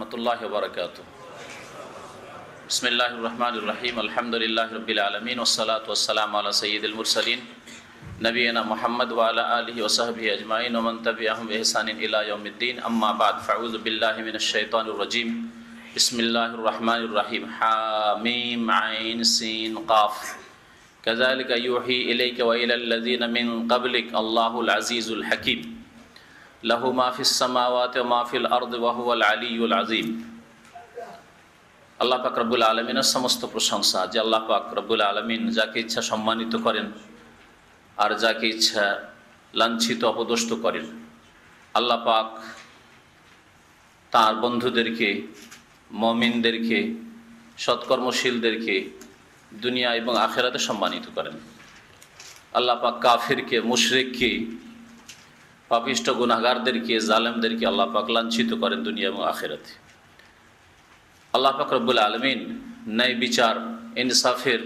রহমতুল্লাহি ওয়া বারাকাতুহু। বিসমিল্লাহির রহমানির রহিম। আলহামদুলিল্লাহি রাব্বিল আলামিন ওয়াসসালাতু ওয়াসসালামু আলা সাইয়্যিদিল মুরসালিন নবিয়িনা মুহাম্মদ ওয়া আলা আলিহি ওয়া সাহবিহি আজমাইন ওয়া মান তাবিআহুম বিইহসানিন ইলা ইয়াউমিদ্দিন। আম্মা বা'দ, ফাউযু বিল্লাহি মিনাশ শাইতানির রাজীম। বিসমিল্লাহির রহমানির রহিম। হামিম আইন সিন কাফ। কাযালিকা ইউহি ইলাইকা ওয়া ইলাল লাযিনা মিন ক্বাবলিক আল্লাহুল আজিজুল হাকীম। লাহু মা ফিস সামাওয়াতি ওয়া মা ফিল আরদি ওয়া হুয়াল আলিয়্যুল আযীম। আল্লাহ পাক রব্বুল আলামিনের সমস্ত প্রশংসা, যে আল্লাহ পাক রব্বুল আলামিন যাকে ইচ্ছা সম্মানিত করেন আর যাকে ইচ্ছা লাঞ্ছিত অপদস্থ করেন। আল্লাহ পাক তাঁর বন্ধুদেরকে, মুমিনদেরকে, সৎকর্মশীলদেরকে দুনিয়া এবং আখিরাতে সম্মানিত করেন। আল্লাহ পাক কাফিরকে, মুশরিককে, পাপিষ্ঠ গুনাহগারদেরকে, জালেমদেরকে আল্লাহ পাক লাঞ্ছিত করেন দুনিয়া এবং আখিরাতে। আল্লাহ পাক রব্বুল আলামিন ন্যায় বিচার, ইনসাফের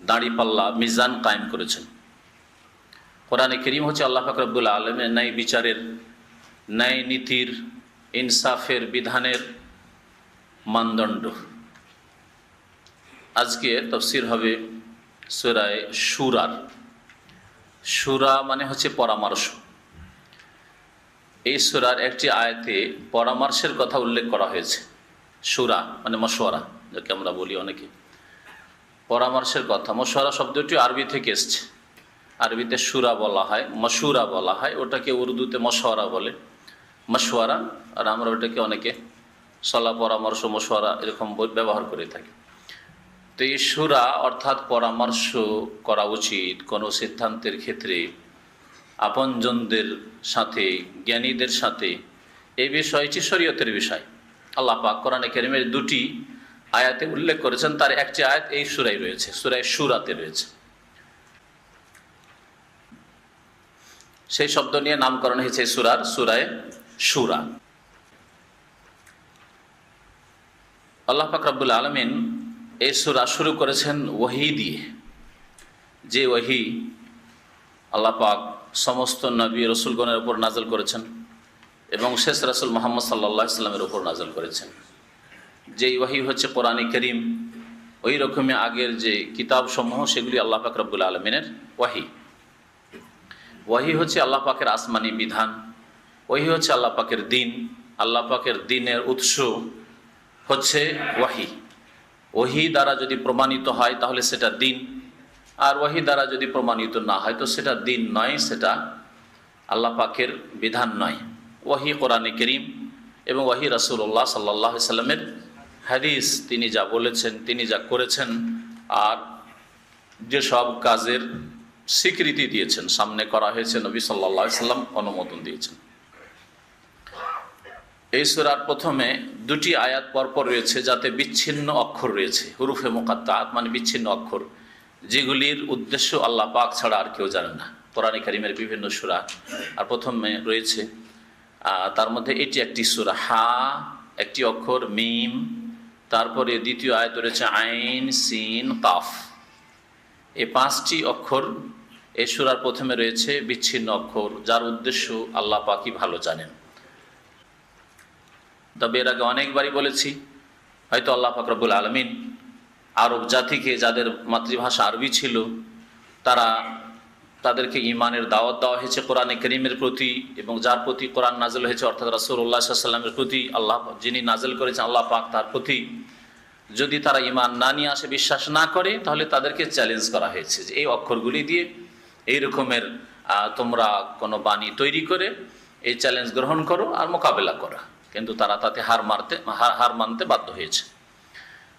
দাঁড়িপাল্লা, মিজান কায়েম করেছেন। কোরআনে কারীম হচ্ছে আল্লাহ পাক রব্বুল আলামিনের ন্যায় বিচারের, ন্যায় নীতির, ইনসাফের বিধানের মানদণ্ড। আজকে তাফসীর হবে সূরা শুরার। শুরা মানে হচ্ছে পরামর্শ। এই সূরার একটি আয়াতে পরামর্শের কথা উল্লেখ করা হয়েছে। শুরা মানে মশওয়ারা, যাকে আমরা বলি অনেকে, পরামর্শের কথা। মশওয়ারা শব্দটি আরবি থেকে এসছে। আরবিতে শুরা বলা হয়, মশুরা বলা হয়, ওটাকে উর্দুতে মশওয়ারা বলে, মশওয়ারা। আর আমরা ওটাকে অনেকে সলা পরামর্শ, মশওয়ারা এরকম ব্যবহার করে থাকি। তো এই শুরা অর্থাৎ পরামর্শ করা উচিত কোনো সিদ্ধান্তের ক্ষেত্রে আপনজনদের সাথে, জ্ঞানীদের সাথে। এই বিষয়টি শরীয়তের বিষয়। আল্লাহ পাক কোরআনে কারীমের দুটি আয়াতে উল্লেখ করেছেন, তার একটি আয়াত এই সূরায় রয়েছে, সূরা শুরাতে রয়েছে। সেই শব্দ নিয়ে নামকরণ হয়েছে সূরার, সূরা শুরা। আল্লাহ পাক রব্বুল আলামিন এই সূরা শুরু করেছেন ওহী দিয়ে, যে ওহী আল্লাহ পাক সমস্ত নবী রাসূলগণের উপর নাযিল করেছেন এবং শেষ রাসূল মুহাম্মদ সাল্লাল্লাহু আলাইহি ওয়াসাল্লামের উপর নাযিল করেছেন। যেই ওহী হচ্ছে কোরআনে কারীম, ওই রকমই আগের যে কিতাবসমূহ সেগুলি আল্লাহ পাক রব্বুল আলামিনের ওহী। ওহী হচ্ছে আল্লাহ পাকের আসমানি বিধান, ওহী হচ্ছে আল্লাহ পাকের দিন। আল্লাহ পাকের দিনের উৎস হচ্ছে ওহী। ওহী দ্বারা যদি প্রমাণিত হয় তাহলে সেটা দিন, আর ওহী দ্বারা যদি প্রমাণিত না হয় তো সেটা দিন নয়, সেটা আল্লাহ পাকের বিধান নয়। ওহী কোরআনে কারীম এবং ওহী রাসূলুল্লাহ সাল্লাল্লাহু আলাইহি সাল্লামের হাদিস, তিনি যা বলেছেন, তিনি যা করেছেন, আর যেসব কাজের স্বীকৃতি দিয়েছেন, সামনে করা হয়েছে, নবী সাল্লাল্লাহু আলাইহি সাল্লাম অনুমোদন দিয়েছেন। এই সূরার প্রথমে দুটি আয়াত পরপর রয়েছে যাতে বিচ্ছিন্ন অক্ষর রয়েছে, হুরুফে মুকাত্তাআত মানে বিচ্ছিন্ন অক্ষর, যেগুলির উদ্দেশ্য আল্লাহ পাক ছাড়া আর কেউ জানে না। কোরআনে কারীমের বিভিন্ন সূরা, আর প্রথমে রয়েছে তার মধ্যে এটি একটি সূরা, হা একটি অক্ষর, মিম, তারপরে দ্বিতীয় আয়াত রয়েছে আইন, সিন, কাফ। এই পাঁচটি অক্ষর এই সূরার প্রথমে রয়েছে, বিচ্ছিন্ন অক্ষর, যার উদ্দেশ্য আল্লাহ পাকই ভালো জানেন। তবে এর আগে অনেকবারই বলেছি, হয়তো আল্লাহ পাক রব্বুল আলামিন আরব জাতিকে, যাদের মাতৃভাষা আরবি ছিল, তাদেরকে ঈমানের দাওয়াত দেওয়া হয়েছে কোরআনে কারীমের প্রতি, এবং যার প্রতি কোরআন নাযিল হয়েছে অর্থাৎ রাসূলুল্লাহ সাল্লাল্লাহু আলাইহি ওয়াসাল্লামের প্রতি, আল্লাহ যিনি নাযিল করেছেন আল্লাহ পাক তার প্রতি, যদি তারা ঈমান না নিয়ে আসে, বিশ্বাস না করে, তাহলে তাদেরকে চ্যালেঞ্জ করা হয়েছে যে এই অক্ষরগুলি দিয়ে এই রকমের তোমরা কোনো বাণী তৈরি করে এই চ্যালেঞ্জ গ্রহণ করো আর মোকাবেলা করো। কিন্তু তারা তাতে হার মানতে বাধ্য হয়েছে।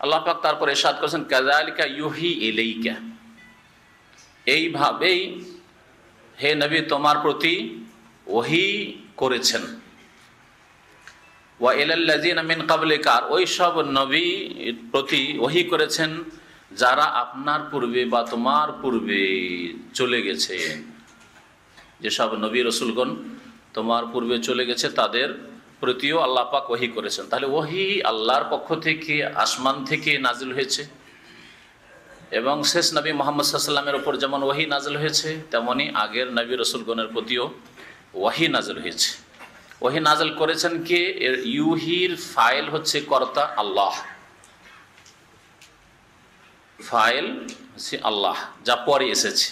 আল্লাহ পাক তারপর ইরশাদ করেছেন, কাযালিকা ইউহি ইলাইকা, এইভাবেই হে নবী তোমার প্রতি ওহী করেছেন। ওয়া ইলাল লাযিনা মিন ক্বাবলিকা, ওই সব নবী প্রতি ওহী করেছেন যারা আপনার পূর্বে বা তোমার পূর্বে চলে গেছে। যেসব নবী রাসূলগণ তোমার পূর্বে চলে গেছে তাদের প্রতিও আল্লাহ পাক ওহী করেছেন। তাহলে ওহী আল্লাহর পক্ষ থেকে, আসমান থেকে নাজিল হয়েছে, এবং শেষ নবী মুহাম্মদ সাল্লাল্লাহু আলাইহি ওয়াসাল্লামের উপর যেমন ওহী নাজিল হয়েছে, তেমনি আগের নবী রাসূলগণের প্রতিও ওহী নাজিল হয়েছে। ওহি নাজেল করেছেন কে? এর ইউহির ফাইল হচ্ছে কর্তা আল্লাহ, ফাইল হচ্ছে আল্লাহ, যা পরে এসেছে।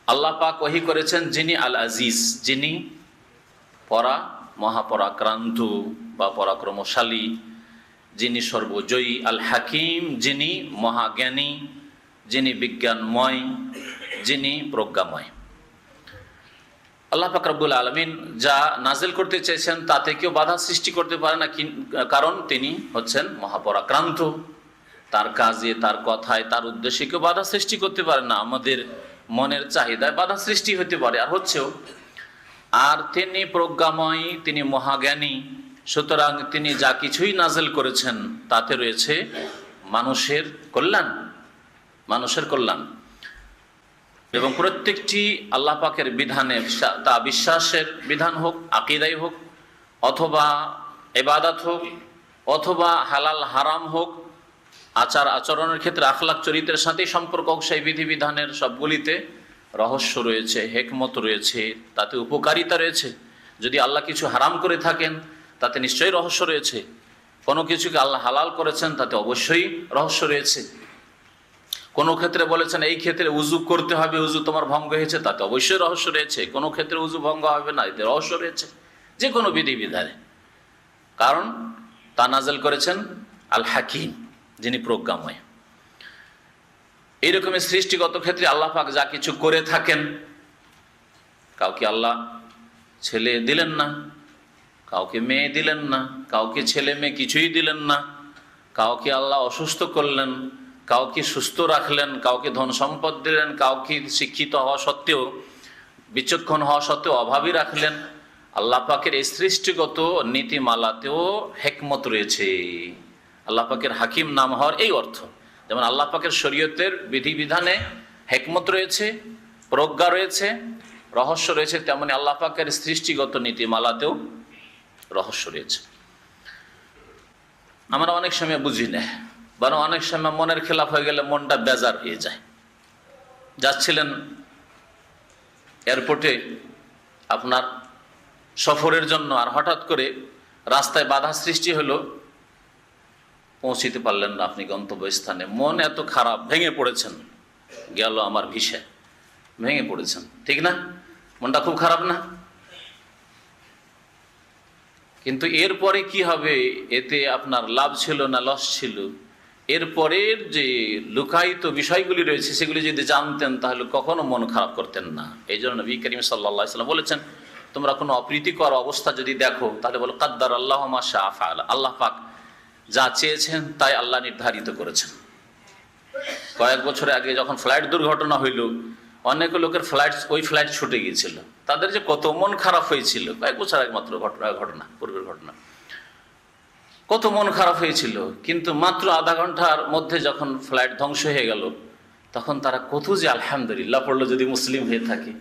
আল্লাহ পাক ওহি করেছেন যিনি আল আজিজ, যিনি মহাপরাক্রান্ত বা পরাক্রমশালী, যিনি সর্বজয়ী। আল হাকিম, যিনি মহাজ্ঞানী, যিনি বিজ্ঞানময়, যিনি প্রজ্ঞাময়। আল্লাহ পাক রব্বুল আলামিন যা নাজিল করতে চেয়েছেন তাতে কেউ বাধা সৃষ্টি করতে পারে না, কারণ তিনি হচ্ছেন মহাপরাক্রান্ত। তার কাজে, তার কথায়, তার উদ্দেশ্যে কেউ বাধা সৃষ্টি করতে পারে না। আমাদের মনের চাহিদায় বাধা সৃষ্টি হতে পারে, আর হচ্ছেও। আর তিনি প্রজ্ঞাময়, তিনি মহাজ্ঞানী। সুতরাং তিনি যা কিছুই নাজিল করেছেন তাতে রয়েছে মানুষের কল্যাণ, মানুষের কল্যাণ। এবং প্রত্যেকটি আল্লাহ পাকের বিধানে, তা বিশ্বাসের বিধান হোক, আকীদাই হোক, অথবা ইবাদত হোক, অথবা হালাল হারাম হোক, আচার আচরণের ক্ষেত্রে আখলাক চরিত্রের সাথেই সম্পর্ক হোক, সেই বিধিবিধানের সবগুলিতে রহস্য রয়েছে, হেকমত রয়েছে, তাতে উপকারিতা রয়েছে। যদি আল্লাহ কিছু হারাম করে থাকেন তাতে নিশ্চয়ই রহস্য রয়েছে। কোনো কিছুকে আল্লাহ হালাল করেছেন তাতে অবশ্যই রহস্য রয়েছে। কোনো ক্ষেত্রে বলেছেন এই ক্ষেত্রে উজু করতে হবে, উজু তোমার ভঙ্গ হয়েছে, তাতে অবশ্যই রহস্য রয়েছে। কোনো ক্ষেত্রে উজু ভঙ্গ হবে না, এতে রহস্য রয়েছে যে কোনো বিধিবিধানে। কারণ তা নাজিল করেছেন আল হাকিম, যিনি প্রজ্ঞাময়। এইরকমের সৃষ্টিগত ক্ষেত্রে আল্লাহ পাক যা কিছু করে থাকেন, কাউকে আল্লাহ ছেলে দিলেন না, কাউকে মেয়ে দিলেন না, কাউকে ছেলে মেয়ে কিছুই দিলেন না, কাউকে আল্লাহ অসুস্থ করলেন, কাউকে সুস্থ রাখলেন, কাউকে ধন সম্পদ দিলেন, কাউকে শিক্ষিত হওয়া সত্ত্বেও, বিচক্ষণ হওয়া সত্ত্বেও অভাবী রাখলেন। আল্লাহ পাকের এই সৃষ্টিগত নীতিমালাতেও হেকমত রয়েছে। আল্লাহ পাকের হাকিম নাম হওয়ার এই অর্থ। যেমন আল্লাহ পাকের শরীয়তের বিধিবিধানে হেকমত রয়েছে, প্রজ্ঞা রয়েছে, রহস্য রয়েছে, তেমনি আল্লাহ পাকের সৃষ্টিগত নীতিমালাতেও রহস্য রয়েছে। আমরা অনেক সময় বুঝি না, বরং অনেক সময় মনের খেলাফ হয়ে গেলে মনটা বেজার হয়ে যায়। যাচ্ছিলেন এয়ারপোর্টে আপনার সফরের জন্য, আর হঠাৎ করে রাস্তায় বাধা সৃষ্টি হলো, পৌঁছিতে পারলেন না আপনি গন্তব্যস্থানে। মন এত খারাপ, ভেঙে পড়েছেন, গেল আমার ভিসা, ভেঙে পড়েছেন, ঠিক না? মনটা খুব খারাপ না? কিন্তু এরপরে কি হবে? এতে আপনার লাভ ছিল না লস ছিল? এরপরের যে লুকায়িত বিষয়গুলি রয়েছে সেগুলি যদি জানতেন তাহলে কখনো মন খারাপ করতেন না। এই জন্য নবী করিম সাল্লাল্লাহু আলাইহি ওয়াসাল্লাম বলেছেন, তোমরা কোনো অপ্রীতিকর অবস্থা যদি দেখো তাহলে বলো কাদ্দার আল্লাহ মা শাআ ফাআল। আল্লাহ পাক যা চেয়েছেন তাই আল্লাহ নির্ধারিত করেছেন। কয়েক বছর আগে যখন ফ্লাইট দুর্ঘটনা হইল, অনেক লোকের ওই ফ্লাইট ছুটে গিয়েছিল, তাদের যে কত মন খারাপ হয়েছিল। কয়েক বছর আগে মাত্র ঘটনা, পূর্বের ঘটনা, কত মন খারাপ হয়েছিল। কিন্তু মাত্র আধা ঘন্টার মধ্যে যখন ফ্লাইট ধ্বংস হয়ে গেল, তখন তারা কত যে আলহামদুলিল্লাহ পড়লো, যদি মুসলিম হয়ে থাকে।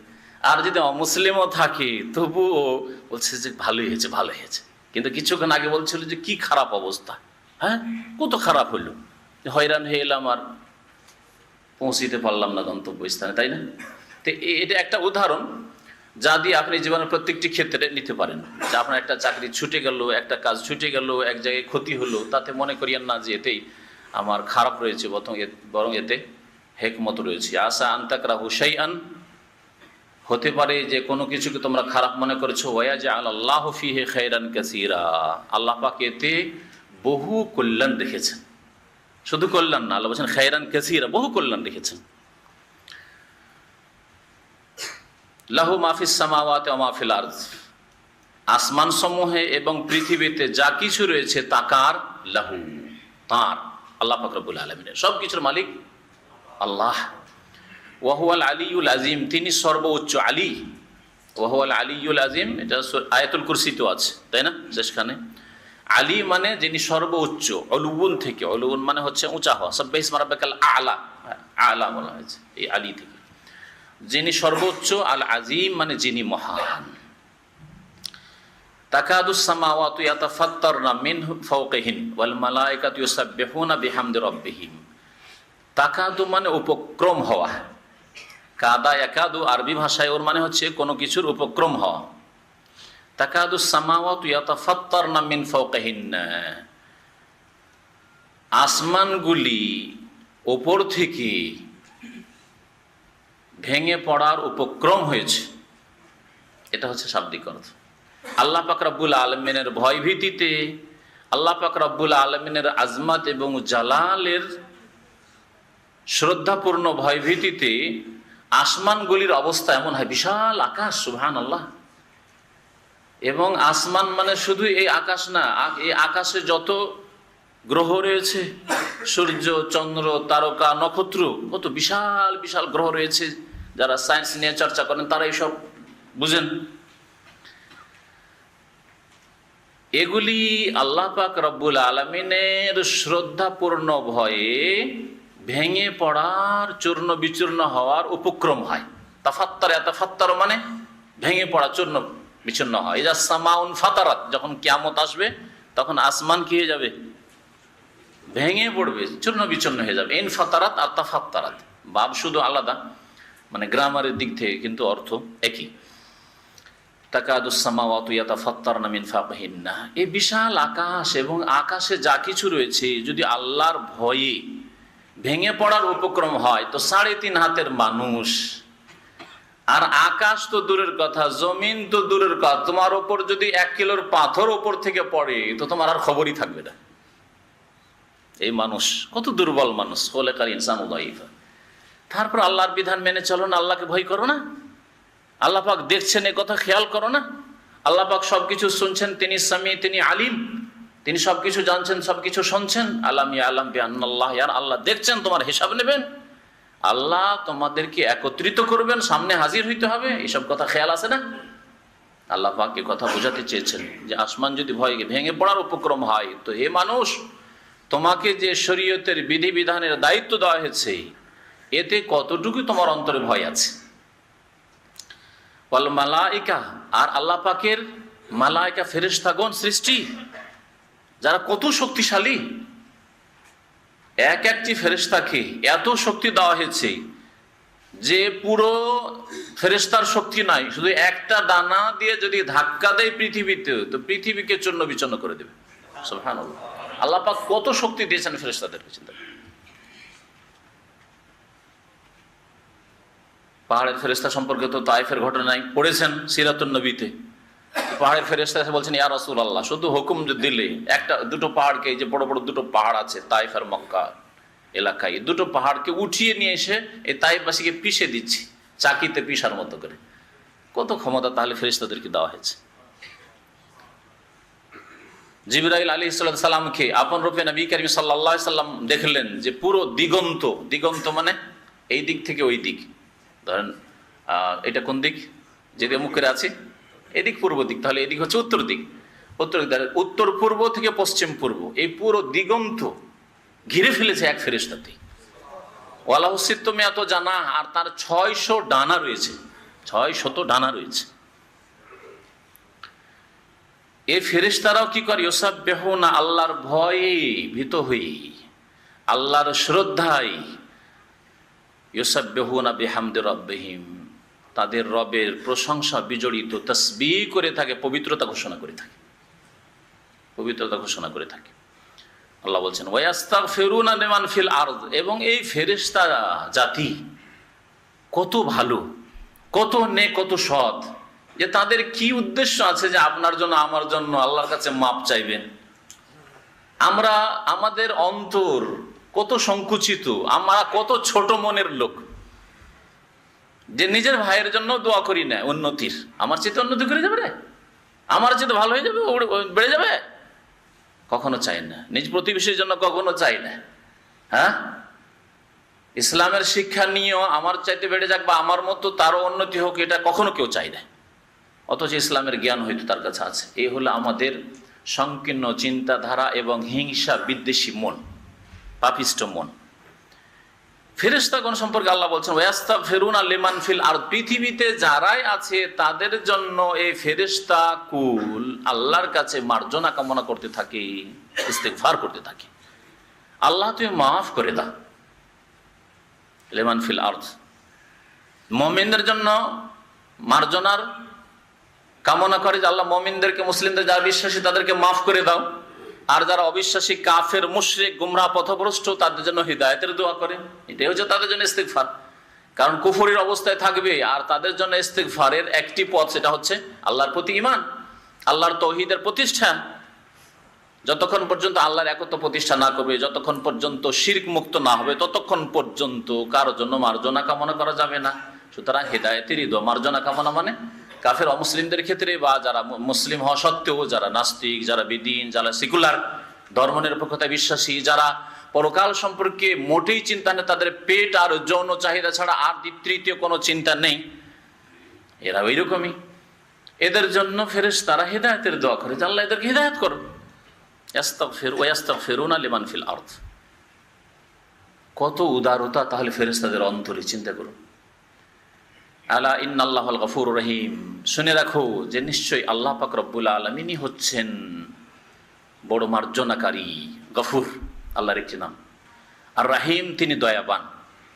আর যদি অমুসলিমও থাকে তবুও বলছে যে ভালোই হয়েছে, ভালো হয়েছে। কিন্তু কিছুক্ষণ আগে বলছিল যে কি খারাপ অবস্থা, হ্যাঁ কত খারাপ হইলো, হয়রান হয়ে এলাম, আর পৌঁছিতে পারলাম না গন্তব্যস্থানে, তাই না? তো এটা একটা উদাহরণ যা দিয়ে আপনি জীবনের প্রত্যেকটি ক্ষেত্রে নিতে পারেন। যে আপনার একটা চাকরি ছুটে গেল, একটা কাজ ছুটে গেল, এক জায়গায় ক্ষতি হলো, তাতে মনে করিয়েন না যে এতেই আমার খারাপ রয়েছে, বরং এতে হেকমত রয়েছে। আসা আনতাকরাহু শাইআন, হতে পারে যে কোনো কিছুকে তোমরা খারাপ মনে করেছো, ওয়াজআল আল্লাহু ফীহি খায়রান কাসীরা, আল্লাহ পাক এতে বহু কল্যাণ রেখেছেন। শুধু কল্যাণ না, আল্লাহ বলেছেন খায়রান কাসীরা, বহু কল্যাণ রেখেছেন। লাহু মা ফিস সামাওয়াতি ওয়া মা ফিল আরদ, আসমান সমূহে এবং পৃথিবীতে যা কিছু রয়েছে তা কার? লাহু, তার, আল্লাহ পাক রব্বুল আলামিনের। সব কিছুর মালিক আল্লাহ। ওয়া হুয়াল আলিয়্যুল আযীম, তিনি সর্বোচ্চ। আলী, ওয়া হুয়াল আলিয়্যুল আযীম, এটা আয়াতুল কুরসিতেও আছে, তাই না? শেষখানে আলী মানে যিনি সর্বোচ্চ, অলুবুন থেকে, অলুবুন মানে হচ্ছে উঁচা হওয়া, সাব্বিহিসমা রাব্বিকাল আ'লা, আ'লা বলা হয়েছে এই আলী থেকে। যিনি সর্বোচ্চ, আল আজিম মানে যিনি মহান। তাকাদুস সামাওয়াতু ইয়াতাফাত্তারনা মিন ফাওকিহিন ওয়াল মালায়েকাতু ইউসাব্বিহুনা বিহামদি রাব্বিহিম। তাকাদু মানে উপক্রম হওয়া, কাদা ইয়াকাদু আরবি ভাষায় ওর মানে হচ্ছে কোনো কিছুর উপক্রম হওয়া। তাকাদুস সামাওয়াতু ইয়াতাফাত্তারনা মিন ফাওকিহিন্না, আসমানগুলি ওপর থেকে ভেঙে পড়ার উপক্রম হয়েছে। এটা হচ্ছে শাব্দিক অর্থ। আল্লাহ পাক রব্বুল আলামিনের ভয়ভীতিতে, আল্লাহ পাক রব্বুল আলামিনের আজমাত এবং জালালের শ্রদ্ধাপূর্ণ ভয়ভীতিতে আসমানগুলির অবস্থা এমন হয়, বিশাল আকাশ, সুবহানাল্লাহ। এবং আসমান মানে শুধু এই আকাশ না, এই আকাশে যত গ্রহ রয়েছে, সূর্য, চন্দ্র, তারকা, নক্ষত্র, কত বিশাল বিশাল গ্রহ রয়েছে। যারা সায়েন্স নিয়ে চর্চা করেন তারা এইসব বুঝেন। এগুলি আল্লাহ পাক রব্বুল আলামিনের শ্রদ্ধাপূর্ণ ভয়ে ভেঙে পড়ার, চূর্ণ বিচূর্ণ হওয়ার উপক্রম হয়। তাফাত্তার মানে ভেঙে পড়া, চূর্ণ বিচূর্ণ হয়। ইজা সামাউন ফাতারাত, যখন কিয়ামত আসবে তখন আসমান কি হয়ে যাবে? ভেঙে পড়বে, চূর্ণ বিচূর্ণ হয়ে যাবে। ইন ফাতারাত আর তাফাত্তারাত, বাব শুধু আলাদা, মানে গ্রামারের দিক থেকে কিন্তু অর্থ একই। তাকাদুস সামাওয়াতু ইয়াতাফাত্তারনা মিন ফাওকিহিন্না, এই বিশাল আকাশ এবং আকাশে যা কিছু রয়েছে যদি আল্লাহর ভয়ে ভেঙে পড়ার উপক্রম হয় তো 3.5 হাতের মানুষ, আর আকাশ তো দূরের কথা, জমিন তো দূরের কথা, তোমার ওপর যদি 1 কিলোর পাথর ওপর থেকে পড়ে তো তোমার আর খবরই থাকবে না। এই মানুষ কত দুর্বল মানুষ, খোলেকাল ইনসানু দাঈফা। তারপর আল্লাহর বিধান মেনে চলো না, আল্লাহকে ভয় করো না। আল্লাহ পাক দেখছেন, এ কথা খেয়াল করো না। আল্লাহ পাক সবকিছু শুনছেন, তিনি সামি, তিনি আলিম, তিনি সবকিছু জানছেন, সবকিছু শুনছেন। আলাম ইয়ালাম বিআন্নাল্লাহ, ইয়ার আল্লাহ দেখছেন, তোমার হিসাব নেবেন, আল্লাহ তোমাদেরকে একত্রিত করবেন, সামনে হাজির হইতে হবে, এসব কথা খেয়াল আছে না? আল্লাহ পাক এ কথা বোঝাতে চেয়েছেন যে আসমান যদি ভয় ভেঙে পড়ার উপক্রম হয় তো হে মানুষ, তোমাকে যে শরীয়তের বিধিবিধানের দায়িত্ব দেওয়া হয়েছে এতে কতটুকু তোমার অন্তরে ভয় আছে। ওয়াল মালাইকা, আর আল্লাহ পাকের মালাইকা, ফেরেশতাগণ সৃষ্টি যারা কত শক্তিশালী। এক একটি ফেরেশতাকে এত শক্তি দেওয়া হয়েছে যে পুরো ফেরেশতার শক্তি নাই, শুধু একটা দানা দিয়ে যদি ধাক্কা দেয় পৃথিবীতে তো পৃথিবীকে চূর্ণ বিচূর্ণ করে দেবে। সুবহানাল্লাহ, আল্লাহ পাক কত শক্তি দিয়েছেন ফেরেশতাদেরকে, চিন্তা করুন। পাহাড়ের ফেরেশতা সম্পর্কে তো তায়েফের ঘটনায় পড়েছেন সিরাতুন নবীতে। পাহাড়ের ফেরেশতা এসে বলছেন, ইয়া রাসূলুল্লাহ, শুধু হুকুম দিলে একটা দুটো পাহাড়কে, এই যে বড় বড় দুটো পাহাড় আছে তায়েফ আর মক্কা এলাকায়, দুটো পাহাড়কে উঠিয়ে নিয়ে এসে এই তায়েফবাসীকে পিষে দিচ্ছি, চাকিতে পিষার মতো করে। কত ক্ষমতা তাহলে ফেরেশতাদেরকে দেওয়া হয়েছে। জিবরাইল আলাইহিস সালামকে আপন রূপে নবী করিম সাল্লাল্লাহু আলাইহি সাল্লাম দেখলেন যে পুরো দিগন্ত, দিগন্ত মানে এই দিক থেকে ওই দিক, ধরেন এটা কোন দিক, যেদিকে মুখ করে আছে এদিক পূর্ব দিক, তাহলে এদিক হচ্ছে উত্তর দিক, উত্তর পূর্ব থেকে পশ্চিম পূর্ব এই পুরো দিগন্ত ঘিরে ফেলেছে এক ফেরেশতাতে। ওয়ালাহু সিত্তুমিয়াত জানাহ, আর তার 600 ডানা রয়েছে, 600 ডানা রয়েছে। এই ফেরেশতারাও কি করে? ইউসাব্বিহুনা, আল্লাহর ভয়ে ভীত হয়ে, আল্লাহর শ্রদ্ধায়, ইউসাব্বিহুনা বিহামদি রাব্বিহিম, তাদের রবের প্রশংসা বিজড়িত তাসবিহ করে থাকে, পবিত্রতা ঘোষণা করে থাকে, পবিত্রতা ঘোষণা করে থাকে। আল্লাহ বলছেন ওয়াস্তাগফিরুনা লিমান ফিল আরদ, এবং এই ফেরেশতা জাতি কত ভালো, কত নেক, কত সৎ, যে তাদের কি উদ্দেশ্য আছে যে আপনার জন্য আমার জন্য আল্লাহর কাছে মাপ চাইবেন। আমরা, আমাদের অন্তর কত সংকুচিত, আমরা কত ছোট মনের লোক যে নিজের ভাইয়ের জন্য দোয়া করি না উন্নতির। আমার চেয়ে উন্নতি করে যাবে রে, আমার চেয়ে ভালো হয়ে যাবে, বেড়ে যাবে, কখনো চাই না। নিজ প্রতিবেশীর জন্য কখনো চাই না। হ্যাঁ, ইসলামের শিক্ষা নিয়েও আমার চাইতে বেড়ে যাক বা আমার মতো তারও উন্নতি হোক, এটা কখনো কেউ চাই না, অথচ ইসলামের জ্ঞান হয়তো তার কাছে আছে। এই হলো আমাদের সংকীর্ণ চিন্তাধারা এবং হিংসা বিদ্বেষী মন, পাপিষ্ট মন। ফেরেশতাগণ সম্পর্কে আল্লাহ বলছেন ওয়াস্তাগফিরুনা লিমান ফিল আরদ, পৃথিবীতে যারাই আছে তাদের জন্য এই ফেরেশতা কুল আল্লাহর কাছে মার্জনা কামনা করতে থাকে, ইস্তিগফার করতে থাকে, আল্লাহ তুমি মাফ করে দাও। লিমান ফিল আরদ, মুমিনদের জন্য মার্জনার কামনা করে যে আল্লাহ মুমিনদেরকে, মুসলিমদের যারা বিশ্বাসী তাদেরকে মাফ করে দাও, আর যারা অবিশ্বাসী কাফের মুশরিক গুমরাহ পথভ্রষ্ট তাদের জন্য হিদায়াতের দোয়া করে। এটাই হচ্ছে তাদের জন্য ইস্তিগফার। কারণ কুফরির অবস্থায় থাকবে, আর তাদের জন্য ইস্তিগফারের একটি পথ, সেটা হচ্ছে আল্লাহর প্রতি ঈমান, আল্লাহর তাওহীদের প্রতিষ্ঠা। যতক্ষণ পর্যন্ত আল্লাহর একত্ব প্রতিষ্ঠা না করবে, যতক্ষণ পর্যন্ত শিরক মুক্ত না হবে, ততক্ষণ পর্যন্ত কারোর জন্য মার্জনা কামনা করা যাবে না। সুতরাং হিদায়াতেরই দোয়া। মার্জনা কামনা মানে কাফের অমুসলিমদের ক্ষেত্রে, বা যারা মুসলিম হওয়া সত্ত্বেও যারা নাস্তিক, যারা বেদিন, যারা সেকুলার ধর্মনিরপেক্ষতায় বিশ্বাসী, যারা পরকাল সম্পর্কে মোটেই চিন্তা নেই, তাদের পেট আর যৌন চাহিদা ছাড়া আর তৃতীয় কোনো চিন্তা নেই, এরা ওইরকমই। এদের জন্য ফেরেশতারা হিদায়াতের দোয়া করে যে আল্লাহ এদেরকে হিদায়াত করো। ইয়াস্তাগফিরুনা লিমান ফিল আরদ। কত উদারতা তাহলে ফেরেশতাদের অন্তরে, চিন্তা করুন। আলা ইন্নাল্লাহুল গফুরুর রহিম, শুনে রাখো যে নিশ্চয়ই আল্লাহ পাক রব্বুল আলামিনই হচ্ছেন বড় মার্জনাকারী। গফুর আল্লাহর একটি নাম, আর রাহিম তিনি দয়াবান।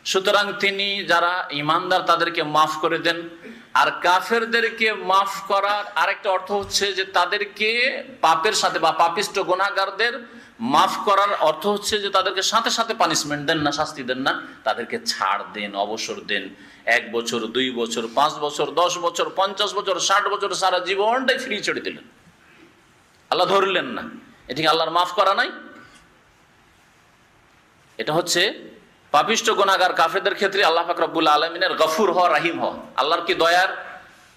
সুতরাং তিনি যারা ঈমানদার তাদেরকে মাফ করে দেন। আর কাফেরদেরকে মাফ করার আরেকটা অর্থ হচ্ছে যে তাদেরকে পাপের সাথে, বা পাপিষ্ট গুনাহগারদের মাফ করার অর্থ হচ্ছে যে তাদেরকে সাথে সাথে পানিশমেন্ট দেন না, শাস্তি দেন না, তাদেরকে ছাড় দেন, অবসর দেন। 1 বছর, 2 বছর, 5 বছর, 10 বছর, 50 বছর, 60 বছর, সারা জীবনটাই ফ্রি ছেড়ে দিলেন, আল্লাহ ধরলেন না। এটি আল্লাহর মাফ করা নাই? এটা হচ্ছে পাপিষ্ট গুনাহগার কাফেরদের ক্ষেত্রে আল্লাহ পাক রব্বুল আলামিনের গফুর হওয়া, রাহিম হওয়া। আল্লাহর কি দয়ার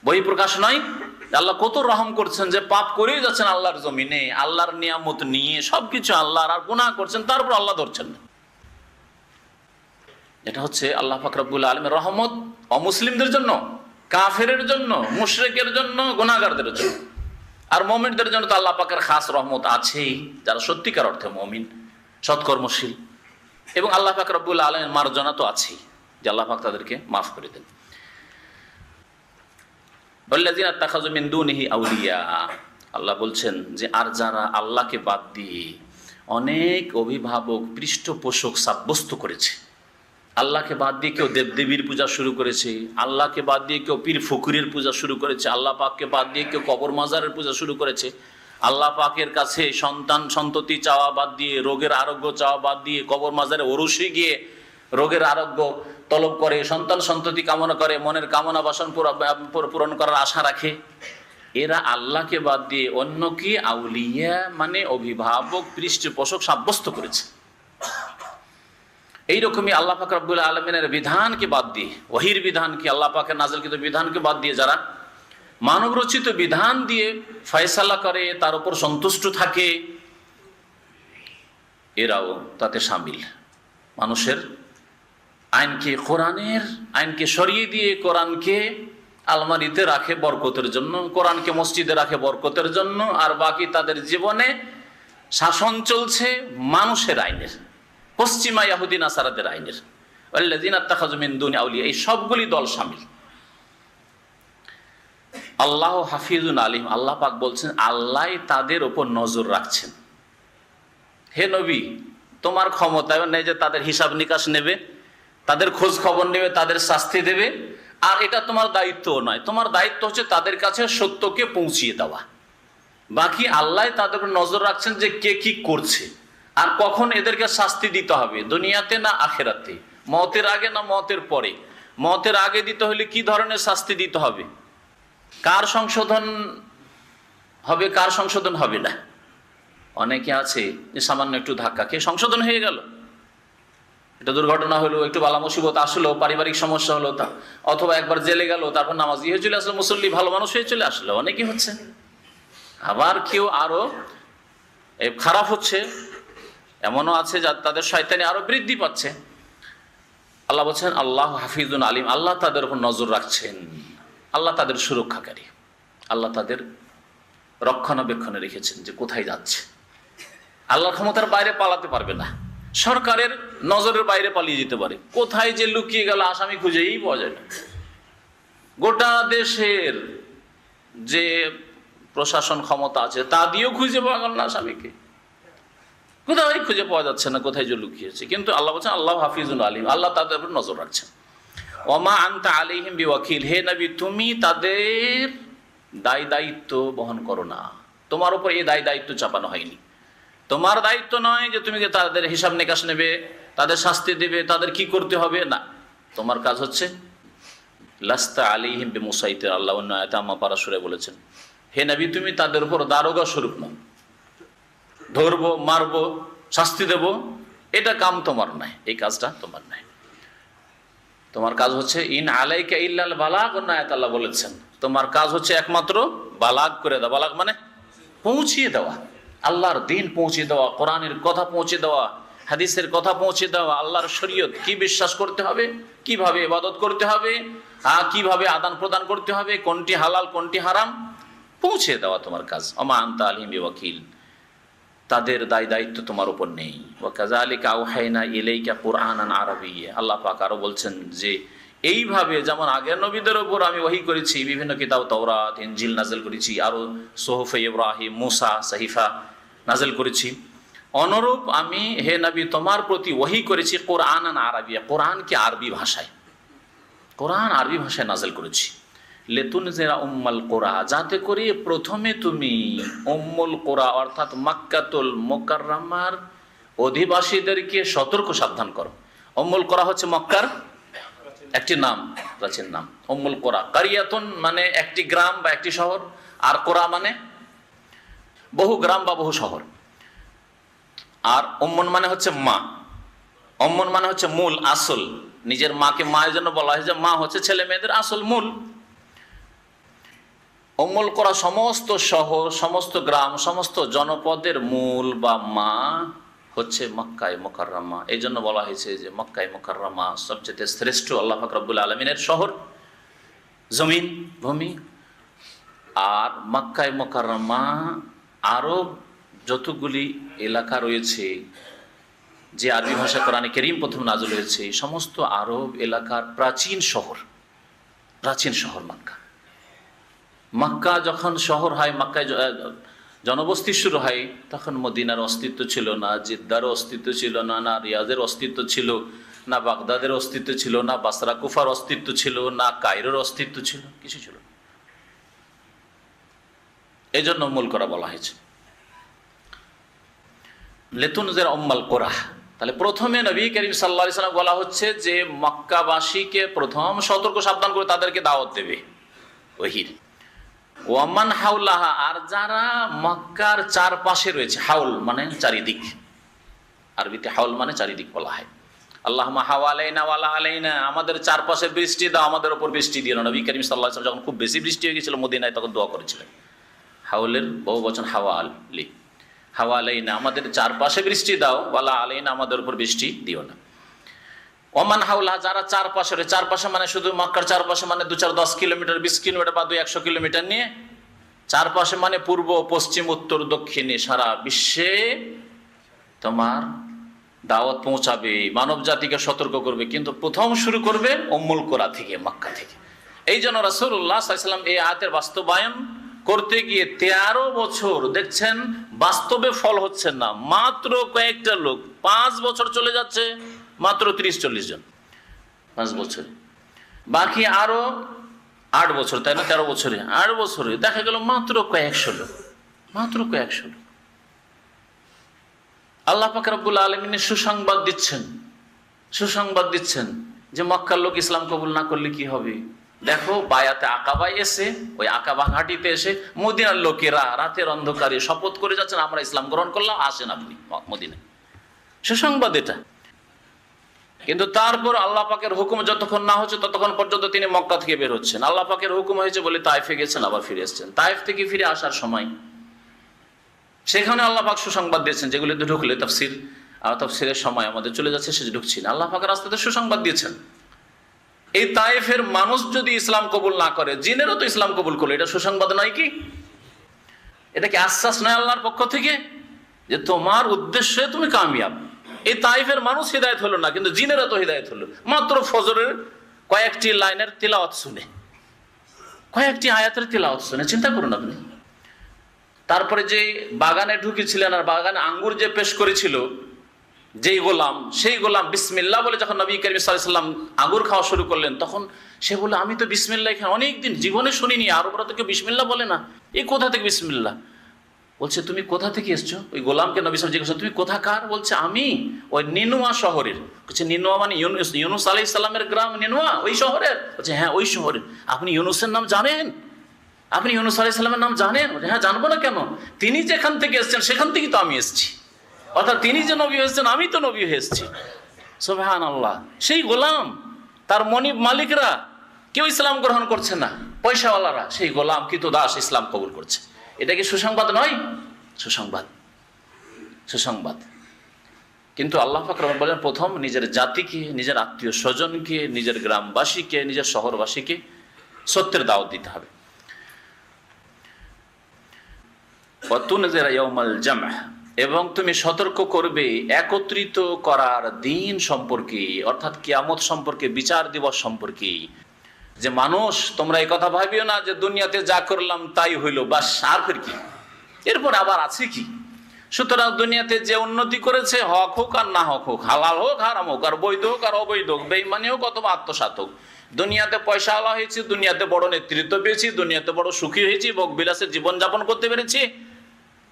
বহিঃপ্রকাশ নয়? আল্লাহ কত রহম করছেন, যে পাপ করেই যাচ্ছেন আল্লাহর জমিনে, আল্লাহর নিয়ামত নিয়ে সবকিছু আল্লাহর, আর গুনাহ করছেন, তারপর আল্লাহ ধরছেন না। এটা হচ্ছে আল্লাহ পাক রব্বুল আলামিনের রহমত অমুসলিমদের জন্য, কাফেরের জন্য, মুশরিকের জন্য, গুনাহগারদের জন্য। আর মুমিনদের জন্য তো আল্লাহ পাকের খাস রহমত আছেই, যারা সত্যিকার অর্থে মুমিন, সৎকর্মশীল। এবং আল্লাহ পাক রব্বুল আলামিনের মার্জনা তো আছেই, যে আল্লাহ পাক তাদেরকে মাফ করে দেন। ওয়াল্লাযিনা ইত্তাখাযু মিন দুনিহি আউলিয়া, আল্লাহ বলছেন যে আর যারা আল্লাহকে বাদ দিয়ে অনেক অভিভাবক, পৃষ্ঠপোষক সাব্যস্ত করেছে, আল্লাহকে বাদ দিয়ে কেউ দেবদেবীর পূজা শুরু করেছে, আল্লাহকে বাদ দিয়ে কেউ পীর ফকিরের পূজা শুরু করেছে, আল্লাহ পাককে বাদ দিয়ে কেউ কবর মাজারের পূজা শুরু করেছে, আল্লাহ পাকের কাছে সন্তান সন্ততি চাওয়া বাদ দিয়ে, রোগের আরোগ্য চাওয়া বাদ দিয়ে, কবর মাজারে ওরসে গিয়ে রোগের আরোগ্য তলব করে, সন্তান সন্ততি কামনা করে, মনের কামনা বাসন পূরণ করার আশা রাখে, এরা আল্লাহকে বাদ দিয়ে অন্য কি আউলিয়া মানে অভিভাবক, পৃষ্ঠপোষক সাব্যস্ত করেছে। এইরকমই আল্লাহ পাক রব্বুল আলামিনের বিধানকে বাদ দিয়ে, ওহীর বিধানকে, আল্লাহ পাকের নাযিলকৃত বিধানকে বাদ দিয়ে যারা মানব রচিত বিধান দিয়ে ফয়সালা করে, তার উপর সন্তুষ্ট থাকে, এরাও তাতে শামিল। মানুষের আইনকে, কোরআনের আইনকে সরিয়ে দিয়ে কোরআনকে আলমারিতে রাখে বরকতের জন্য, কোরআনকে মসজিদে রাখে বরকতের জন্য, আর বাকি তাদের জীবনে শাসন চলছে মানুষের আইনের, পশ্চিমা ইহুদি নাসারাদের আইনের। ওয়াল্লাযিনা ইত্তাখাযু মিন দুনি আউলিয়া, এই সবগুলি দল শামিল। আল্লাহ হাফিজুন আলিম, আল্লাহ পাক বলছেন আল্লাহ তাদের উপর নজর রাখছেন। হে নবী, তোমার ক্ষমতা নেই যে তাদের হিসাব নিকাশ নেবে, তাদের খোঁজ খবর নেবে, তাদের শাস্তি দেবে, আর এটা তোমার দায়িত্ব নয়। তোমার দায়িত্ব হচ্ছে তাদের কাছে সত্যকে পৌঁছিয়ে দেওয়া। বাকি আল্লাহ তাদের উপর নজর রাখছেন যে কে কি করছে, আর কখন এদেরকে শাস্তি দিতে হবে, দুনিয়াতে না আখেরাতে, মতের আগে না মতের পরে। মতের আগে দিতে হলে কি ধরনের শাস্তি দিতে হবে, কার সংশোধন হবে, কার সংশোধন হবে না। অনেকে আছে যে সামান্য একটু ধাক্কা খেয়ে সংশোধন হয়ে গেল, এটা দুর্ঘটনা হলো, একটু বালা মুসিবত আসলো, পারিবারিক সমস্যা হলো, তা অথবা একবার জেলে গেল, তারপর নামাজি হয়ে চলে আসলো, মুসল্লি ভালো মানুষ হয়ে চলে আসলো, অনেকেই হচ্ছে। আবার কেউ আরো খারাপ হচ্ছে, এমনও আছে যা তাদের শয়তানি আরো বৃদ্ধি পাচ্ছে। আল্লাহ বলছেন আল্লাহ হাফিজুন আলিম, আল্লাহ তাদের উপর নজর রাখছেন, আল্লাহ তাদের সুরক্ষাকারী, আল্লাহ তাদের রক্ষণাবেক্ষণে রেখেছেন যে কোথায় যাচ্ছে। আল্লাহর ক্ষমতার বাইরে পালাতে পারবে না, সরকারের নজরের বাইরে পালিয়ে যেতে পারে, কোথায় যে লুকিয়ে গেল আসামি খুঁজেই পাওয়া যায় না। গোটা দেশের যে প্রশাসন ক্ষমতা আছে তা দিয়েও খুঁজে পাওয়া গেল না আসামিকে, কোথায় খুঁজে পাওয়া যাচ্ছে না, কোথায় যে লুকিয়েছে। কিন্তু আল্লাহ বলছেন আল্লাহ হাফিজুন আলিম, আল্লাহ তাদের উপর নজর রাখছেন। ওমা আনতা আলাইহিম বিওয়াকিল, হে নবী তুমি তাদের দায় দায়িত্ব বহন করো না, তোমার উপর এই দায় দায়িত্ব চাপানো হয়নি। তোমার দায়িত্ব নয় যে তুমি তাদের হিসাব নিকাশ নেবে, তাদের শাস্তি দেবে, তাদের কি করতে হবে, না। তোমার কাজ হচ্ছে লাস্তা আলাইহিম বিমুসাইতির, আল্লাহ অন্য আয়াতে আম্মা পারা সূরা বলেছেন, হে নবী তুমি তাদের উপর দারোগা স্বরূপ নও, ধরবো মারবো শাস্তি দেব, এটা কাম তোমার নাই, এই কাজটা তোমার নাই। তোমার কাজ হচ্ছে ইন আলাইকা ইল্লাল বালাগ, অন্য আয়াতে আল্লাহ বলেছেন তোমার কাজ হচ্ছে একমাত্র বালাগ করে দেওয়া। বালাগ মানে পৌঁছিয়ে দেওয়া, আল্লাহর দিন পৌঁছে দেওয়া, কোরআনের কথা পৌঁছে দেওয়া, হাদিসের কথা পৌঁছে দেওয়া, আল্লাহর শরীয়ত কি বিশ্বাস করতে হবে, কিভাবে ইবাদত করতে হবে, কিভাবে আদান প্রদান করতে হবে, কোনটি হালাল কোনটি হারাম, পৌঁছে দেওয়া তোমার কাজ। ওমা আনতা আলাইহিম বিওয়াকিল, তাদের দায় দায়িত্ব তোমার উপর নেই। ওয়া কাযালিকা আওহাইনা ইলাইকা কুরআনান আরাবিয়্যা, আল্লাহ পাক আরো বলছেন যে এইভাবে যেমন আগের নবীদের উপর আমি ওহী করেছি, বিভিন্ন কিতাব তাওরাত ইনজিল নাযিল করেছি, আরো সুহুফে ইব্রাহিম মুসা সাহিফা নাযিল করেছি, অনুরূপ আমি হে নবী তোমার প্রতি ওহী করেছি কুরআনান আরাবিয়্যা, কোরআনকে আরবি ভাষায়, কোরআন আরবি ভাষায় নাযিল করেছি। লিতুনজিরা উম্মাল কুরা, যাতে করে প্রথমে তুমি উম্মুল কুরা অর্থাৎ মক্কাতুল মুকাররমার অধিবাসীদেরকে সতর্ক সাবধান করো। উম্মুল কুরা হচ্ছে মক্কার একটি নাম, প্রাচীন নাম। উম্মুল কুরা, কারিয়াতুন মানে একটি গ্রাম বা একটি শহর, আর কুরা মানে বহু গ্রাম বা বহু শহর। আর উম্মুন মানে হচ্ছে মা, উম্মুন মানে হচ্ছে মূল, আসল। নিজের মাকে মায়ের জন্য বলা হয় যে মা হচ্ছে ছেলে মেয়েদের আসল মূল। উম্মুল কুরা সমস্ত শহর, সমস্ত গ্রাম, সমস্ত জনপদের মূল বা মা হচ্ছে মক্কায়ে মুকাররমা। এই জন্য বলা হয়েছে যে মক্কায়ে মুকাররমা সবচেয়ে শ্রেষ্ঠ আল্লাহ পাক রব্বুল আলামিনের শহর, জমিন, ভূমি। আর মক্কায়ে মুকাররমা আরব যতগুলি এলাকা রয়েছে, যে আরবি ভাষা কোরআনে কারীম প্রথম নাযিল হয়েছে, সমস্ত আরব এলাকার প্রাচীন শহর, প্রাচীন শহর মক্কা। মক্কা যখন শহর হয়, মক্কায় জনবস্তি শুরু হয়, তখন মদিনার অস্তিত্ব ছিল না, জিদ্দার অস্তিত্ব ছিল না, না রিয়াজের অস্তিত্ব ছিল না, বাগদাদের অস্তিত্ব ছিল না, বাসরা কুফার অস্তিত্ব ছিল না, কায়রোর অস্তিত্ব ছিল, কিছু ছিল। এই জন্য উম্মুল কুরা বলা হয়েছে। লিতুনজিরা উম্মাল কুরা, তাহলে প্রথমে নবী করিম সাল্লাল্লাহু আলাইহি ওয়াসাল্লাম বলা হচ্ছে যে মক্কাবাসীকে প্রথম সতর্ক সাবধান করে তাদেরকে দাওয়াত দেবে ওহীর। ওয়ামান হাউলাহা, আর যারা মক্কার চারপাশে রয়েছে, হাউল মানে চারিদিক, আরবিতে হাউল মানে চারিদিক বলা হয়। আল্লাহুম্মা হাওয়ালাইনা ওয়ালা আলাইনা, আমাদের চারপাশে বৃষ্টি দাও, আমাদের উপর বৃষ্টি দিও না। নবী করিম সাল্লাল্লাহু আলাইহি ওয়াসাল্লাম যখন খুব বেশি বৃষ্টি হয়ে গিয়েছিল মদিনায়, তখন দোয়া করেছিলেন। হাউলের বহু বচন হাওয়ালি, হাওয়ালাইনা, আমাদের চারপাশে বৃষ্টি দাও, ওয়ালা আলাইনা, আমাদের উপর বৃষ্টি দিও না। ওমান হাউলা, যারা চারপাশে, চারপাশে মানে শুধু মক্কার চারপাশে মানে 2-4-10 কিলোমিটার, 20 কিলোমিটার বা 200-100 কিলোমিটার নিয়ে চারপাশে মানে পূর্ব পশ্চিম উত্তর দক্ষিণে সারা বিশ্বে তোমার দাওয়াত পৌঁছাবে, মানব জাতিকে সতর্ক করবে, কিন্তু প্রথম শুরু করবে উম্মুল কুরা থেকে, মক্কা থেকে। এই জন্য রাসূলুল্লাহ সাল্লাল্লাহু আলাইহি ওয়াসাল্লাম এই আয়াতের বাস্তবায়ন করতে গিয়ে 13 বছর দেখছেন বাস্তবে ফল হচ্ছে না। মাত্র কয়েকটা লোক, 5 বছর চলে যাচ্ছে, মাত্র 30-40 জন 5 বছরে, বাকি আরো 8 বছর, তাই না, 13 বছরে, 8 বছরে দেখা গেল মাত্র কয়েকশো লোক, মাত্র কয়েকশো লোক। আল্লাহ পাক রব্বুল আলামিন সুসংবাদ দিচ্ছেন, সুসংবাদ দিচ্ছেন যে মক্কার লোক ইসলাম কবুল না করলে কি হবে। দেখো বায়াতে আকাবায় এসে, ওই আকাবা ঘাটিতে এসে মদিনার লোকেরা রাতের অন্ধকারে শপথ করে যাচ্ছেন আমরা ইসলাম গ্রহণ করলাম, আসেন আপনি মদিনায়। সুসংবাদ এটা। কিন্তু তারপর আল্লাহ পাকের হুকুম যতক্ষণ না হচ্ছে ততক্ষণ পর্যন্ত তিনি মক্কা থেকে বের হচ্ছেন। আল্লাহ পাকের হুকুম হয়েছে বলে তায়েফে গেছেন, আবার ফিরে এসেছেন। তায়েফ থেকে ফিরে আসার সময় সেখানে আল্লাহ পাক সুসংবাদ দিয়েছেন, যেগুলিতে ঢুকলে তাফসীরের সময় আমাদের চলে যাচ্ছে, সে ঢুকছি না। আল্লাহ পাকের রাস্তাতে সুসংবাদ দিয়েছেন, এই তায়েফের মানুষ যদি ইসলাম কবুল না করে, জিনেরও তো ইসলাম কবুল করলো, এটা সুসংবাদ নয় কি? এটা কি আশ্বাস নয় আল্লাহর পক্ষ থেকে যে তোমার উদ্দেশ্যে তুমি কামিয়াব? এই তায়েফের মানুষ হিদায়াত হলো না, কিন্তু জিনেরা তো হিদায়াত হলো মাত্র ফজরের কয়েকটি লাইনের তিলাওয়াত শুনে, কয়েকটি আয়াতের তিলাওয়াত শুনে। চিন্তা করুন আপনি। তারপরে যে বাগানে ঢুকেছিলেন আর বাগানে আঙ্গুর যে পেশ করেছিল, যেই গোলাম, সেই গোলাম বিসমিল্লাহ বলে যখন নবী করিম সাল্লাল্লাহু আলাইহি ওয়াসাল্লাম আঙ্গুর খাওয়া শুরু করলেন, তখন সে বলল, আমি তো বিসমিল্লাহ এখানে অনেকদিন জীবনে শুনিনি, আরবরা তো কেউ বিসমিল্লাহ বলে না, এই কোথা থেকে বিসমিল্লাহ? বলছে, তুমি কোথা থেকে এসছো? ওই গোলামকে নবী সাল্লাল্লাহু আলাইহি ওয়াসাল্লাম জিজ্ঞেস, তুমি কোথাকার? বলছে, আমি ওই নিনুয়া শহরের। বলছে, নিনুয়া মানে ইউনুস আলাইহিস সালামের গ্রাম নিনুয়া, ওই শহরের? বলছে, হ্যাঁ ওই শহরের। আপনি ইউনুসের নাম জানেন? আপনি ইউনুস আলাইহিস সালামের নাম জানেন? বলছে, হ্যাঁ জানবো না কেন, তিনি যেখান থেকে এসেছেন সেখান থেকেই তো আমি এসেছি, অর্থাৎ তিনি যে নবী হয়েছেন আমি তো নবী হয়ে এসেছি। সুবহানাল্লাহ। সেই গোলাম, তার মনিব মালিকরা কেউ ইসলাম গ্রহণ করছে না, পয়সাওয়ালারা, সেই গোলাম কিন্তু দাস ইসলাম কবুল করছে। এটা কি সুসংবাদ নয়? সুসংবাদ, সুসংবাদ। কিন্তু আল্লাহ পাক রব্বুল বলেন, প্রথম নিজের জাতিকে, নিজের আত্মীয় স্বজনকে, নিজের গ্রামবাসীকে, নিজের শহরবাসীকে সত্যের দাওয়াত দিতে হবে। এবং তুমি সতর্ক করবে একত্রিত করার দিন সম্পর্কে, অর্থাৎ কিয়ামত সম্পর্কে, বিচার দিবস সম্পর্কে। যে মানুষ, তোমরা এই কথা ভাবিও না যে দুনিয়াতে যা করলাম তাই হইল, বাস, আর ফের কি, এরপর আবার আছে কি। সুতরাং দুনিয়াতে যে উন্নতি করেছে, হক হোক আর না হক হোক, হালাল হোক হারাম হোক, আর বৈধ হোক আর অবৈধ হোক, বেঈমানি হোক অথবা আত্মসাৎ হোক, দুনিয়াতে পয়সাওয়ালা হয়েছি, দুনিয়াতে বড় নেতৃত্ব পেয়েছি, দুনিয়াতে বড় সুখী হয়েছি, ভোগ বিলাসের জীবনযাপন করতে পেরেছি,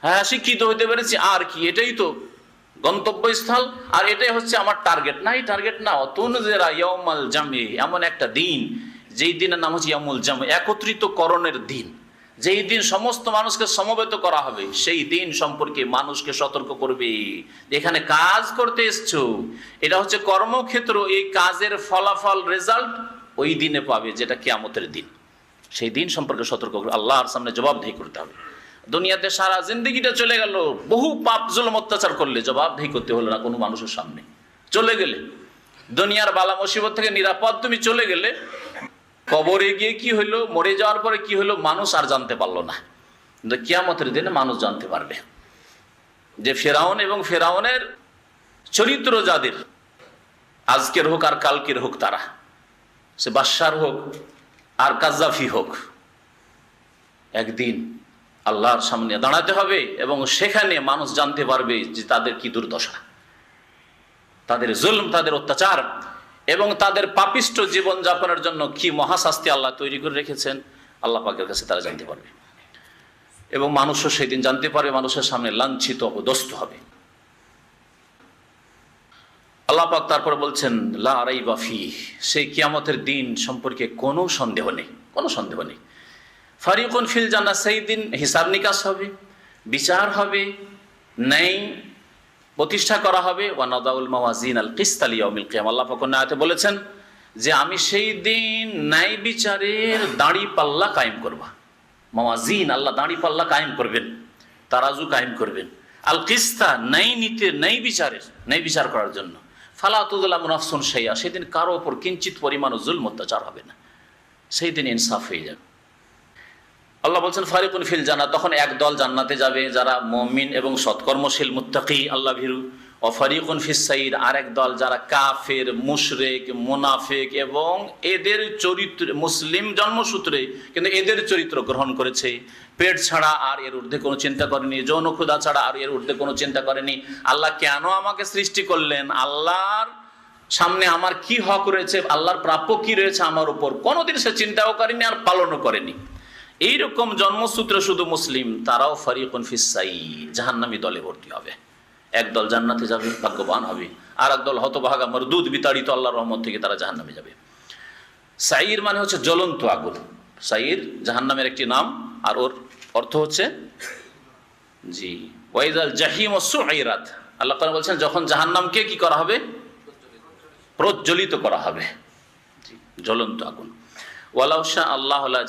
হ্যাঁ শিক্ষিত হইতে পেরেছি, আর কি, এটাই তো গন্তব্যস্থল, আর এটাই হচ্ছে আমার টার্গেট। না, এই টার্গেট না। তুনজিরা ইয়াউমাল জামি, এমন একটা দিন যেই দিনের নাম হচ্ছে ইয়াউমুল জামি, একত্রিতকরণের দিন, যেই দিন সমস্ত মানুষকে সমবেত করা হবে, সেই দিন সম্পর্কে মানুষকে সতর্ক করবে। এখানে কাজ করতে এসছো, এটা হচ্ছে কর্মক্ষেত্র, এই কাজের ফলাফল, রেজাল্ট ওই দিনে পাবে, যেটা কিয়ামতের দিন। সেই দিন সম্পর্কে সতর্ক করবে, আল্লাহর সামনে জবাবদিহি করতে হবে। দুনিয়াতে সারা জিন্দগিটা চলে গেল, বহু পাপ জুলুম অত্যাচার করলে জবাবদিহি করতে হলো না কোনো মানুষের সামনে। চলে গেলে দুনিয়ার বালা মুসিবত থেকে নিরাপদ তুমি চলে গেলে, কবরে গিয়ে কি হইলো, মরে যাওয়ার পরে কি হইলো, মানুষ আর জানতে পারলো না। কিন্তু কিয়ামতের দিনে মানুষ জানতে পারবে যে ফেরাউন এবং ফেরাউনের চরিত্র যাদের, আজকের হোক আর কালকের হোক, তারা, সে বাদশার হোক আর কাজ্জাফি হোক, একদিন আল্লাহর সামনে দাঁড়াতে হবে এবং সেখানে মানুষ জানতে পারবে যে তাদের কি দুর্দশা, তাদের জুলম, তাদের অত্যাচার এবং তাদের পাপিষ্ঠ জীবন যাপনের জন্য কি মহাশাস্তি আল্লাহ তৈরি করে রেখেছেন। আল্লাহ পাকের কাছে তারা জানতে পারবে এবং মানুষও সেই দিন জানতে পারবে, মানুষের সামনে লাঞ্ছিত অপদস্থ হবে। আল্লাহ পাক তারপরে বলছেন, লা রাইবা ফিহ, সেই কিয়ামতের দিন সম্পর্কে কোনো সন্দেহ নেই, কোনো সন্দেহ নেই। ফারিকুন ফিল জান্নাহ, সেই দিন হিসাব নিকাশ হবে, বিচার হবে, ন্যায় প্রতিষ্ঠা করা হবে। ওয়া নাদাউল মাওয়াজিন আল কিসত লিয়াউমিল কিয়ামা, আল্লাহ পাক আয়াতে বলেছেন যে আমি সেই দিন ন্যায় বিচারের দাঁড়ি পাল্লা কায়েম করব। মাওয়াজিন, আল্লাহ দাঁড়ি পাল্লা কায়েম করবেন, তারাজু কায়েম করবেন। আল কিসতা, ন্যায় নীতির, ন্যায় বিচারের, ন্যায় বিচার করার জন্য। ফালা তুযলামু নাফসুন শাইআ, সেদিন কারো ওপর কিঞ্চিত পরিমাণও জুলম অত্যাচার হবে না, সেই দিন ইনসাফ হয়ে যাবে। আল্লাহ বলছেন ফারিকুন ফিল জান্নাহ, তখন এক দল জান্নাতে যাবে যারা মুমিন এবং সৎকর্মশীল মুত্তাকি আল্লাহ ভীরু। ও ফারিকুন ফিস সাইর, আরেক দল যারা কাফের, মুশরিক, মুনাফিক এবং এদের চরিত্র, মুসলিম জন্মসূত্রে কিন্তু এদের চরিত্র গ্রহণ করেছে, পেট ছাড়া আর এর ঊর্ধ্বে কোনো চিন্তা করেনি, যৌন ক্ষুধা ছাড়া আর এর ঊর্ধ্বে কোনো চিন্তা করেনি। আল্লাহ কেন আমাকে সৃষ্টি করলেন, আল্লাহর সামনে আমার কি হক রয়েছে, আল্লাহর প্রাপ্য কি রয়েছে আমার উপর, কোনোদিন সে চিন্তাও করেনি আর পালনও করেনি। এইরকম জন্মসূত্রে শুধু মুসলিম, তারাও ফারিকুন ফিস সাইর, জাহান্নামী দলে ভর্তি হবে। একদল জান্নাতে যাবে, ভাগ্যবান হবে, আর একদল হতভাগা মরদুদ বিতাড়িত আল্লাহর রহমত থেকে তারা জাহান্নামে যাবে। সাইর মানে হচ্ছে জ্বলন্ত আগুন, সাইর জাহান্নামের একটি নাম, আর ওর অর্থ হচ্ছে জি ওয়াইজাল জাহিম সুইরাত। আল্লাহ তাআলা বলছেন যখন জাহান্নামকে কি করা হবে, প্রজ্বলিত করা হবে, জ্বলন্ত আগুন। ওয়ালাউ শাআ আল্লাহু লা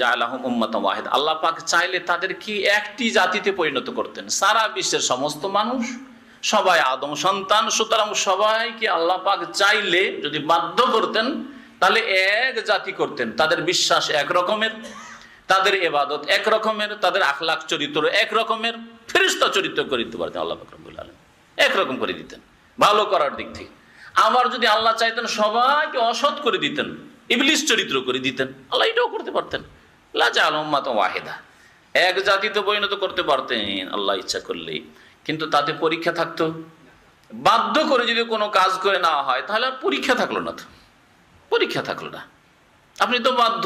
জাআলাহুম উম্মাতান ওয়াহিদা, আল্লাহ পাক চাইলে তাদেরকে একটি জাতিতে পরিণত করতেন। সারা বিশ্বের সমস্ত মানুষ সবাই আদম সন্তান, সুতরাং সবাইকে আল্লাহ পাক চাইলে যদি বাধ্য করতেন তাহলে এক জাতি করতেন। তাদের বিশ্বাস এক রকমের, তাদের ইবাদত এক রকমের, তাদের আখলাক চরিত্র এক রকমের, ফেরেশতা চরিত্র করে দিতে পারতেন আল্লাহ পাক রব্বুল আলামিন, একরকম করে দিতেন ভালো করার দিক থেকে। আবার যদি আল্লাহ চাইতেন সবাইকে অসৎ করে দিতেন, ইবলিস চরিত্র করে দিতেন, আল্লাহ এটাও করতে পারতেন। লা জাআলা উম্মাতান ওয়াহিদা, এক জাতিতে পরিণত করতে পারতেন আল্লাহ ইচ্ছা করলেই, কিন্তু তাতে পরীক্ষা থাকতো। বাধ্য করে যদি কোনো কাজ করে নেওয়া হয় তাহলে আর পরীক্ষা থাকলো না, তো পরীক্ষা থাকলো না। আপনি তো বাধ্য,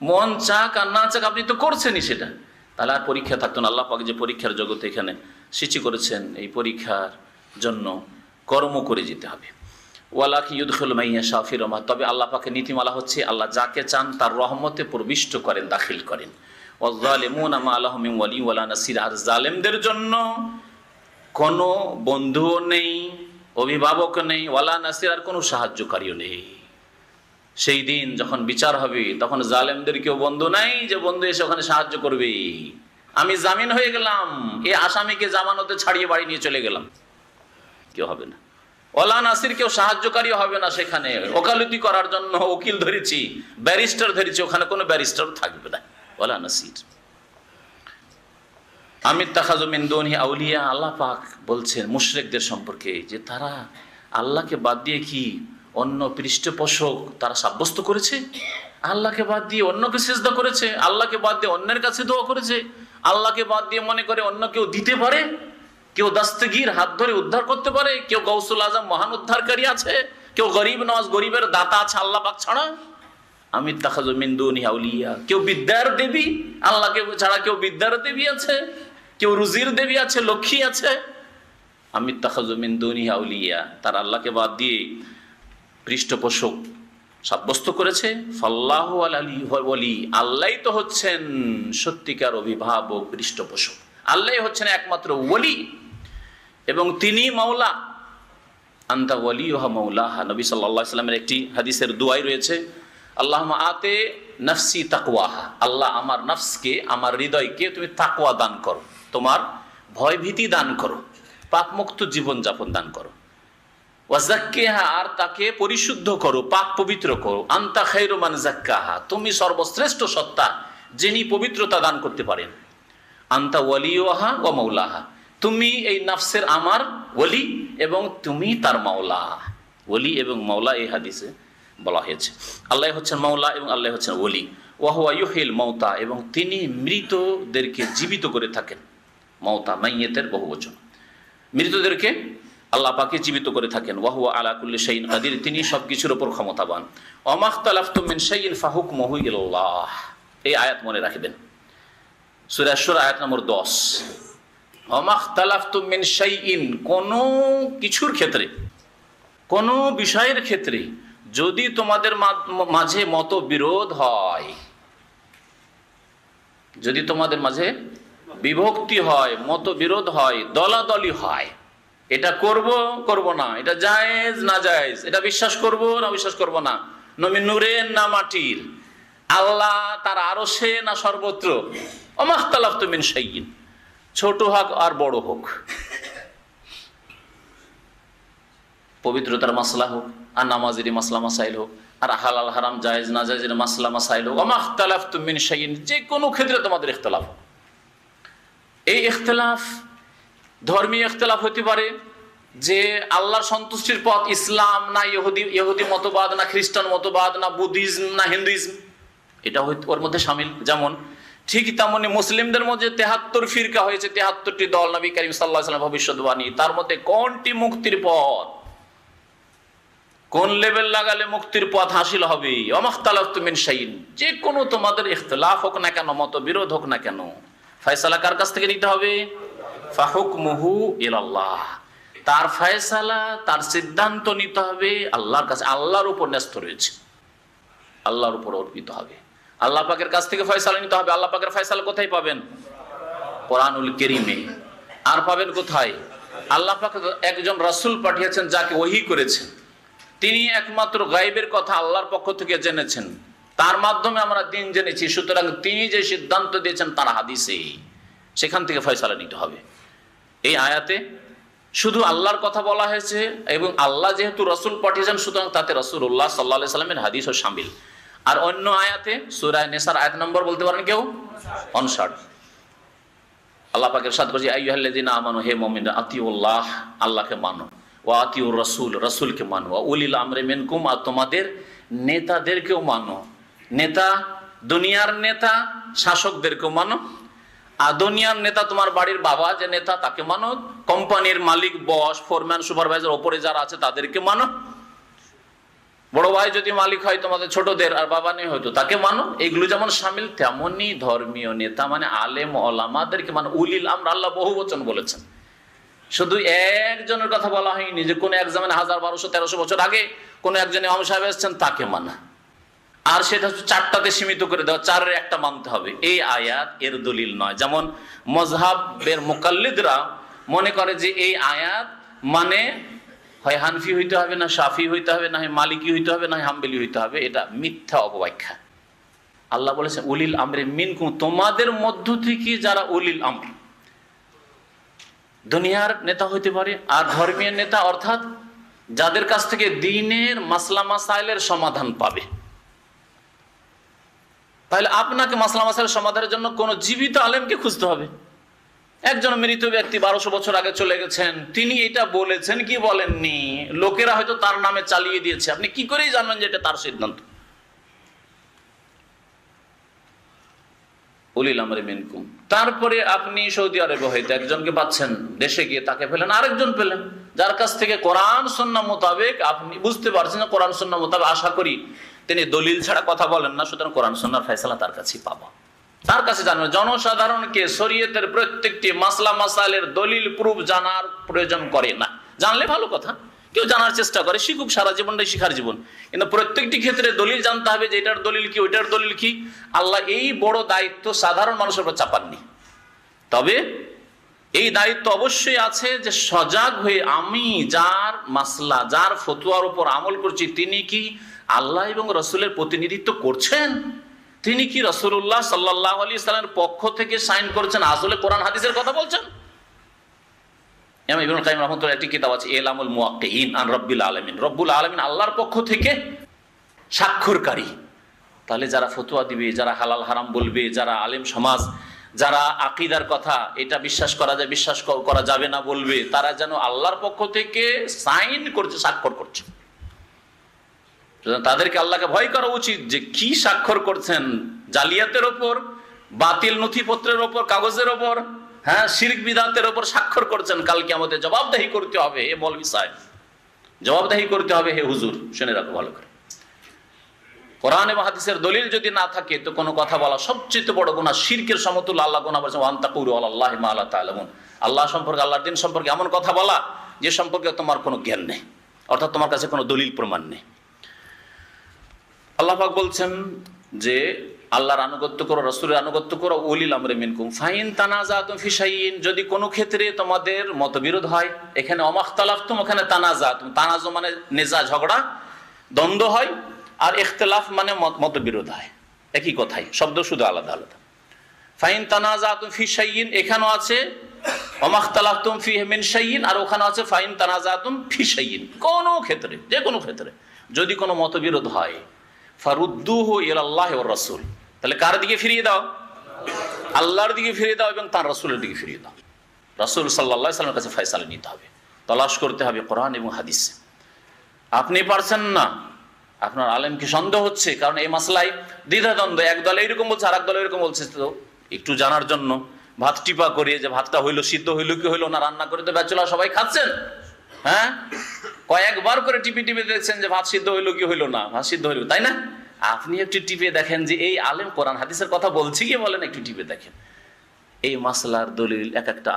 মন চাক আর না চাক আপনি তো করছেনই সেটা, তাহলে আর পরীক্ষা থাকতো না। আল্লাহ পাক যে পরীক্ষার জগতে এখানে সৃষ্টি করেছেন, এই পরীক্ষার জন্য কর্ম করে যেতে হবে। ওয়ালাকি ইউদখিলু মান ইয়াশা ফি রাহমাতিহি, তবে আল্লাহ পাকের নীতিমালা হচ্ছে আল্লাহ যাকে চান তার রহমতে প্রবিষ্ট করেন, দাখিল করেন। ওয়াজ-জালিমুনা মা লাহুম মিন ওয়ালি ওয়ালা নাসির, আর জালেমদের জন্য কোনো বন্ধুও নেই, অভিভাবক নেই, ওয়ালা নাসির, আর কোনো সাহায্যকারীও নেই। সেই দিন যখন বিচার হবে তখন জালেমদের কেউ বন্ধু নাই যে বন্ধু এসে ওখানে সাহায্য করবে। আমি জামিন হয়ে গেলাম, এই আসামিকে জামানতে ছাড়িয়ে বাড়ি নিয়ে চলে গেলাম, কেউ হবে না। ওয়ালা নাসির, কেউ সাহায্যকারী হবে না। সেখানে ওকালতি করার জন্য উকিল ধরেছি, ব্যারিস্টার ধরেছি, ওখানে কোনো ব্যারিস্টার থাকবে না। ওয়ালা নাসির। আমিত্তাখাযু মিন দুনিহি আউলিয়া, আল্লাহ পাক বলছেন মুশরিকদের সম্পর্কে যে তারা আল্লাহকে বাদ দিয়ে কি অন্য পৃষ্ঠপোষক তারা সাব্যস্ত করেছে, আল্লাহকে বাদ দিয়ে অন্যকে সিজদা করেছে, আল্লাহকে বাদ দিয়ে অন্যের কাছে দোয়া করেছে, আল্লাহকে বাদ দিয়ে মনে করে অন্য কেউ দিতে পারে, কেউ দাস্তগীর হাত ধরে উদ্ধার করতে পারে, কেউ গৌসুল আজম মহান উদ্ধারকারী আছে, কেউ গরিব নওয়াজ গরিবের দাতা আছে আল্লাহ পাক ছাড়া। আমিত্তাখাযু মিন দুনিহি আউলিয়া, কেউ বিদ্যার দেবী, আল্লাহকে ছাড়া কেউ বিদ্যার দেবী আছে, কেউ রুজির দেবী আছে, লক্ষ্মী আছে। আমিত্তাখাযু মিন দুনিহি আউলিয়া, তার আল্লাহকে বাদ দিয়ে পৃষ্ঠপোষক সাব্যস্ত করেছে। ফাল্লাহু আল-আলিয়্যুল ওয়ালি, আল্লাহই তো হচ্ছেন সত্যিকার অভিভাবক, পৃষ্ঠপোষক, আল্লাহই হচ্ছেন একমাত্র ওয়ালি এবং তিনি মাওলা। আনতা ওয়ালিয়ুহা মাওলাহা, নবী সাল্লাল্লাহু আলাইহি ওয়াসাল্লামের একটি হাদিসের দুআই রয়েছে, আল্লাহুম্মা আতে নাফসি তাকওয়াহা, আল্লাহ আমার নফসকে, আমার হৃদয়কে তুমি তাকওয়া দান করো, তোমার ভয় ভীতি দান করো, পাপমুক্ত জীবন যাপন দান করো। ওয়াজাক্কিহা, আর তাকে পরিশুদ্ধ করো, পাক পবিত্র করো। আনতা খায়রু মান যাক্কাহা, তুমি সর্বশ্রেষ্ঠ সত্তা যিনি পবিত্রতা দান করতে পারেন। আনতা ওয়ালিয়ুহা ওয়া মাওলাহা, তুমি এই নফসের আমার ওয়ালি এবং তুমি তার মাওলা। ওয়ালি এবং মাওলা এই হাদিসে বলা হয়েছে। আল্লাহ হচ্ছেন মাওলা এবং আল্লাহ হচ্ছেন ওয়ালি। ওয়া হুয়া ইউহিল মাউতা, এবং তিনি মৃতদেরকে জীবিত করে থাকেন। মাউতা মাইয়েতের বহুবচন, মৃতদেরকে আল্লাহ পাকে জীবিত করে থাকেন। ওয়া হুয়া আলা কুল্লি শাইইন কাদির, তিনি সবকিছুর উপর ক্ষমতাবান। ওয়া মাখতালাফতুম মিন শাইইন ফাহুকমুহু ইলাল্লাহ, এই আয়াত মনে রাখবেন, সূরা আশ-শুরা আয়াত নম্বর 10। ওয়া মাখতালাফতুম মিন শাইইন, কোনো কিছুর ক্ষেত্রে, কোনো বিষয়ের ক্ষেত্রে যদি তোমাদের মাঝে মতবিরোধ হয়, যদি তোমাদের মাঝে বিভক্তি হয়, মতবিরোধ হয়, দলাদলি হয়, এটা করব না, এটা জায়েজ না জায়েজ, এটা বিশ্বাস করব না বিশ্বাস করব না, নবী নূরের না মাটির, আল্লাহ তার আরশে না সর্বত্র, ওমাখতালাফতু মিন শাইইন, ছোট হোক আর বড় হোক, পবিত্রতার মাসলা হোক আর নামাজের মাসলা মাসাইল হোক, আর হালাল হারাম জায়েজ না জায়েজের মাসলা মাসাইল হোক, ওমাখতালাফতু মিন শাইইন, যে কোনো ক্ষেত্রে তোমাদের ইখতিলাফ। এই ইখতিলাফ ধর্মীয় ইখতিলাফ হতে পারে, যে আল্লাহর সন্তুষ্টির পথ ইসলাম না ইহুদি মতবাদ না খ্রিস্টান মতবাদ না বুদ্ধিজম না হিন্দুইজম, এটা ওর মধ্যে শামিল। যেমন ঠিক তেমনি মুসলিমদের মধ্যে 73 ফিরকা হয়েছে, 73টি দল, নবী করিম সাল্লাল্লাহু আলাইহি ওয়াসাল্লাম ভবিষ্যদ্বাণী, তার মধ্যে কোনটি মুক্তির পথ, কোন লেভেল লাগালে মুক্তির পথ হাসিল হবে। ওমাখতালাফতু মিন শাইইন, যে কোনো তোমাদের ইখতিলাফ হোক না কেন, মতবিরোধ হোক না কেন, ফয়সালা কার কাছ থেকে নিতে হবে? ফাহুকমুহু ইলাল্লাহ, তার ফয়সালা, তার সিদ্ধান্ত নিতে হবে আল্লাহর কাছে, আল্লাহর উপর ন্যস্ত রয়েছে, আল্লাহর উপর অর্পিত হবে, আল্লাহ পাকের কাছ থেকে ফয়সালা নিতে হবে। আল্লাহ পাকের ফয়সালা কোথায় পাবেন? কোরআনুল কারীমে। আর পাবেন কোথায়? আল্লাহ পাক একজন রাসূল পাঠিয়েছেন যাকে ওহী করেছেন, তিনি একমাত্র গায়বের কথা আল্লাহর পক্ষ থেকে জেনেছেন, তার মাধ্যমে আমরা দিন জেনেছি। সুতরাং তিনি যে সিদ্ধান্ত দিয়েছেন তার হাদিসে, সেখান থেকে ফয়সালা নিতে হবে। এই আয়াতে শুধু আল্লাহর কথা বলা হয়েছে এবং আল্লাহ যেহেতু রাসূল পাঠিয়েছেন সুতরাং তাতে রাসূলুল্লাহ সাল্লাল্লাহু আলাইহি সাল্লামের হাদিসও শামিল। আর অন্য আয়াতে সূরা নিসার আয়াত নম্বর বলতে পারেন কেউ? 59। আল্লাহ পাক ইরশাদ করেছে, আইয়ুহাল্লাযীনা আমানু, হে মুমিনরা, আতিউল্লাহ, আল্লাহকে মানো, ওয়া আতিউর রাসূল, রাসূলকে মানো, ওয়া উলিল আমরি মিনকুম, আর তোমাদের নেতাদেরকেও মানো, নেতা দুনিয়ার নেতা শাসকদেরকেও মানো, আর দুনিয়ার নেতা তোমার বাড়ির বাবা যে নেতা তাকে মানো, কোম্পানির মালিক, বস, ফোরম্যান, সুপারভাইজার, ওপরে যারা আছে তাদেরকে মানো, বড় ভাই যদি মালিক হয় তোমাদের ছোটদের আর বাবা নেই হয়তো তাকে মানো। এগুলো যেমন সামিল তেমনি ধর্মীয় নেতা মানে আলেম ওলামাদেরকে মানো। উলিল আমর আল্লাহ বহু বচন বলেছেন, শুধু একজনের কথা বলা হয়নি যে কোন এক জামানে 1000-1200-1300 বছর আগে কোন একজন ইমাম সাহেব এসেছেন তাকে মানা। আর সেটা হচ্ছে 4টাতে সীমিত করে দেওয়া, 4-এর একটা মানতে হবে, এই আয়াত এর দলিল নয়। যেমন মজহাবের মুকাল্লিদরা মনে করে যে এই আয়াত মানে হয় হানফি হইতে হবে, না শাফি হইতে হবে, না হয় মালিকি হইতে হবে, না হয় হাম্বলি হইতে হবে। এটা মিথ্যা অপব্যাখ্যা। আল্লাহ বলেছেন উলিল আমরে মিনকুম, তোমাদের মধ্য থেকে যারা উলিল আমর, দুনিয়ার নেতা হইতে পারে আর ধর্মীয় নেতা অর্থাৎ যাদের কাছ থেকে দ্বীনের মাসলা মাসাইলের সমাধান পাবে। তাহলে আপনাকে মাসলা মাসাইলের সমাধানের জন্য কোন জীবিত আলেমকে খুঁজতে হবে। একজন মৃত ব্যক্তি 1200 বছর আগে চলে গেছেন, তিনি এটা বলেছেন কি বলেননি, লোকেরা হয়তো তার নামে চালিয়ে দিয়েছে, আপনি কি করেই জানবেন যে এটা তার সিদ্ধান্ত? উলিল আমরি মিনকুম। তারপরে আপনি সৌদি আরবে হয়তো একজনকে পাচ্ছেন, দেশে গিয়ে তাকে পেলেন, আরেকজন পেলেন যার কাছ থেকে কোরআন সুন্নাহ মোতাবেক আপনি বুঝতে পারছেন না, কোরআন সুন্নাহ মোতাবেক আশা করি তিনি দলিল ছাড়া কথা বলেন না, সুতরাং কোরআন সুন্নাহর ফয়সালা তার কাছেই পাবো। তার কাছে জানবেন। জনসাধারণকে শরীয়তের প্রত্যেকটি মাসলা মাসাইলের দলিল প্রুফ জানার প্রয়োজন করে না। জানলে ভালো কথা, কেউ জানার চেষ্টা করে, শিখুক, সারা জীবনটাই শিখার জীবন। কিন্তু প্রত্যেকটি ক্ষেত্রে দলিল জানতে হবে যে এটার দলিল কি, ওইটার দলিল কি। আল্লাহ এই বড় দায়িত্ব সাধারণ মানুষের উপর চাপাননি। তবে এই দায়িত্ব অবশ্যই আছে যে সজাগ হয়ে আমি যার মাসলা, যার ফতোয়ার উপর আমল করছি, তিনি কি আল্লাহ এবং রসুলের প্রতিনিধিত্ব করছেন? তিনি কি রাসূলুল্লাহ সাল্লাল্লাহু আলাইহি সাল্লামের পক্ষ থেকে সাইন করেছেন, আসলে কোরআন হাদিসের কথা বলছেন? ইমাম ইবনুল কাইয়িম রাহমাতুল্লাহ একটি কিতাব আছে ইলামুল মুওয়াক্কিঈন আন রাব্বিল আলামিন, রব্বুল আলামিন আল্লাহর পক্ষ থেকে স্বাক্ষরকারী। তাহলে যারা ফতোয়া দিবে, যারা হালাল হারাম বলবে, যারা আলেম সমাজ, যারা আকীদার কথা এটা বিশ্বাস করা যায়, বিশ্বাস করা যাবে না বলবে, তারা যেন আল্লাহর পক্ষ থেকে সাইন করছে, স্বাক্ষর করছে। তাদেরকে আল্লাহকে ভয় করা উচিত যে কি স্বাক্ষর করছেন, জালিয়াতের ওপর, বাতিল নথিপত্রের ওপর, কাগজের ওপর, হ্যাঁ, শিরক বিদআতের ওপর স্বাক্ষর করছেন। কাল কিয়ামতে জবাবদাহি করতে হবে। হে মৌলভী সাহেব, জবাবদাহি করতে হবে। হে হুজুর, শুনে রাখো ভালো করে। কোরআন এবং হাদিসের দলিল যদি না থাকে তো কোনো কথা বলা সবচেয়ে বড় গুনাহ, শিরকের সমতুল্য। আল্লাহ গুনাহ বলেছেন ওয়া আন তাকুলু আলাল্লাহি মা লা তা'লামুন, আল্লাহ সম্পর্কে, আল্লাহর দ্বীন সম্পর্কে এমন কথা বলা যে সম্পর্কে তোমার কোনো জ্ঞান নেই, অর্থাৎ তোমার কাছে কোনো দলিল প্রমাণ নেই। আল্লাহ পাক বলছেন যে আল্লাহর আনুগত্য করো, রাসূলের আনুগত্য করো, উলিল আমরি মিনকুম ফাইন তানাজাতুম ফি শাইইন, যদি কোনো ক্ষেত্রে তোমাদের মতবিরোধ হয়, এখানে ওমাখতালাফতুম, ওখানে তানাজাতুম, তানাজু মানে নিজা, ঝগড়া, দ্বন্দ্ব হয়, আর ইখতিলাফ মানে মতবিরোধ হয়, একই কথাই, শব্দ শুধু আলাদা আলাদা। ফাইন তানাজাতুম ফি শাইইন, এখানেও আছে ওমাখতালাফতুম ফিহি মিন শাইইন, আর ওখানে আছে ফাইন তানাজাতুম ফি শাইইন। কোনো ক্ষেত্রে, যে কোনো ক্ষেত্রে যদি কোনো মতবিরোধ হয়, ফারুদ্দুহু ইলাল্লাহি ওয়ার রাসূল, তাহলে কার দিকে ফিরিয়ে দাও? আল্লাহর দিকে ফিরিয়ে দাও এবং তার রাসূলের দিকে ফিরিয়ে দাও। রাসূল সাল্লাল্লাহু আলাইহি ওয়াসাল্লামের কাছে ফয়সালা নিতে হবে, তালাশ করতে হবে কোরআন এবং হাদিসে। আপনি পারছেন না, আপনার আলেমকে সন্দেহ হচ্ছে, কারণ এই মাসলায় দ্বিধাদ্বন্দ্ব, এক দল এইরকম বলছে, আর এক দল এরকম বলছে, তো একটু জানার জন্য ভাত টিপা করিয়ে যে ভাতটা হইলো, সিদ্ধ হইলো কি হইলো না, রান্না করে তো ব্যাচেলর সবাই খাচ্ছেন, হ্যাঁ, কয়েকবার করে টিপে টিপে দেখছেন যে ভাত সিদ্ধ হইলো কি হইলো না, ভাত সিদ্ধ হইলো, তাই না? আপনি একটু টিপে দেখেন যে এই আলেম কোরআন হাদিসের কথা বলছি কি বলেন, একটু টিপে দেখেন। এই মাসলার দলিল এক একটা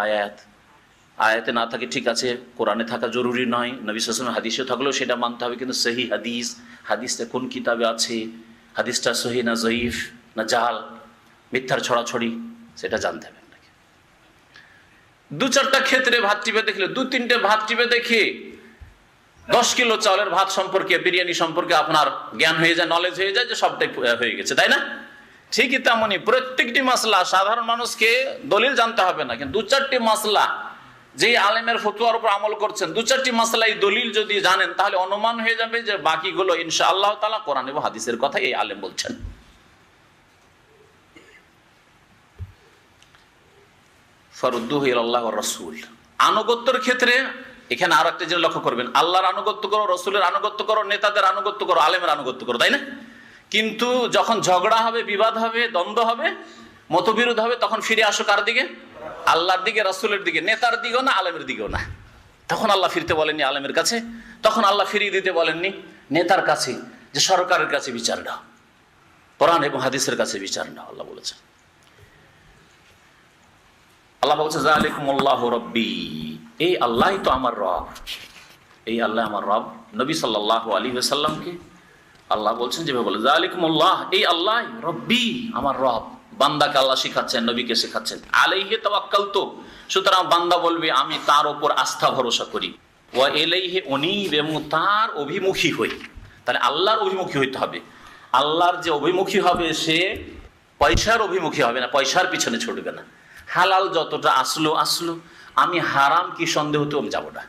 আয়াতে না থাকে ঠিক আছে, কোরআনে থাকা জরুরি নয়, নবী সাল্লাল্লাহু আলাইহি ওয়াসাল্লাম হাদিসে থাকলেও সেটা মানতে হবে, কিন্তু সহি হাদিস, হাদিসটা কোন কিতাবে আছে, হাদিসটা সহি না জয়ীফ না জাল, মিথ্যার ছড়াছড়ি, সেটা জানতে হবে। দু চারটা ক্ষেত্রে ভাত টিপে দেখলে, 2-3টে ভাত টিপে দেখে 10 কিলো চাউলের ভাত সম্পর্কে, বিরিয়ানি সম্পর্কে আপনার জ্ঞান হয়ে যায়, নলেজ হয়ে যায় যে সবটাই হয়ে গেছে, তাই না? ঠিকই তেমনই প্রত্যেকটি মাসলা সাধারণ মানুষকে দলিল জানতে হবে না, কিন্তু 2-4টি মাসলা যে আলেমের ফতোয়ার উপর আমল করছেন, 2-4টি মাসলা এই দলিল যদি জানেন, তাহলে অনুমান হয়ে যাবে যে বাকিগুলো ইনশাআল্লাহ তাআলা কোরআন এবং হাদিসের কথা এই আলেম বলছেন। ফারুদ্দুহু ইলাল্লাহি ওয়ার রাসূল, আনুগত্যের ক্ষেত্রে এখানে আরো একটা জিনিস লক্ষ্য করবেন, আল্লাহর আনুগত্য করো, রসুলের আনুগত্য করো, নেতাদের আনুগত্য করো, আলেমের আনুগত্য করো, তাই না? কিন্তু যখন ঝগড়া হবে, বিবাদ হবে, দ্বন্দ্ব হবে, মতবিরোধ হবে, তখন ফিরে আসো কার দিকে? আল্লাহর দিকে, রাসূলের দিকে, নেতার দিকেও না, আলেমের দিকেও না। তখন আল্লাহ ফিরতে বলেননি আলেমের কাছে, তখন আল্লাহ ফিরিয়ে দিতে বলেননি নেতার কাছে, যে সরকারের কাছে বিচার দাও, কোরআন এবং হাদিসের কাছে বিচার দাও। আল্লাহ বলেছেন, আল্লাহ বলছে যালিকুমুল্লাহু রাব্বী, এই আল্লাহই তো আমার রব, এই আল্লাহ আমার রব। নবী সাল্লাল্লাহু আলাইহি ওয়াসাল্লামকে আল্লাহ বলছেন যেভাবে বলে, যালিকুমুল্লাহ, এই আল্লাহ রব্বী, আমার রব। বান্দাকে আল্লাহ শিখাচ্ছেন, নবীকে শেখাচ্ছেন, আলাইহি তাওয়াক্কালতু, সুতরাং বান্দা বলবে আমি তার উপর আস্থা ভরসা করি, ওয়া ইলাইহি উনীব, এবং তার অভিমুখী হই। তাহলে আল্লাহর অভিমুখী হইতে হবে। আল্লাহর যে অভিমুখী হবে সে পয়সার অভিমুখী হবে না, পয়সার পিছনে ছুটবে না। হালাল যতটা আসলো আসলো, আমি হারাম কি সন্দেহতেও আমি যাব না।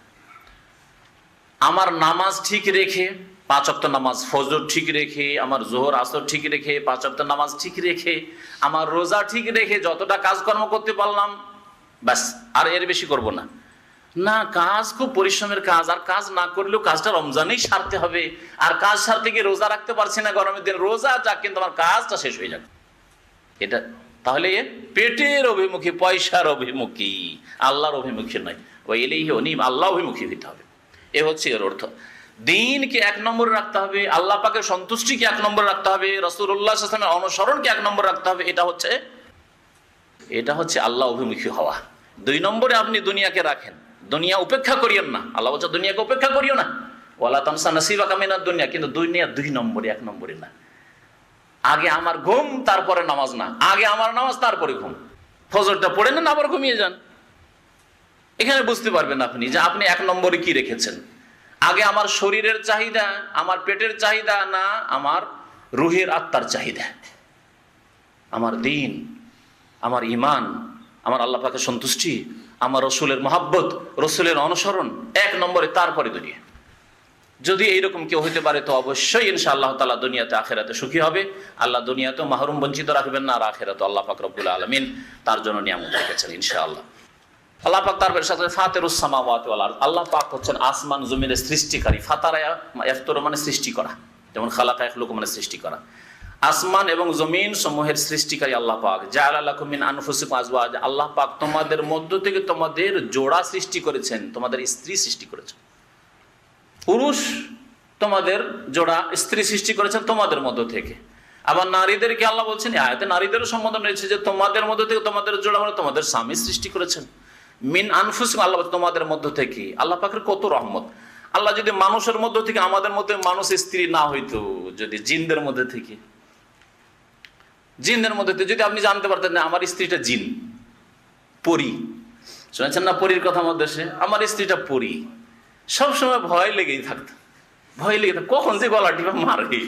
আমার নামাজ ঠিক রেখে, 5 ওয়াক্ত নামাজ, ফজর ঠিক রেখে, আমার জোহর আসর ঠিক রেখে, 5 ওয়াক্ত নামাজ ঠিক রেখে, আমার রোজা ঠিক রেখে যতটা কাজকর্ম করতে পারলাম, ব্যাস, আর এর বেশি করব না। না, কাজ খুব পরিশ্রমের কাজ, আর কাজ না করলেও কাজটা রমজানেই সারতে হবে, আর কাজ সারতে গিয়ে রোজা রাখতে পারছি না গরমের দিন, রোজা যাক কিন্তু আমার কাজটা শেষ হয়ে যাবে। এটা তাহলে পেটের অভিমুখী, পয়সার অভিমুখী, আল্লাহর অভিমুখী নয়। ওই ইলাইহি উনীব, আল্লাহ অভিমুখী হতে হবে। এ হচ্ছে এর অর্থ। দিনকে 1 নম্বরে রাখতে হবে, আল্লাহ পাকের সন্তুষ্টিকে 1 নম্বরে রাখতে হবে, রাসূলুল্লাহ সাল্লাল্লাহু আলাইহি ওয়াসাল্লামের অনুসরণকে 1 নম্বরে রাখতে হবে। এটা হচ্ছে আল্লাহ অভিমুখী হওয়া। 2 নম্বরে আপনি দুনিয়াকে রাখেন, দুনিয়া উপেক্ষা করিয়েন না। আল্লাহ বলছে দুনিয়াকে উপেক্ষা করিও না, ওয়ালা তানসা নাসিবাকা মিনাদ দুনিয়া, কিন্তু দুনিয়া 2 নম্বরে, 1 নম্বরে না। আগে আমার ঘুম, তারপরে নামাজ না, আগে আমার নামাজ তারপরে ঘুম। ফজরটা পড়ে নেন, আবার ঘুমিয়ে যান। এখানে বুঝতে পারবেন আপনি যে আপনি 1 নম্বরে কি রেখেছেন। আগে আমার শরীরের চাহিদা, আমার পেটের চাহিদা, না আমার রুহের আত্মার চাহিদা, আমার দ্বীন, আমার ঈমান, আমার আল্লাহ পাকের সন্তুষ্টি, আমার রসুলের মহাব্বত, রসুলের অনুসরণ 1 নম্বরে, তারপরে দুনিয়া। যদি এইরকম কেউ হইতে পারে তো অবশ্যই ইনশাআল্লাহ তাআলা দুনিয়াতে আখিরাতে সুখী হবে। আল্লাহ দুনিয়াতেও মাহরুম বঞ্চিত রাখবেন না, আর আখিরাতে আল্লাহ পাক রব্বুল আলামিন তার জন্য নিয়ামত রেখেছেন ইনশাআল্লাহ। আল্লাহ পাক তার সাথে ফাতিরুস সামাওয়াতি ওয়াল আরদ, আল্লাহ পাক হচ্ছেন আসমান জমিনের সৃষ্টিকারী। ফাতারা ইয়াফতুরু মানে সৃষ্টি করা, যেমন খালাকা ইয়াখলুকু মানে সৃষ্টি করা। আসমান এবং জমিন সমূহের সৃষ্টিকারী আল্লাহ পাক। জাআলা লাকুম মিন আনফুসিকুম আজওয়াজা, আল্লাহ পাক তোমাদের মধ্য থেকে তোমাদের জোড়া সৃষ্টি করেছেন, তোমাদের স্ত্রী সৃষ্টি করেছেন। পুরুষ তোমাদের জোড়া স্ত্রী সৃষ্টি করেছেন তোমাদের মধ্য থেকে। আবার নারীদেরকে আল্লাহ বলছেন আয়াতে, নারীদেরও সম্বোধন রয়েছে যে তোমাদের মধ্য থেকে তোমাদের জোড়া মানে তোমাদের স্বামী সৃষ্টি করেছেন। মিন আনফুসিকুম, আল্লাহ তোমাদের মধ্য থেকে। আল্লাহ পাকের কত রহমত। আল্লাহ যদি মানুষের মধ্য থেকে, আমাদের মধ্যে মানুষ স্ত্রী না হইতো, যদি জিনদের মধ্যে থেকে, জিনদের মধ্যে থেকে যদি আপনি জানতে পারতেন না আমার স্ত্রীটা জিন, পরী, শুনেছেন না পরীর কথা আমাদের দেশে, আমার স্ত্রীটা পরী, সবসময় ভয় লেগেই থাকতো, ভয় লেগে থাকতো কখন যে গলা টিপা মারবে,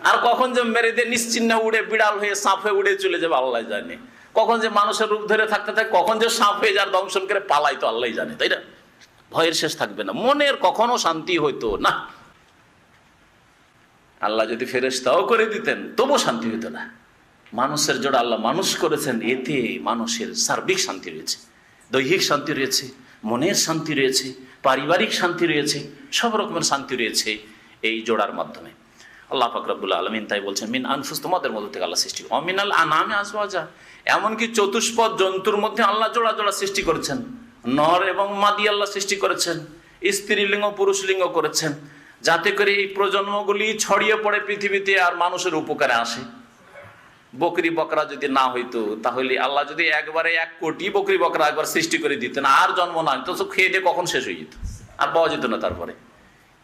আর কখন যে মেরে দিয়ে নিশ্চিহ্ন উড়ে বিড়াল হয়ে সাপ হয়ে উড়ে চলে যাবে আল্লাহ জানে, কখন যে মানুষের রূপ ধরে থাকতে থাকে, কখন যে সাপ হয়ে যার দংশন করে পালাই তো আল্লাহ জানে, তাই না? ভয়ের শেষ থাকবে না, মনের কখনো শান্তি হইতো না। আল্লাহ যদি ফেরেশতাও করে দিতেন তবু শান্তি হইতো না। মানুষের জোড়া আল্লাহ মানুষ করেছেন, এতে মানুষের সার্বিক শান্তি রয়েছে, দৈহিক শান্তি রয়েছে, মনের শান্তি রয়েছে, পারিবারিক শান্তি রয়েছে, সব রকমের শান্তি রয়েছে এই জোড়ার মাধ্যমে। আল্লাহ পাক রব্বুল আলামিন তাই বলছেন মিন আনফুস, তোমাদের মধ্যে থেকে আল্লাহ সৃষ্টি, অমিনাল আনামে আজওয়াজা, এমনকি চতুষ্পদ জন্তুর মধ্যে আল্লাহ জোড়া জোড়া সৃষ্টি করেছেন। নর এবং মাদি আল্লাহ সৃষ্টি করেছেন, স্ত্রীলিঙ্গ পুরুষলিঙ্গ করেছেন, যাতে করে এই প্রজন্মগুলি ছড়িয়ে পড়ে পৃথিবীতে আর মানুষের উপকারে আসে। বকরি বকরা যদি না হইতো, তাহলে আল্লাহ যদি একবারে 1 কোটি বকরি বকরা একবার সৃষ্টি করে দিতেন, আর জন্ম না হইতো, তো খেয়ে দিয়ে কখন শেষ হয়ে যেত, আর পাওয়া যেত না তারপরে।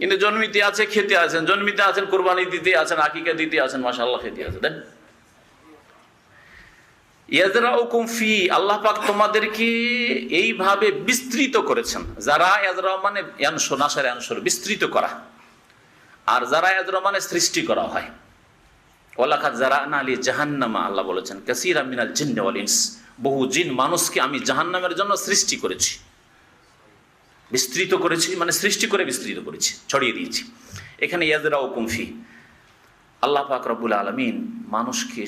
কিন্তু জন্মিতে আছে, খেতে আছেন, জন্মিতে আছেন, কোরবানি দিতে আছেন, আকিকা দিতে আছেন, মাশাআল্লাহ খেতে আছেন। দেন ইয়াজরাউকুম ফি, আল্লাহ পাক তোমাদেরকে এইভাবে বিস্তৃত করেছেন। যারা ইয়াজরা মানে ইয়ানসুর, নাসারে ইয়ানসুর, বিস্তৃত করা, আর যারা ইয়াজরা মানে সৃষ্টি করা হয়। ওয়ালাকাদ যারানা লি জাহান্নামা, আল্লাহ বলেছেন কাসীরা মিনাল জিন্নি ওয়াল ইনস, বহু জিন মানুষকে আমি জাহান্নামের জন্য সৃষ্টি করেছি, বিস্তৃত করেছি, মানে সৃষ্টি করে বিস্তৃত করেছি, ছড়িয়ে দিয়েছি। এখানে ইয়াজরাউকুম ফি, আল্লাহ পাক রব্বুল আলামিন মানুষকে,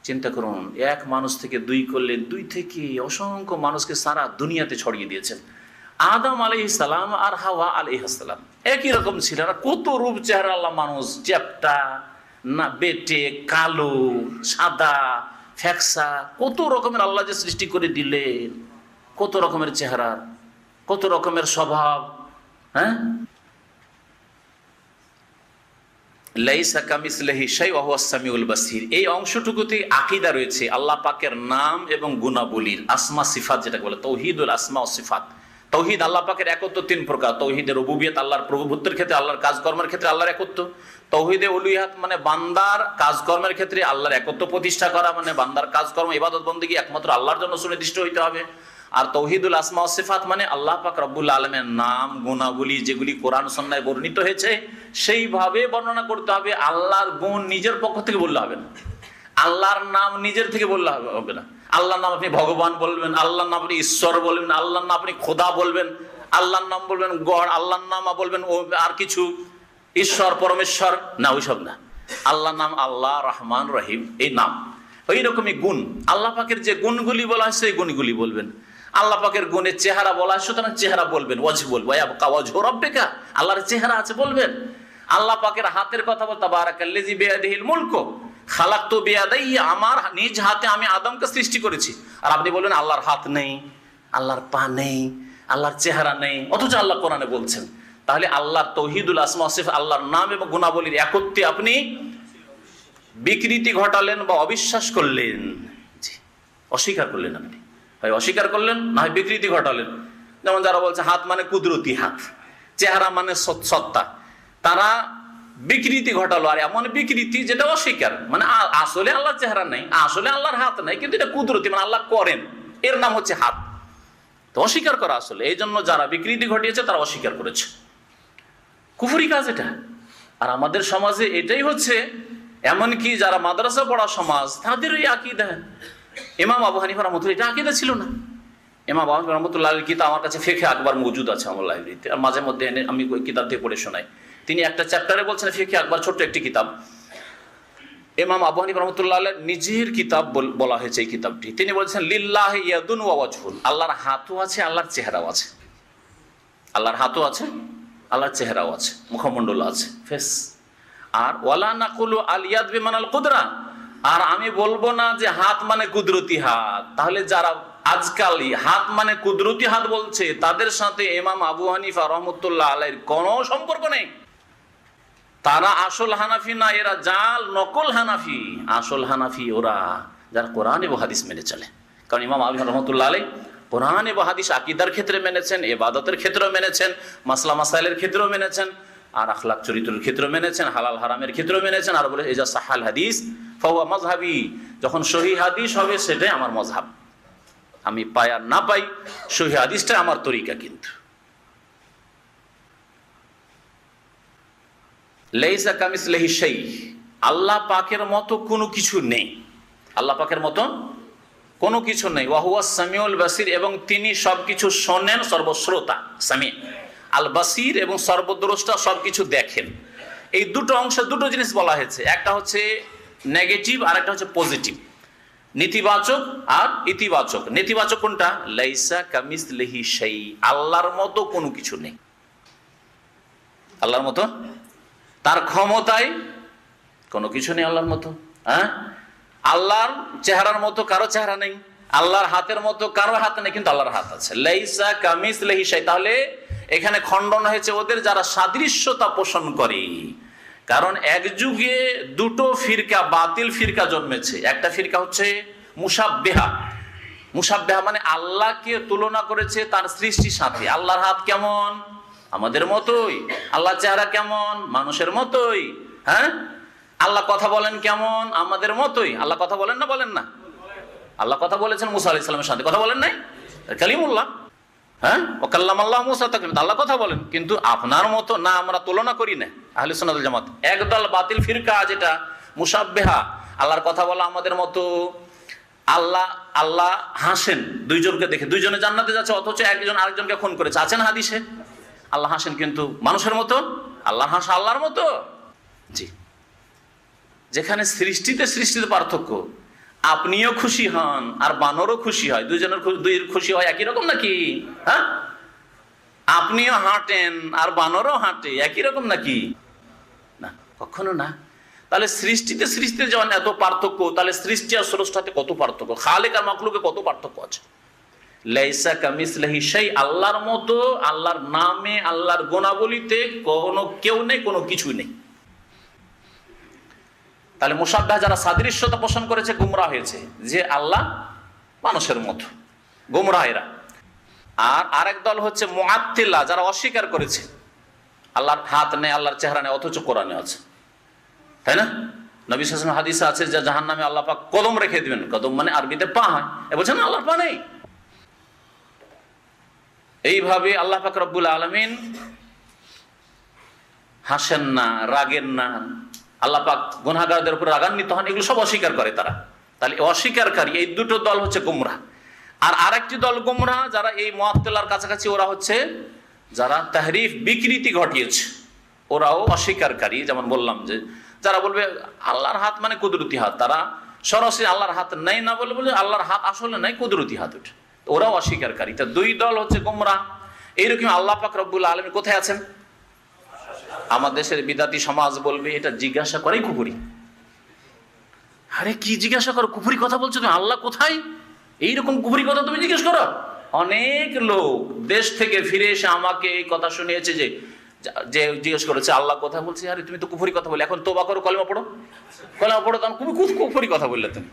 চিন্তা করুন, 1 মানুষ থেকে 2 করলেন, 2 থেকে অসংখ্য মানুষকে সারা দুনিয়াতে ছড়িয়ে দিয়েছেন। আদম আলাইহিস সালাম আর হাওয়া আলাইহিস সালাম একই রকম ছিলেন, কত রূপ চেহারা আল্লাহ, মানুষ চ্যাপ্টা না, বেটে, কালো, সাদা, ফ্যাকসা, কত রকমের আল্লাহ যে সৃষ্টি করে দিলেন, কত রকমের চেহারা, কত রকমের স্বভাব। হ্যাঁ, লাইসা কামিসলিহি শাইউন ওয়া হুয়াস সামিউল বাসীর, এই অংশটুকুতে আকীদা রয়েছে আল্লাহ পাকের নাম এবং গুণাবলীর, আসমা সিফাত যেটাকে বলে তাওহীদুল আসমা ওয়াস সিফাত। তাওহীদ আল্লাহ পাকের একত্ব তিন প্রকার। তাওহীদের রুবুবিয়ত, আল্লাহর প্রভুত্বের ক্ষেত্রে, আল্লাহর কাজকর্মের ক্ষেত্রে আল্লাহর একত্ব। তাওহীদে উলুহিয়াত মানে বান্দার কাজকর্মের ক্ষেত্রে আল্লাহর একত্ব প্রতিষ্ঠা করা, মানে বান্দার কাজকর্ম ইবাদত বন্দেগী একমাত্র আল্লাহর জন্য সুনির্দিষ্ট হইতে হবে। আর তাওহীদুল আসমা ওয়াস সিফাত মানে আল্লাহ পাক রব্বুল আলামিনের নাম গুণাবলী যেগুলি কোরআন সুন্নাহয় বর্ণিত হয়েছে সেইভাবে বর্ণনা করতে হবে। আল্লাহর গুণ নিজের পক্ষ থেকে বললে হবে না, আল্লাহর নাম নিজের থেকে বললে হবে না। আল্লাহর নাম আপনি ভগবান বলবেন, আল্লাহর নাম আপনি ঈশ্বর বলবেন, আল্লাহর নাম আপনি খোদা বলবেন, আল্লাহর নাম বলবেন গড, আল্লাহর নাম বলবেন ও আর কিছু ঈশ্বর পরমেশ্বর, না ওইসব না। আল্লাহর নাম আল্লাহ রহমান রহিম, এই নাম। ওই রকমই গুণ, আল্লাহ পাকের যে গুণগুলি বলা হয় সেই গুণগুলি বলবেন। আল্লাহ পাকের গুণের চেহারা বলা হয়, সুতরাং চেহারা বলবেন। ওয়াজহ বলবো, ওয়াজহু রাব্বিকা, আল্লাহর চেহারা আছে বলবেন। আল্লাহ পাকের হাতের কথা বলতে, তাবারাকাল্লাযী বিয়াদিহিল মুলকু খালাকতু বিয়াদাইহি, আমার নিজ হাতে আমি আদমকে সৃষ্টি করেছি। আর আপনি বলবেন আল্লাহর হাত নেই, আল্লাহর পা নেই, আল্লাহর চেহারা নেই, অথচ আল্লাহ কোরআনে বলছেন। তাহলে আল্লাহর তাওহীদুল আসমা ওয়াস সিফাত, আল্লাহর নাম এবং গুণাবলীর একত্বে আপনি বিকৃতি ঘটালেন বা অবিশ্বাস করলেন, অস্বীকার করলেন। আপনি হয় অস্বীকার করলেন, না হয় বিকৃতি ঘটালেন। যেমন যারা বলছে হাত মানে কুদরতি হাত, চেহারা মানে সত্তা, তারা বিকৃতি ঘটালো। আর এমন বিকৃতি যেটা অস্বীকার, মানে আসলে আল্লাহর চেহারা নেই, আসলে আল্লাহর হাত নাই, কিন্তু এটা কুদরতি মানে আল্লাহ করেন, এর নাম হচ্ছে হাত। তো অস্বীকার করা আসলে, এই জন্য যারা বিকৃতি ঘটিয়েছে তারা অস্বীকার করেছে, কুফরি কাজ এটা। আর আমাদের সমাজে এটাই হচ্ছে, এমনকি যারা মাদ্রাসা পড়া সমাজ তাদের ওই আকীদা। ইমাম আবু হানিফা রাহমাতুল্লাহ এটা আকীদা ছিল না। ইমাম আবু হানিফা রাহমাতুল্লাহ কিতাব আমার কাছে ফিকহে আকবর মজুদ আছে আমার লাইব্রেরিতে, আর মাঝে মধ্যে এনে আমি ওই কিতাব থেকে পড়ে শোনাই। তিনি একটা চ্যাপ্টারে বলছেন, ফিকহে আকবর ছোট্ট একটি কিতাব, ইমাম আবু হানিফা রাহমাতুল্লাহ নিজের কিতাব বলা হয়েছে এই কিতাবটি। তিনি বলছেন লিল্লাহি ইয়াদুন ওয়া ওয়াজহুন, আল্লাহর হাতও আছে, আল্লাহর চেহারাও আছে। আল্লাহর হাতও আছে, আল্লাহর চেহারাও আছে, মুখমণ্ডল আছে, ফেস। আর ওয়ালা নাকুলু আল ইয়াদ বিমানাল কুদরা, আর আমি বলবো না যে হাত মানে কুদরতি হাত। তাহলে যারা আজকাল হাত মানে কুদরতি হাত বলছে তাদের সাথে ইমাম আবু হানিফা রাহমাতুল্লাহ আলাইহির কোনো সম্পর্ক নেই। তারা আসল হানাফি না, এরা জাল নকল হানাফি। আসল হানাফি ওরা যারা কোরআন এবং হাদিস মেনে চলে। কারণ ইমাম আবু হানিফা রাহমাতুল্লাহ আলাইহি কোরআন এবং হাদিস আকীদার ক্ষেত্রে মেনেছেন, ইবাদতের ক্ষেত্রেও মেনেছেন, মাসলা মাসাইলের ক্ষেত্রেও মেনেছেন, আর আখলাক চরিত্রের ক্ষেত্রেও মেনেছেন, হালাল হারামের ক্ষেত্রেও মেনেছেন। আর বলে ইজা সাহাল হাদিস ফাহুয়া মাযহাবি, যখন সহিহ হাদিস হবে সেটাই আমার মযহাব। আমি পাই আর না পাই, সহিহ হাদিসটা আমার তরিকা। কিন্তু লাইসা কামিসলিহি শাই, আল্লাহ পাকের মতো কোনো কিছু নেই, আল্লাহ পাকের মতো কোনো কিছু নেই। ওয়া হুয়াস সামিউল বাসীর, এবং তিনি সবকিছু শোনেন, সর্বশ্রোতা। সামি আল বাসীর, এবং সর্বদ্রষ্টা, সবকিছু দেখেন। এই দুটো অংশে দুটো জিনিস বলা হয়েছে, একটা হচ্ছে নেগেটিভ আর একটা হচ্ছে পজিটিভ, নেতিবাচক আর ইতিবাচক। নেতিবাচক কোনটা? লাইসা কামিসলিহি শাই, আল্লাহর মতো কোনো কিছু নেই। আল্লাহর মতো, তার ক্ষমতায় কোনো কিছু নেই আল্লাহর মতো। হ্যাঁ, আল্লাহর চেহারার মতো কারো চেহারা নেই, আল্লাহর হাতের মতো কারো হাত নেই, কিন্তু আল্লাহর হাত আছে। লাইসা কামিসলিহি শাই। তাহলে এখানে খণ্ডন হয়েছে ওদের যারা সাদৃশ্যতা পোষণ করে। কারণ এক যুগে দুটো ফিরকা, বাতিল ফিরকা জন্মেছে। একটা ফিরকা হচ্ছে মুশাব্বিহা। মুশাব্বিহা মানে আল্লাহকে তুলনা করেছে তার সৃষ্টির সাথে। আল্লাহর হাত কেমন? আমাদের মতোই। আল্লাহর চেহারা কেমন? মানুষের মতোই। হ্যাঁ, আল্লাহ কথা বলেন কেমন? আমাদের মতোই। আল্লাহ কথা বলেন না? বলেন না? আল্লাহ কথা বলেছেন মুসা আলাইহিস সালামের সাথে, কথা বলেন নাই? কালিমুল্লাহ। হ্যাঁ, ওয়াকাল্লামাল্লাহ মুসা তাকলিমা, আল্লাহ কথা বলেন, কিন্তু আপনার মতো না, আমরা তুলনা করি না। আহলে সুন্নাত ওয়াল জামাত একদল বাতিল ফিরকা যেটা মুশাব্বিহা, আল্লাহর কথা বলা আমাদের মতো। আল্লাহ হাসেন দুইজনকে দেখে, দুইজনে জান্নাতে যাচ্ছে, অথচ একজন আরেকজনকে খুন করেছে। আছেন হাদিসে আল্লাহ হাসেন, কিন্তু মানুষের মতো। আল্লাহ হাসা আল্লাহর মতো? জি। যেখানে সৃষ্টিতে পার্থক্য, আপনিও খুশি হন আর বানরও খুশি হয়, দুইজনের খুশি হয় একই রকম নাকি? হ্যাঁ, আপনিও হাঁটেন আর বানরও হাঁটে, একই রকম নাকি? না, কখনো না। তাহলে সৃষ্টিতে যখন এত পার্থক্য, তাহলে সৃষ্টি আর স্রষ্টাতে কত পার্থক্য, খালেক আর মাখলুকে কত পার্থক্য আছে। লাইসা কামিসলিহি শাই, আল্লাহর মতো, আল্লাহর নামে, আল্লাহর গুণাবলীতে কোনো কেউ নেই, কোনো কিছু নেই। তাহলে মুশাব্বাহ যারা সাদৃশ্যতা পোষণ করেছে গুমরাহ হয়েছে, যে আল্লাহ মানুষের মতো, গুমরাহ এরা। আর আরেক দল হচ্ছে মুআত্তিলা, যারা অস্বীকার করেছে আল্লাহর হাত নেই, আল্লাহর চেহারা নেই, অথচ কোরআনে আছে, তাই না? নবী সাল্লাল্লাহু আলাইহি ওয়াসাল্লাম হাদিসে আছে যে জাহান্নামে আল্লাহ পাক কদম রেখে দিবেন। কদম মানে আরবিতে পা হয়, বলছেন না আল্লাহর পা নেই। এইভাবে আল্লাহ পাক রব্বুল আলামিন হাসেন না, রাগেন না, আল্লাহ পাক গুনাহগারদের উপর রাগান্বিত হন, এগুলো সব অস্বীকার করে তারা। তাহলে অস্বীকারী এই দুটো দল হচ্ছে গুমরাহ। আর আরেকটি দল গুমরাহ যারা এই মুআত্তিলার কাছাকাছি, ওরা হচ্ছে যারা তাহরিফ, বিকৃতি ঘটিয়েছে, ওরাও অস্বীকারী। যেমন বললাম যে যারা বলবে আল্লাহর হাত মানে কুদরতি হাত, তারা সরাসরি আল্লাহর হাত নেই না বলে বলে আল্লাহর হাত আসলে নাই, কুদরতি হাত, ওঠে, ওরাও অস্বীকারী। তা দুই দল হচ্ছে গুমরাহ। এইরকম আল্লাহ পাক রব্বুল আলামিন কোথায় আছেন? আমার দেশের বিদাতি সমাজ বলবে এটা জিজ্ঞাসা করেই কুফরি। আরে কি জিজ্ঞাসা করো, কুফরি কথা বলছো তুমি, আল্লাহ কোথায়? এইরকম কুফরি কথা তুমি জিজ্ঞেস করো? অনেক লোক দেশ থেকে ফিরে এসে আমাকে এই কথা শুনিয়েছে যে জিজ্ঞেস করেছে আল্লাহ কোথায়, বলছে আরে তুমি তো কুফরি কথা বলে, এখন তোবা করো, কলেমা পড়ো, তখন কুফরি কথা বললে তুমি।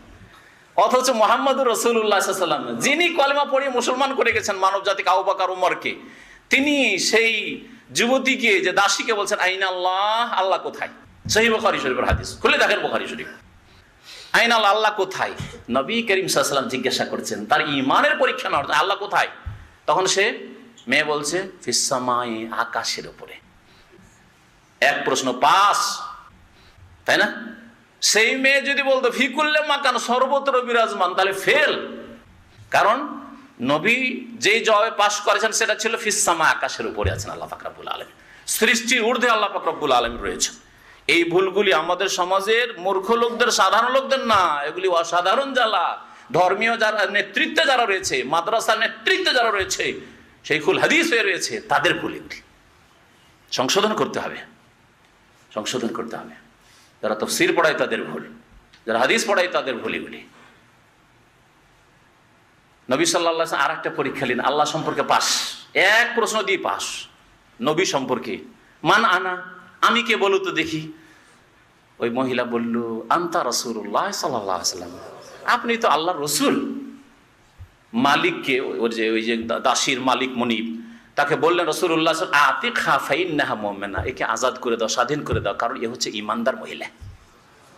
অথচ মুহাম্মদুর রাসূলুল্লাহ সাল্লাল্লাহু আলাইহি ওয়াসাল্লাম, যিনি কলেমা পড়িয়ে মুসলমান করে গেছেন মানব জাতিকে, আবু বকর উমরকে, তিনি সেই যুবতীকে, যে দাসীকে বলছেন আইনা আল্লাহ, আল্লাহ কোথায়? সহিহ বুখারী শরীফের হাদিস, খুলে দেখেন বুখারী শরীফ। আইনা আল্লাহ, আল্লাহ কোথায়? নবী করিম সাল্লাল্লাহু আলাইহি ওয়াসাল্লাম জিজ্ঞাসা করছেন, তার ঈমানের পরীক্ষা নেওয়ার জন্য, আল্লাহ কোথায়? তখন সে মেয়ে বলছে ফিস সামাই, আকাশের উপরে। এক প্রশ্ন পাস, তাই না? সেই মেয়ে যদি বলতো ফিকুল্লে মাকান, সর্বত্র বিরাজমান, তাহলে ফেল। কারণ নবী যেই জবাবে পাশ করেছেন সেটা ছিল ফিস সামা, আকাশের উপরে আছেন আল্লাহ পাক রব্বুল আলামিন, সৃষ্টির ঊর্ধ্বে আল্লাহ পাক রব্বুল আলামিন রয়েছে। এই ভুলগুলি আমাদের সমাজের মূর্খ লোকদের, সাধারণ লোকদের না, এগুলি অসাধারণ যারা ধর্মীয়, যারা নেতৃত্বে যারা রয়েছে, মাদ্রাসার নেতৃত্বে যারা রয়েছে, শাইখুল হাদিস হয়ে রয়েছে, তাদের ভুল এগুলি সংশোধন করতে হবে, সংশোধন করতে হবে। যারা তাফসীর পড়ায় তাদের ভুল, যারা হাদিস পড়ায় তাদের ভুল এগুলি। নবী সাল্লাল্লাহু আলাইহি ওয়াসাল্লাম আরেকটা পরীক্ষা নিলেন, আল্লাহ সম্পর্কে পাস, এক প্রশ্ন দিয়ে পাস। নবী সম্পর্কে মান আনা, আমি কে বলো তো দেখি। ওই মহিলা বলল আনতা রাসূলুল্লাহ সাল্লাল্লাহু আলাইহি ওয়াসাল্লাম, আপনি তো আল্লাহর রসুল। মালিককে, ওই যে দাসীর মালিক মনিব, তাকে বললেন রাসূলুল্লাহ আতিকহা ফাইন্নাহা মুমিনা, একে আজাদ করে দাও, স্বাধীন করে দাও, কারণ এ হচ্ছে ঈমানদার মহিলা,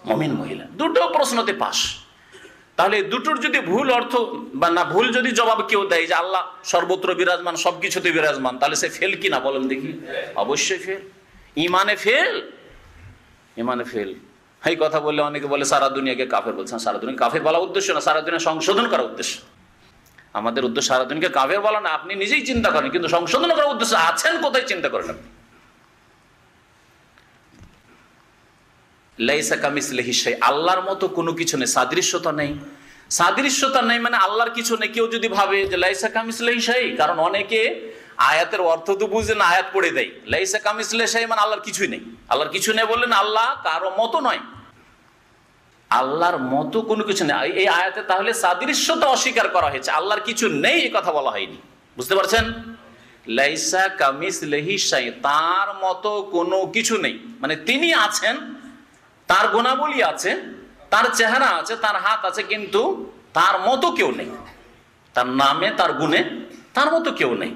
মুমিন মহিলা। দুটো প্রশ্নতে পাস। তাহলে দুটোর যদি ভুল অর্থ বা না ভুল যদি জবাব কেউ দেয় যে আল্লাহ সর্বত্র বিরাজমান, সবকিছুতে বিরাজমান, তাহলে সে ফেল কি না বলেন দেখি? অবশ্যই ফেল, ইমানে ফেল, ইমানে ফেল। এই কথা বললে অনেকে বলে সারা দুনিয়াকে কাফের বলছেন। সারা দুনিয়া কাফের বলা উদ্দেশ্য না, সারা দুনিয়া সংশোধন করার উদ্দেশ্য। আমাদের উদ্দেশ্য সারা দুনিয়াকে কাফের বলা না, আপনি নিজেই চিন্তা করেন, কিন্তু সংশোধন করার উদ্দেশ্য আছেন কোথায় চিন্তা করেন আপনি। লাইসা কামিসলিহি শাই, আল্লাহর মতো কোনো কিছু নেই, সাদৃশ্যতা নেই। সাদৃশ্যতা নেই মানে আল্লাহর কিছু নেই। কেউ যদি ভাবে যে লাইসা কামিসলিহি শাই, কারণ অনেকে আয়াতের অর্থ তো বুঝে না, আয়াত পড়ে দেয়, লাইসা কামিসলিহি শাই মানে আল্লাহর কিছুই নেই। আল্লাহর কিছু নেই বললেন, আল্লাহ কারো মতো নয়, আল্লাহর মতো কোনো কিছু নেই। এই আয়াতে তাহলে সাদৃশ্যতা অস্বীকার করা হয়েছে, আল্লাহর কিছু নেই এই কথা বলা হয়নি। বুঝতে পারছেন? লাইসা কামিসলিহি শাই, তার মতো কোনো কিছু নেই, মানে তিনি আছেন, তার গুণাবলী আছে, তার চেহারা আছে, তার হাত আছে, কিন্তু তার মতো কেউ নেই, তার নামে, তার গুণে তার মতো কেউ নেই।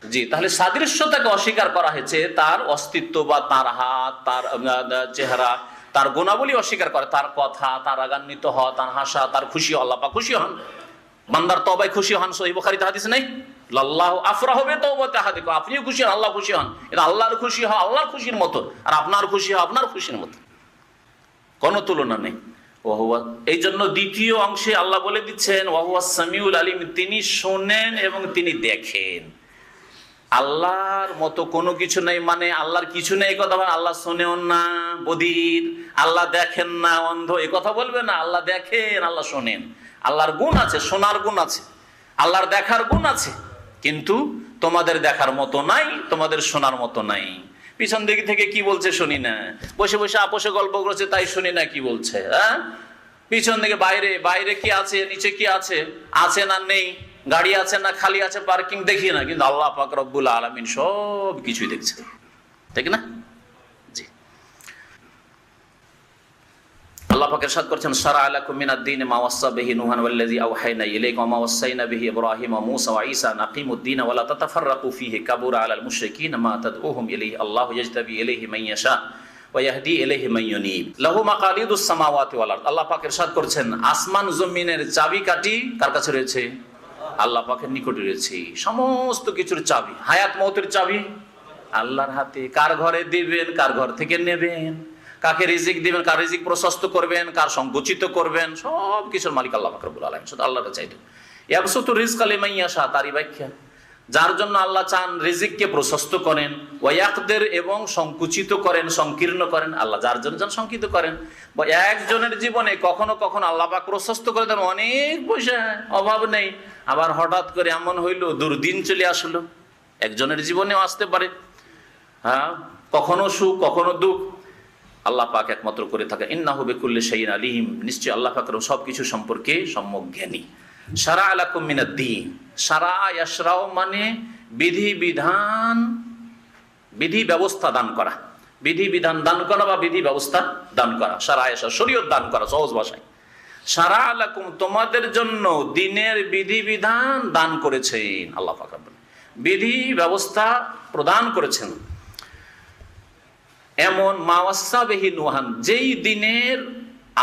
জি, তাহলে সাদৃশ্যতাকে অস্বীকার করা হয়েছে, তার অস্তিত্ব বা তার হাত, তার চেহারা, তার গুণাবলী অস্বীকার করে, তার কথা, তার রাগান্বিত হওয়া, তার হাসা, তার খুশি, আল্লাহ পাক খুশি হন, বান্দার তওবায় খুশি হন। সহিহ বুখারীতে হাদিস নেই, লাল্লাহু আফরাহু বিতাওবাতি আহাদিকুম, আপনিও খুশি হন, আল্লাহ খুশি হন। এটা আল্লাহর খুশি হয় আল্লাহর খুশির মতো, আর আপনার খুশি হয় আপনার খুশির মতো, কোনো তুলনা নেই। এই জন্য দ্বিতীয় অংশে আল্লাহ বলে দিচ্ছেন ওয়াহুয়াস সামিউল আলিম, তিনি শোনেন এবং তিনি দেখেন। আল্লাহর মতো কোনো কিছু নেই, মানে আল্লাহর কিছু নেই এই কথা, আল্লাহ শোনেও না বধির, আল্লাহ দেখেন না অন্ধ, এই কথা বলবে না। আল্লাহ দেখেন, আল্লাহ শোনেন, আল্লাহর গুণ আছে, শোনার গুণ আছে, আল্লাহর দেখার গুণ আছে, কিন্তু তোমাদের দেখার মতো নাই, তোমাদের শোনার মতো নাই। পিছন দিক থেকে কি বলছে শুনি না, বসে বসে আপোষে গল্প করছে তাই শুনি না কি বলছে। হ্যাঁ, পিছন দিকে বাইরে বাইরে কি আছে, নিচে কি আছে, আছে না নেই, গাড়ি আছে না খালি আছে, পার্কিং দেখি না, কিন্তু আল্লাহ পাক রব্বুল আলামিন সব কিছুই দেখছেন, ঠিক না? জি, আল্লাহ পাক ইরশাদ করেছেন, শারা'a লাকুম মিনাদ দীন মা ওয়াসসা বিহি নূহান ওয়াল্লাযী আওহায়না ইলাইকা ওয়া মা ওয়াসাইনা বিহি ইব্রাহিম ওয়া মূসা ওয়া ঈসা আন আকিমুদ দীন ওয়া লা তাতাফাররাকু ফীহি কাবুরা আলাল মুশরিকিনা মা তাদউহুম ইলাইহি আল্লাহু ইয়াজতাবি ইলাইহি মান ইয়াশা ওয়া ইয়াহদি ইলাইহি মান ইউনীব লাহু মাকালিদুস সামাওয়াতি ওয়াল আরদ। আল্লাহ পাক ইরশাদ করেছেন, আসমান জমিনের চাবিকাঠি কার কাছে রয়েছে? আল্লাহ পাকের নিকটে রয়েছে। সমস্ত কিছুর চাবি, হায়াত মওতের চাবি আল্লাহর হাতে। কার ঘরে দিবেন, কার ঘর থেকে নেবেন, কাকে রিজিক দিবেন, কার রিজিক প্রশস্ত করবেন, কার সংকুচিত করবেন, সব কিছুর মালিক আল্লাহ পাক রব্বুল আলামিন। শুধু আল্লাহর কাছে চাইতে ইয়াবসুতু রিজকা লিমান ইয়াশা, তারই ব্যাখ্যা, যার জন্য আল্লাহ চান রিজিককে প্রশস্ত করেন, ওয়া ইয়াকদির, এবং সংকুচিত করেন, সংকীর্ণ করেন। আল্লাহ যার জন্য চান সংকীর্ণ করেন। বা একজনের জীবনে কখনো কখনো আল্লাহ পাক প্রশস্ত করে দেন, অনেক পয়সা অভাব নেই, আবার হঠাৎ করে এমন হইলো দুর্দিন চলে আসলো, একজনের জীবনেও আসতে পারে। হ্যাঁ, কখনো সুখ কখনো দুঃখ, আল্লাহ পাক একমাত্র করে থাকে। ইন্নাহু বিকুল্লি শাইইন আলিম, নিশ্চয় আল্লাহ পাক সবকিছু সম্পর্কে সম্যক জ্ঞানী। শারা'a লাকুম মিনাদ দীন, শারা'a ইয়াশরাউ মানে বিধি বিধান, বিধি ব্যবস্থা দান করা, বিধি বিধান দান করা বা বিধি ব্যবস্থা দান করা, শারা'a ইয়াশরা শরীয়ত দান করা সহজ ভাষায়। শারা'a লাকুম তোমাদের জন্য দ্বীনের বিধি বিধান দান করেছেন আল্লাহ পাক, বিধি ব্যবস্থা প্রদান করেছেন। এমন মা ওয়াসসা বিহি নূহান, যেই দিনের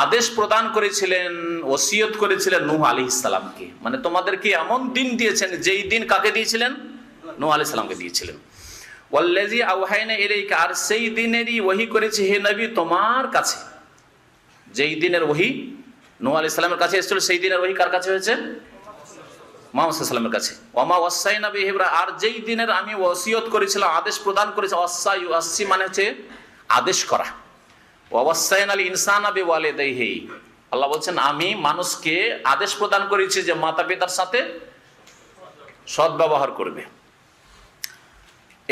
আদেশ প্রদান করেছিলেন, ওসিয়ত করেছিলেন নূহ আলাইহিস সালামকে, মানে তোমাদেরকে এমন দিন দিয়েছেন যেই দিন কাকে দিয়েছিলেন? নূহ আলাইহিস সালামকে দিয়েছিলেন। ওয়াল্লাযী আওহায়না ইলাইকা, আর সেই দিনেরই ওহী করেছি হে নবী তোমার কাছে। যেই দিনের ওহী নূহ আলাইহিস সালামের কাছে এসেছিল, সেই দিনের ওহী কার কাছে হয়েছে? মুহাম্মদ সাল্লাল্লাহু আলাইহি ওয়াসাল্লামের কাছে। ওয়া মা ওয়াসাইনা বিহি, আর যেই দিনের আমি ওসিয়ত করেছিলাম, আদেশ প্রদান করেছি, ওয়াসা ইউসি মানে হচ্ছে আদেশ করা। ওয়াসাইনাল ইনসানা বিওয়ালিদাইহি, আল্লাহ বলছেন আমি মানুষকে আদেশ প্রদান করেছি যে মাতা পিতার সাথে সৎ ব্যবহার করবে।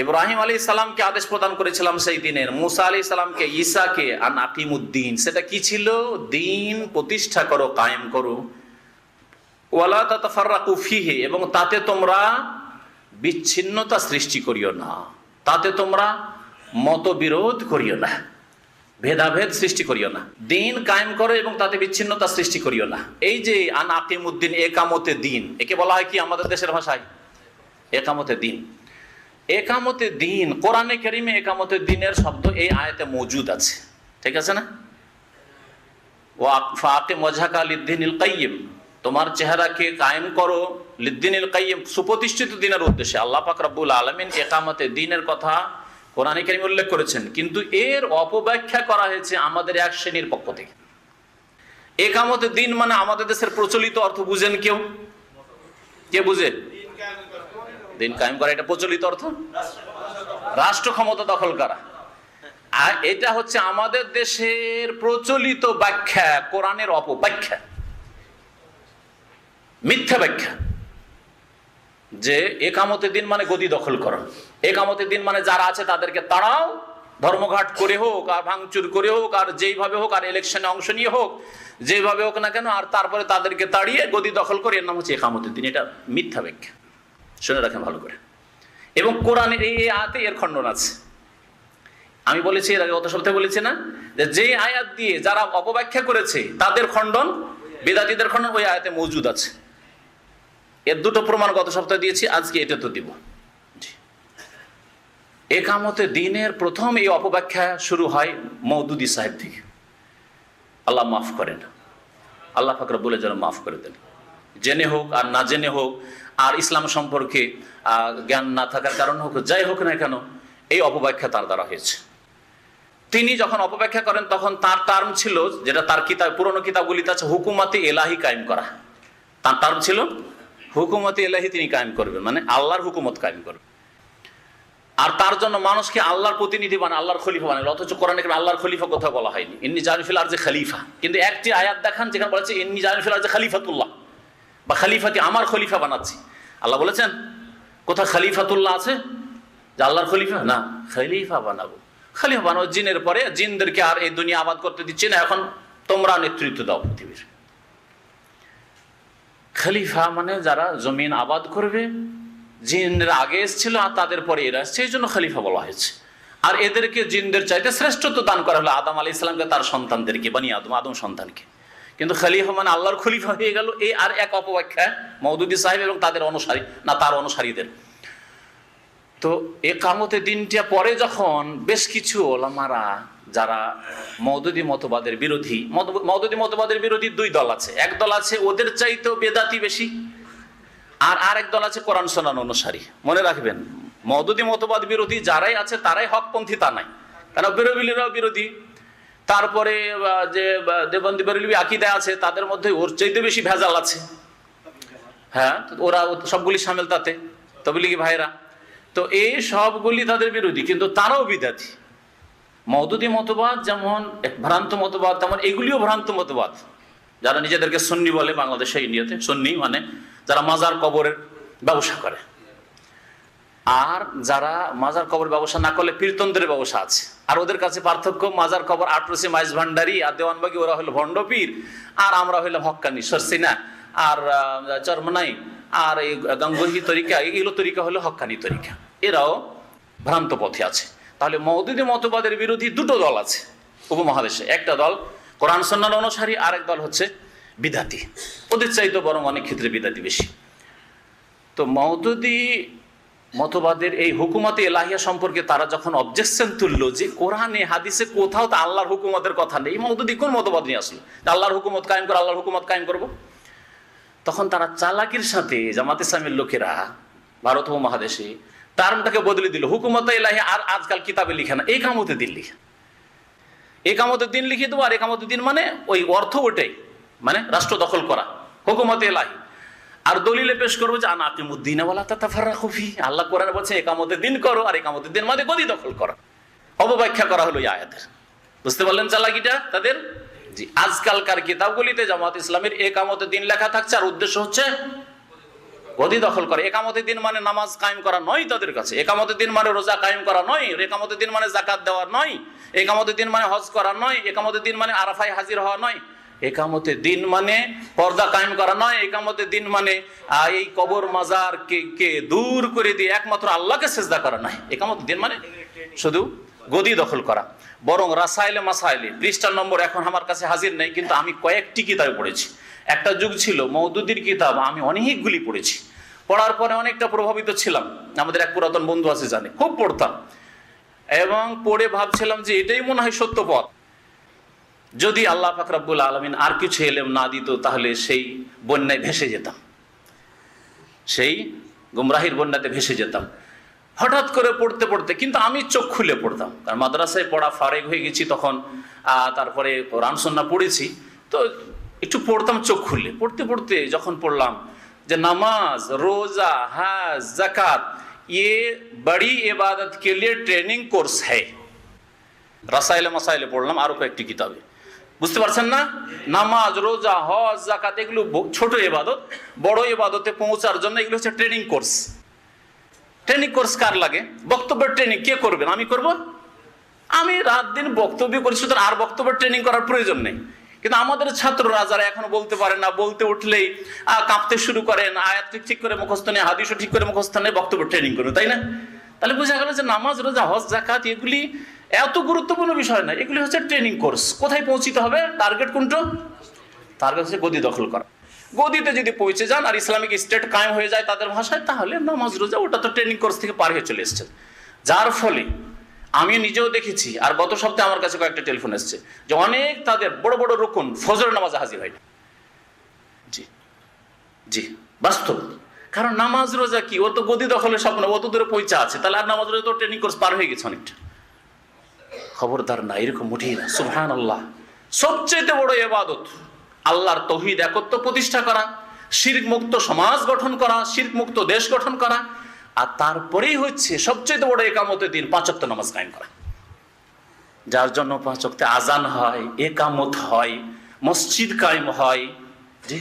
ইব্রাহিম আলাইহিস সালামকে আদেশ প্রদান করেছিলাম সেই দিনের, মুসা আলাইহিস সালামকে, ঈসাকে আন আকিমুদ্দিন, সেটা কি ছিল? দিন প্রতিষ্ঠা করো, কায়েম করো। ওয়ালা তাতাফাররাকু ফীহি, এবং তাতে তোমরা বিচ্ছিন্নতা সৃষ্টি করিও না, তাতে তোমরা মতবিরোধ করিও না, ভেদাভেদ সৃষ্টি করিও না। দিন কায়েম করো এবং তাতে বিচ্ছিন্নতা সৃষ্টি করিও না। এই যে আন আকিমুদ্দিন, একামতে দিন, একে বলা হয় কি আমাদের দেশের ভাষায়? একামতে দিন। একামতে দিন, কোরআনে কারীমে একামতে দিনের শব্দ এই আয়াতে মওজুদ আছে, ঠিক আছে না? ওয়া ফাকিম ওয়াজহাকা লিদ্দীনিল কাইয়্যিম, তোমার চেহারাকে কায়েম করো লিদ্দীনিল কাইয়্যিম, সুপ্রতিষ্ঠিত দিনের উদ্দেশ্যে। আল্লাহ পাক রব্বুল আলামিন একামতে দিনের কথা কোরআনে কারীমে উল্লেখ করেছেন, কিন্তু এর অপব্যাখ্যা করা হয়েছে আমাদের এক শ্রেণীর পক্ষ থেকে। একামতে দিন মানে আমাদের দেশের প্রচলিত অর্থ বুঝেন কেউ? কে বুঝে? দিন কায়েম করা, এটা প্রচলিত অর্থ রাষ্ট্র ক্ষমতা দখল করা। আর এটা হচ্ছে আমাদের দেশের প্রচলিত ব্যাখ্যা, কোরআনের অপব্যাখ্যা, মিথ্যা ব্যাখ্যা, যে একামতে দিন মানে গদি দখল করা, একামতে দিন মানে যারা আছে তাদেরকে তাড়াও, ধর্মঘাট করে হোক আর ভাঙচুর করে হোক আর যেইভাবে হোক আর ইলেকশনে অংশ নিয়ে হোক, যেভাবে হোক না কেন, আর তারপরে তাদেরকে তাড়িয়ে গদি দখল করে, এর নাম হচ্ছে একামতে দিন। এটা মিথ্যা ব্যাখ্যা, শুনে রাখেন ভালো করে। এবং কোরআনের এই আয়াতে এর খণ্ডন আছে। আমি বলেছি এর আগে, গত সপ্তাহে বলেছি না, যে আয়াত দিয়ে যারা অপব্যাখ্যা করেছে তাদের খণ্ডন, বেদাতীদের খণ্ডন ওই আয়াতে মওজুদ আছে। এর দুটো প্রমাণ গত সপ্তাহে দিয়েছি, আজকে এটা তো দিব। একামতে দিনের প্রথম এই অপব্যাখ্যা শুরু হয় মওদুদি সাহেব থেকে। আল্লাহ মাফ করেন, আল্লাহ পাক রব্বুল যেন মাফ করে দেন, জেনে হোক আর না জেনে হোক, আর ইসলাম সম্পর্কে জ্ঞান না থাকার কারণ হোক, যাই হোক না কেন, এই অপব্যাখ্যা তার দ্বারা হয়েছে। তিনি যখন অপব্যাখ্যা করেন তখন তার টার্ম ছিল, যেটা তার কিতাব, পুরনো কিতাবগুলিতে আছে, হুকুমতে এলাহি কায়েম করা। তার টার্ম ছিল হুকুমতে এলাহি তিনি কায়েম করবেন, মানে আল্লাহর হুকুমত কায়েম করবেন। আর তার জন্য মানুষকে আল্লাহর প্রতিনিধি বানায়, আল্লাহর খলিফা বানায়। অথচ কোরআনে আল্লাহর খলিফা কোথাও বলা হয়নি, ইন্নী জাইলুন ফিল আরদি খলিফা। কিন্তু একটি আয়াত দেখান যেখানে বলেছে ইন্নী জাইলুন ফিল আরদি খলিফাতুল্লাহ, বা খলিফাতি, আমার খলিফা বানাচ্ছি। আল্লাহ বলেছেন? কোথায় খলিফাতুল্লাহ আছে? যে আল্লাহর খলিফা না, খলিফা বানাবো। খলিফা বানাবো জিনের পরে, জিনদেরকে আর এই দুনিয়া আবাদ করতে দিচ্ছি না, এখন তোমরা নেতৃত্ব দাও পৃথিবীর। খলিফা মানে যারা জমিন আবাদ করবে, জিনরা আগে এসেছিল আর তাদের পরে এরা এসছে, এই জন্য খলিফা বলা হয়েছে। আর এদেরকে জিনদের চাইতে শ্রেষ্ঠত্ব দান করা হলো আদম আলাইহিস সালামকে, তার সন্তানদেরকে, বানি আদম সন্তানকে। কিন্তু খলিফা মানে আল্লাহর খলিফা হয়ে গেল, এই আর এক অপব্যাখ্যা মওদুদী সাহেব এবং তাদের অনুসারী, না তার অনুসারীদের। তো ইকামতের দিনটা পরে যখন বেশ কিছু ওলামারা যারা মওদুদী মতবাদের বিরোধী, মওদুদী মতবাদের বিরোধী দুই দল আছে। এক দল আছে ওদের চাইতেও বেদাতি বেশি, আর আরেক দল আছে কোরআন সুন্নাহ অনুসারী। মনে রাখবেন, মওদুদী মতবাদ বিরোধী যারাই আছে তারাই হকপন্থী তা নাই, কারণ বেরলভিরাও বিরোধী। তারপরে যে দেবন্দী বেরলভি আকীদায় আছে তাদের মধ্যে ওর চাইতে বেশি ভেজাল আছে। হ্যাঁ, ওরা সবগুলি সামিল তাতে, তাবলীগী ভাইরা। তো এই সবগুলি তাদের বিরোধী, কিন্তু তারাও বিদাতি। মওদুদী মতবাদ যেমন এক ভ্রান্ত মতবাদ, তেমন এগুলিও ভ্রান্ত মতবাদ। যারা নিজেদেরকে সুন্নি বলে, বাংলাদেশে ইন্ডিয়াতে সুন্নি মানে যারা মাজার কবরের ব্যবসা করে, আর যারা মাজার কবর ব্যবসা না করলে কীর্তনদের ব্যবসা আছে। আর ওদের কাছে পার্থক্য, মাজার কবর আটরসি মাইজ ভান্ডারি আর দেওয়ানবাগি, ওরা হলো ভণ্ডপীর, আর আমরা হইলাম হক্কানি সরসিনা আর চরমনাই আর এই গঙ্গোহী তরিকা, এগুলো তরিকা হলো হক্কানি তরিকা। এরাও ভ্রান্ত পথে আছে। তাহলে মওদুদী মতবাদের বিরোধী দুটো দল আছে উপমহাদেশে। একটা দল কোরআন সুন্নাহর অনুসারী, আরেক দল হচ্ছে বিদাতি। ওদের চাইতে বরং অনেক ক্ষেত্রে বিদাতি বেশি। তো মওদুদী মতবাদের এই হুকুমতে এলাহিয়া সম্পর্কে তারা যখন অবজেকশন তুললো যে কোরআনে হাদিসে কোথাও তো আল্লাহর হুকুমতের কথা নেই, মওদুদী কোন মতবাদ নিয়ে আসলো আল্লাহর হুকুমত কায়েম করে, আল্লাহর হুকুমত কায়েম করবো, তখন তারা চালাকির সাথে জামাতে ইসলামের লোকেরা ভারত উপমহাদেশে টার্মটাকে বদলে দিল। হুকুমতে এলাহি আর আজকাল কিতাবে লিখে না, একামতে দিন লিখে, একামতের দিন লিখে দেবো। আর একামতের দিন মানে ওই অর্থ ওটাই, মানে রাষ্ট্র দখল করা, হুকুমতে এলাহি। আর দলিলে পেশ করবো যে আনা আকিমুদ্দিন ওয়ালা তাতাফাররাকু ফিহি, আল্লাহ কোরআনে বলছে একামতের দিন করো, আর একামতের দিন মানে গদি দখল করা। অবব্যাখ্যা করা হলো এই আয়াতের। বুঝতে পারলেন চালাকিটা তাদের? জি, আজকালকার কিতাবগুলিতে জামাত ইসলামের একামতের দিন লেখা থাকছে, আর উদ্দেশ্য হচ্ছে গদি দখল করে। একামতের দিন মানে নামাজ কায়েম করা নয় তাদের কাছে, একামতের দিন মানে রোজা কায়েম করা নয়, একামতের দিন মানে যাকাত দেওয়া নয়, একামতের দিন মানে হজ করা নয়, একামতের দিন মানে আরাফায় হাজির হওয়া নয়, একামতের দিন মানে পর্দা কায়েম করা নয়, একামতের দিন মানে এই কবর মাজার কে দূর করে দিয়ে একমাত্র আল্লাহকে সেজদা করা নয়। একামতের দিন মানে শুধু গদি দখল করা। বরং রাসাইলে মাসাইলে পৃষ্ঠার নম্বর এখন আমার কাছে হাজির নেই, কিন্তু আমি কয়েকটি কিতাবে পড়েছি। একটা যুগ ছিল মওদুদীর কিতাব আমি অনেকগুলি পড়েছি, পড়ার পরে অনেকটা প্রভাবিত ছিলাম। আমাদের এক পুরাতন বন্ধু আছে জানে, খুব পড়তাম, এবং পড়ে ভাবছিলাম যে এটাই মনে হয় সত্য পথ। যদি আল্লাহ পাক রব্বুল আলামিন আর কিছু এলেম না দিত, তাহলে সেই বন্যায় ভেসে যেতাম, সেই গুমরাহির বন্যাতে ভেসে যেতাম। হঠাৎ করে পড়তে পড়তে, কিন্তু আমি চোখ খুলে পড়তাম, কারণ মাদ্রাসায় পড়া ফারেক হয়ে গেছি তখন, তারপরে কোরআন সুন্নাহ পড়েছি, তো একটু পড়তাম চোখ খুলে। পড়তে পড়তে যখন পড়লাম যে নামাজ, রোজা, হজ, যাকাত ये बड़ी इबादत के लिए ट्रेनिंग कोर्स है। রাসাইলে মাসাইলে পড়লাম, আরো কয়েকটি কিতাবে। বুঝতে পারছেন না? নামাজ, রোজা, হজ, যাকাত এগুলো ছোট ইবাদত, বড় ইবাদতে পৌঁছার জন্য এগুলো হচ্ছে ট্রেনিং কোর্স। ট্রেনিং কোর্স কার লাগে? বক্তব্যের ট্রেনিং কে করবেন? আমি করব? আমি রাত দিন বক্তব্য করি, সুতরাং আর বক্তব্যের ট্রেনিং করার প্রয়োজন নেই। কিন্তু আমাদের ছাত্ররা যারা এখনো বলতে পারে না, বলতে উঠলেই কাঁপতে শুরু করেন, আয়াত ঠিক করে মুখস্থ নেই, হাদিসও ঠিক করে মুখস্থ নেই, বক্তব্য ট্রেনিং করুন, তাই না? তাহলে বোঝা গেল যে নামাজ, রোজা, হজ, যাকাত এগুলি এত গুরুত্বপূর্ণ বিষয় না, এগুলি হচ্ছে ট্রেনিং কোর্স। কোথায় পৌঁছিতে হবে? টার্গেট কোনটা? টার্গেট হচ্ছে গদি দখল করা। গদিতে যদি পৌঁছে যান আর ইসলামিক স্টেট কায়েম হয়ে যায় তাদের ভাষায়, তাহলে নামাজ, রোজা ওটা তো ট্রেনিং কোর্স থেকে পার হয়ে চলে এসছে। যার ফলে আমি নিজেও দেখেছি, আর গত সপ্তাহে আমার কাছে কয়েকটা টেলিফোন এসছে যে অনেক তাদের বড় বড় রুকুন ফজরের নামাজে হাজির হয় না। জি জি, বাস্তব। কারণ নামাজ রোজা কি, ও তো গদি দখলের স্বপ্ন, অত দূরে পৌঁছা আছে, তাহলে আর নামাজ রোজা তো ট্রেনিং কোর্স পার হয়ে গেছে অনেকটা। খবরদার না, এরকম মোটেই না। সুবহানাল্লাহ, সবচেয়ে বড় ইবাদত আল্লাহর তৌহিদ একত্ব প্রতিষ্ঠা করা, শিরক মুক্ত সমাজ গঠন করা, শিরক মুক্ত দেশ গঠন করা, আর তারপরেই হচ্ছে সবচেয়ে বড় একামতের দিন 5 ওয়াক্ত নামাজ কায়েম করা। যার জন্য 5 ওয়াক্তে আজান হয়, একামত হয়, মসজিদ কায়েম হয়। জি,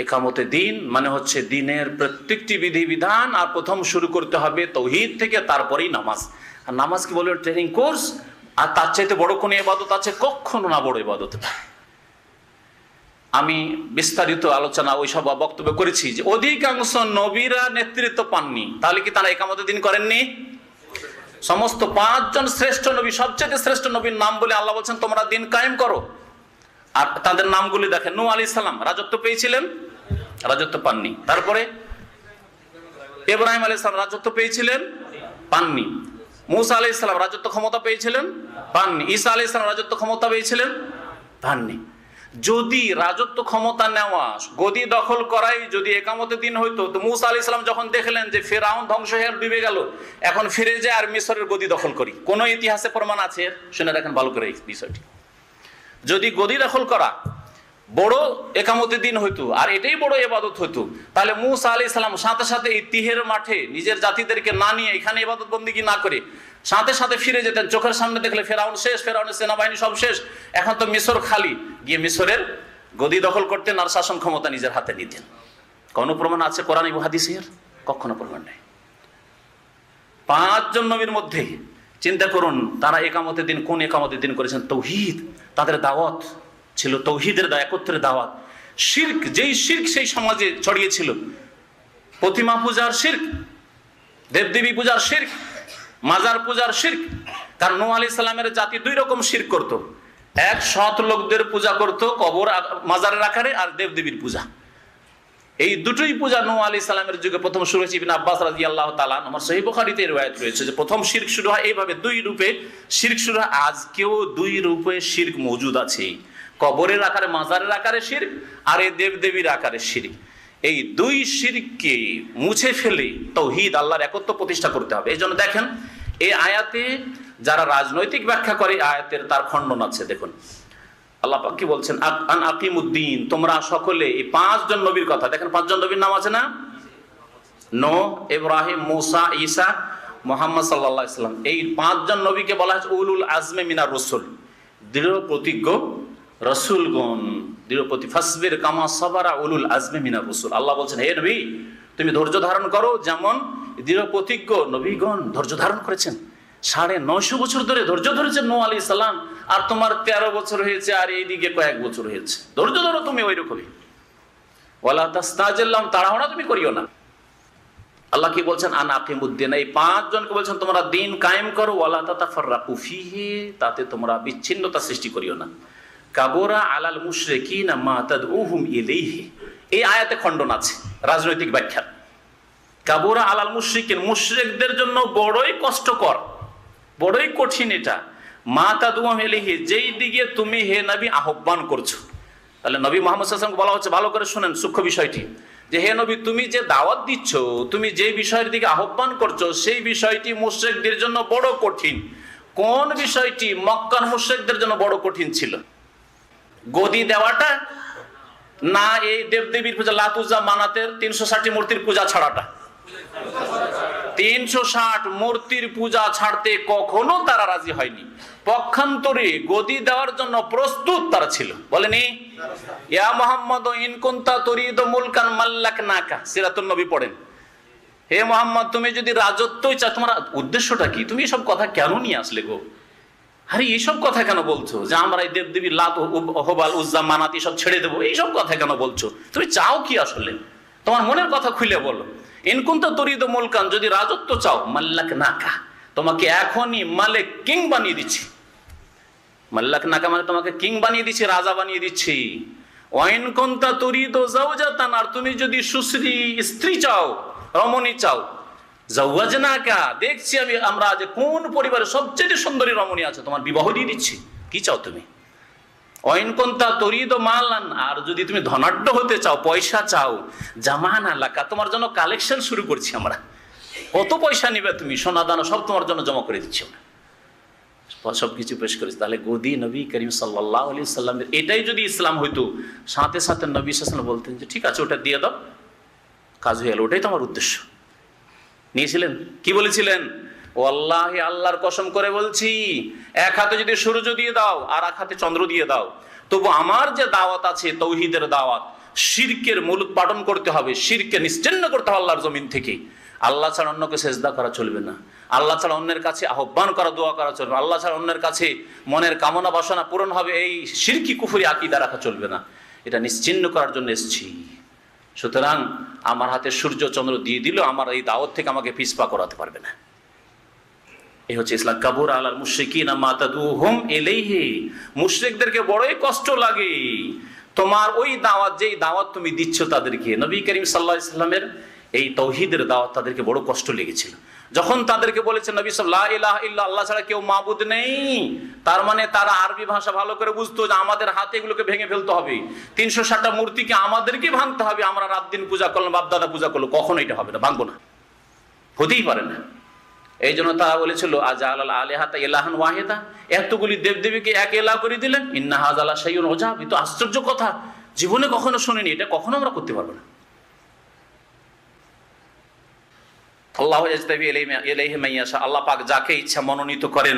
একামতে দিন মানে হচ্ছে দিনের প্রত্যেকটি বিধিবিধান আর প্রথম শুরু করতে হবে তৌহিদ থেকে, তারপরেই নামাজ। আর নামাজ কি বলবেন ট্রেনিং কোর্স, আর তার চাইতে বড় কোনো ইবাদত আছে? কখনো না বড় ইবাদত। আমি বিস্তারিত আলোচনা ওই সব বক্তব্য করেছি যে অধিকাংশ নবীরা নেতৃত্ব পাননি, তাহলে কি তারা একামতে দিন করেননি? সমস্ত 5 জন শ্রেষ্ঠ নবী, সবচেয়ে শ্রেষ্ঠ নবীর নাম বলে আল্লাহ বলছেন তোমরা দিন কায়েম করো। আর তাদের নামগুলি দেখেন, নূহ আলাইহিস সালাম রাজত্ব পেয়েছিলেন, রাজত্ব পাননি। তারপরে ইব্রাহিম আলাইহিস সালাম রাজত্ব পেয়েছিলেন, পাননি। মূসা আলাইহিস সালাম রাজত্ব ক্ষমতা পেয়েছিলেন, পাননি। ঈসা আলাইহিস সালাম রাজত্ব ক্ষমতা পেয়েছিলেন, পাননি। যদি রাজত্ব ক্ষমতা নেওয়া, গদি দখল করাই যদি একামতে দিন হইতো, তো মূসা আলাইহিস সালাম যখন দেখলেন যে ফিরআউন ধ্বংস হয়ে ডুবে গেল, এখন ফিরে যায় আর মিশরের গদি দখল করি, কোন ইতিহাসে প্রমাণ আছে? শুনে রাখেন ভালো করে এই বিষয়টি। যদি গদি দখল করা বড় একামতে দিন হইতো আর এটাই বড় ইবাদত হইতো, তাহলে মূসা আলাইহিস সালাম সাথে সাথে এই তিহের মাঠে নিজের জাতিদেরকে না নিয়ে এখানে ইবাদত বন্দেগী না করে সাথে সাথে ফিরে যেতেন। চোখের সামনে দেখলে ফেরাউন শেষ, ফেরাউনের সেনাবাহিনী সব শেষ, এখন তো মিশর খালি, গিয়ে মিশরের গদি দখল করতেন আর শাসন ক্ষমতা নিজের হাতে নিতেন। কোনো প্রমাণ আছে কোরআন এবং হাদিসের? কখনো প্রমাণ নেই। 5 জন নবীর মধ্যে চিন্তা করুন তারা একামতে দিন কোন একামতে দিন করেছেন? তৌহিদ। তাদের দাওয়াত ছিল তৌহিদের, একত্রের দাওয়াত। শিরক, যেই শিরক সেই সমাজে ছড়িয়েছিল, প্রতিমা পূজার শিরক, দেবদেবী পূজার শিরক, মাজার পূজার শিরক। কারণ নূহ আলাইহিস সালামের জাতি 2 রকম শিরক করত। এক, সৎ লোকদের পূজা করত কবর মাজারের আকারে, আর দেবদেবীর পূজা। এই দুটোই পূজা নূহ আলাইহিস সালামের যুগে প্রথম শুরু হয়েছে। ইবনে আব্বাস রাদিয়াল্লাহু তাআলা, আমার সহিহ বুখারীতে রওয়ায়াত রয়েছে যে প্রথম শিরক শুরু হয় এইভাবে, 2 রূপে শিরক শুরু হয়। আজকেও 2 রূপে শিরক মওজুদ আছে, কবরের আকারে, মাজারের আকারে শিরক, আর এই দেবদেবীর আকারে শিরক। এই 2 শিরককে মুছে ফেলে তাওহীদ, আল্লাহর একত্ব প্রতিষ্ঠা করতে হবে। এই জন্য দেখেন এই আয়াতে যারা রাজনৈতিক ব্যাখ্যা করে আয়াতের, তার খণ্ডন আছে। দেখুন আল্লাহ পাক কি বলছেন, আন আকিমুদ্দিন, তোমরা সকলে। এই 5 জন নবীর কথা দেখেন, 5 জন নবীর নাম আছে না? নূহ, ইব্রাহিম, মূসা, ঈসা, মুহাম্মদ সাল্লাল্লাহু আলাইহি ওয়াসাল্লাম। এই 5 জন নবীকে বলা হয়েছে উলুল আজমে মিনার রাসূল, দৃঢ় প্রতিজ্ঞ রাসূলগণ। দৃঢ় প্রতি ফাসবির কামা সাবারা উলুল আজমে মিনার রাসূল। আল্লাহ বলছেন হে নবী তুমি ধৈর্য ধারণ করো যেমন দৃঢ় প্রতিজ্ঞ নবীগণ ধৈর্য ধারণ করেছেন। 950 বছর ধরে ধৈর্য ধরেছেন নূহ আলাইহিস সালাম, আর তোমার 13 বছর হয়েছে, আর এইদিকে কয়েক বছর হয়েছে। ধৈর্য ধরো তুমি ওই রকমই। ওয়ালা তাস্তাজিল্লাম, তাড়াহুড়া তুমি করিও না। আল্লাহ কি বলছেন, আন আকিমুদ্দিন, এই 5 জনকে বলছেন তোমরা দিন কায়েম করো। ওয়ালা তাতাফাররাকু ফীহি, তাতে তোমরা বিচ্ছিন্নতা সৃষ্টি করিও না। কাবুরা আলাল মুশরিকিনা মা তাদউহুম ইলাইহি, এই আয়াতে খণ্ডন আছে রাজনৈতিক ব্যাখ্যা। কাবুরা আলাল মুশরিকিন, মুশরিকদের জন্য বড়ই কষ্টকর, বড়ই কঠিন এটা। মা তাদউহুম ইলাইহি, যেই দিকে তুমি হে নবী আহ্বান করছো। তাহলে নবী মুহাম্মদ সাল্লাল্লাহু আলাইহি ওয়াসাল্লামকে বলা হচ্ছে, ভালো করে শুনেন সূক্ষ্ম বিষয়টি, যে হে নবী তুমি যে দাওয়াত দিচ্ছ, তুমি যে বিষয়ের দিকে আহ্বান করছো, সেই বিষয়টি মুশরিকদের জন্য বড় কঠিন। কোন বিষয়টি? মক্কার মুশরিকদের জন্য বড় কঠিন ছিল গদি দেওয়াটা, না এই দেবদেবীর পূজা, লাত উজ্জা মানাতের 360 মূর্তির পূজা ছাড়াটা। 360 মূর্তির পূজা ছাড়তে কখনো তারা রাজি হয়নি। পক্ষান্তরে গদি দেওয়ার জন্য প্রস্তুত তারা ছিল। বলেনি ইয়া মুহাম্মদ ইন কুনতা তুরিদু মুলকান মাল্লাকনাকা, সিরাতুন নবী পড়েন। হে মুহাম্মদ তুমি যদি রাজত্বই চাও, তোমার উদ্দেশ্যটা কি? তুমি এসব কথা কেন নিয়ে আসলে গো? আরে এইসব কথা কেন বলছো যে আমরা এই দেবদেবী লাত হবাল উজ্জা মানাত এসব ছেড়ে দেবো? এইসব কথা কেন বলছো? তুমি চাও কি আসলে? তোমার মনের কথা খুলে বলো। ইনকুনতা তুরিদু মুলকান, যদি রাজত্ব চাও, মাল্লাকনাকা, তোমাকে এখনই মালিক, কিং বানিয়ে দিচ্ছি। মাল্লাকনাকা মানে তোমাকে কিং বানিয়ে দিচ্ছি, রাজা বানিয়ে দিচ্ছি। ওয়াইন কুনতা তুরিদু যাওজাতান, আর তুমি যদি সুশ্রী স্ত্রী চাও, রমণী চাও, যাওয়াজনাকা, দেখছি আমরা যে কোন পরিবারে সবচেয়ে সুন্দরী রমণী আছে, তোমার বিবাহ দিয়ে দিচ্ছি। কি চাও তুমি? ওয়াইন কুনতা তুরিদু মালান, আর যদি তুমি ধনাঢ্য হতে চাও, পয়সা চাও, জামান আলাকা, তোমার জন্য কালেকশন শুরু করছি আমরা। কত পয়সা নিবে তুমি? সোনা দানা সব তোমার জন্য জমা করে দিচ্ছি আমরা। সবকিছু পেশ করেছি। তাহলে গদি নবী করিম সাল্লাল্লাহু আলাইহি সাল্লামের, এটাই যদি ইসলাম হইতো, সাথে সাথে নবী সাল্লাল্লাহু আলাইহি ওয়াসাল্লাম বলতেন যে ঠিক আছে ওটা দিয়ে দাও, কাজ হয়ে গেল। ওটাই তো আমার উদ্দেশ্য। নিয়েছিলেন? কি বলেছিলেন? ওয়াল্লাহি, আল্লাহর কসম করে বলছি, এক হাতে যদি সূর্য দিয়ে দাও আর এক হাতে চন্দ্র দিয়ে দাও, তবু আমার যে দাওয়াত আছে তৌহিদের দাওয়াত, শিরকের মূল উৎপাদন করতে হবে, শিরকে নিশ্চিহ্ন করতে হবে আল্লাহর জমিন থেকে। আল্লাহ ছাড়া অন্যকে সেজদা করা চলবে না, আল্লাহ ছাড়া অন্যের কাছে আহ্বান করা, দোয়া করা চলবে না, আল্লাহ ছাড়া অন্যের কাছে মনের কামনা বাসনা পূরণ হবে এই শিরকি কুফরি আকীদা রাখা চলবে না। এটা নিশ্চিহ্ন করার জন্য এসেছি। সুতরাং আমার হাতে সূর্য চন্দ্র দিয়ে দিল, আমার এই দাওয়াত থেকে আমাকে পিছপা করাতে পারবে না। এই হচ্ছে ইসলাম। কাবুর আলাল মুশরিকিনা মা তাদউহুম ইলাইহি, মুশরিকদেরকে বড়ই কষ্ট লাগে তোমার ওই দাওয়াত, যেই দাওয়াত তুমি দিচ্ছ তাদেরকে। নবী করিম সাল্লাল্লাহু আলাইহি সাল্লামের এই তাওহীদের দাওয়াত তাদেরকে বড় কষ্ট লেগেছিল। যখন তাদেরকে বলেছেন নবী সাল্লাল্লাহু লা ইলাহা ইল্লা আল্লাহ ছাড়া কেউ মাবুদ নেই, তার মানে তারা আরবি ভাষা ভালো করে বুঝতো যে আমাদের হাতে এগুলোকে ভেঙে ফেলতে হবে, 360টা মূর্তিকে আমাদেরকে ভাঙতে হবে। আমরা রাত দিন পূজা করলাম, বাপদাদা পূজা করলো, কখনো এটা হবে না, ভাঙবো না, হতেই পারে না। এই জন্য তারা বলেছিল আজাল আল আলিহাতা ইলাহান ওয়াহিদা, এতগুলি দেবদেবীকে এক এলাহ করে দিলেন। ইন্না হাযা লা শাইউন উজাব, এ তো আশ্চর্য কথা, জীবনে কখনো শুনিনি, এটা কখনো আমরা করতে পারবো না। আল্লাহু ইয়াজতাবি ইলাইহি মান ইয়াশা, আল্লাহ পাক যাকে ইচ্ছা মনোনীত করেন,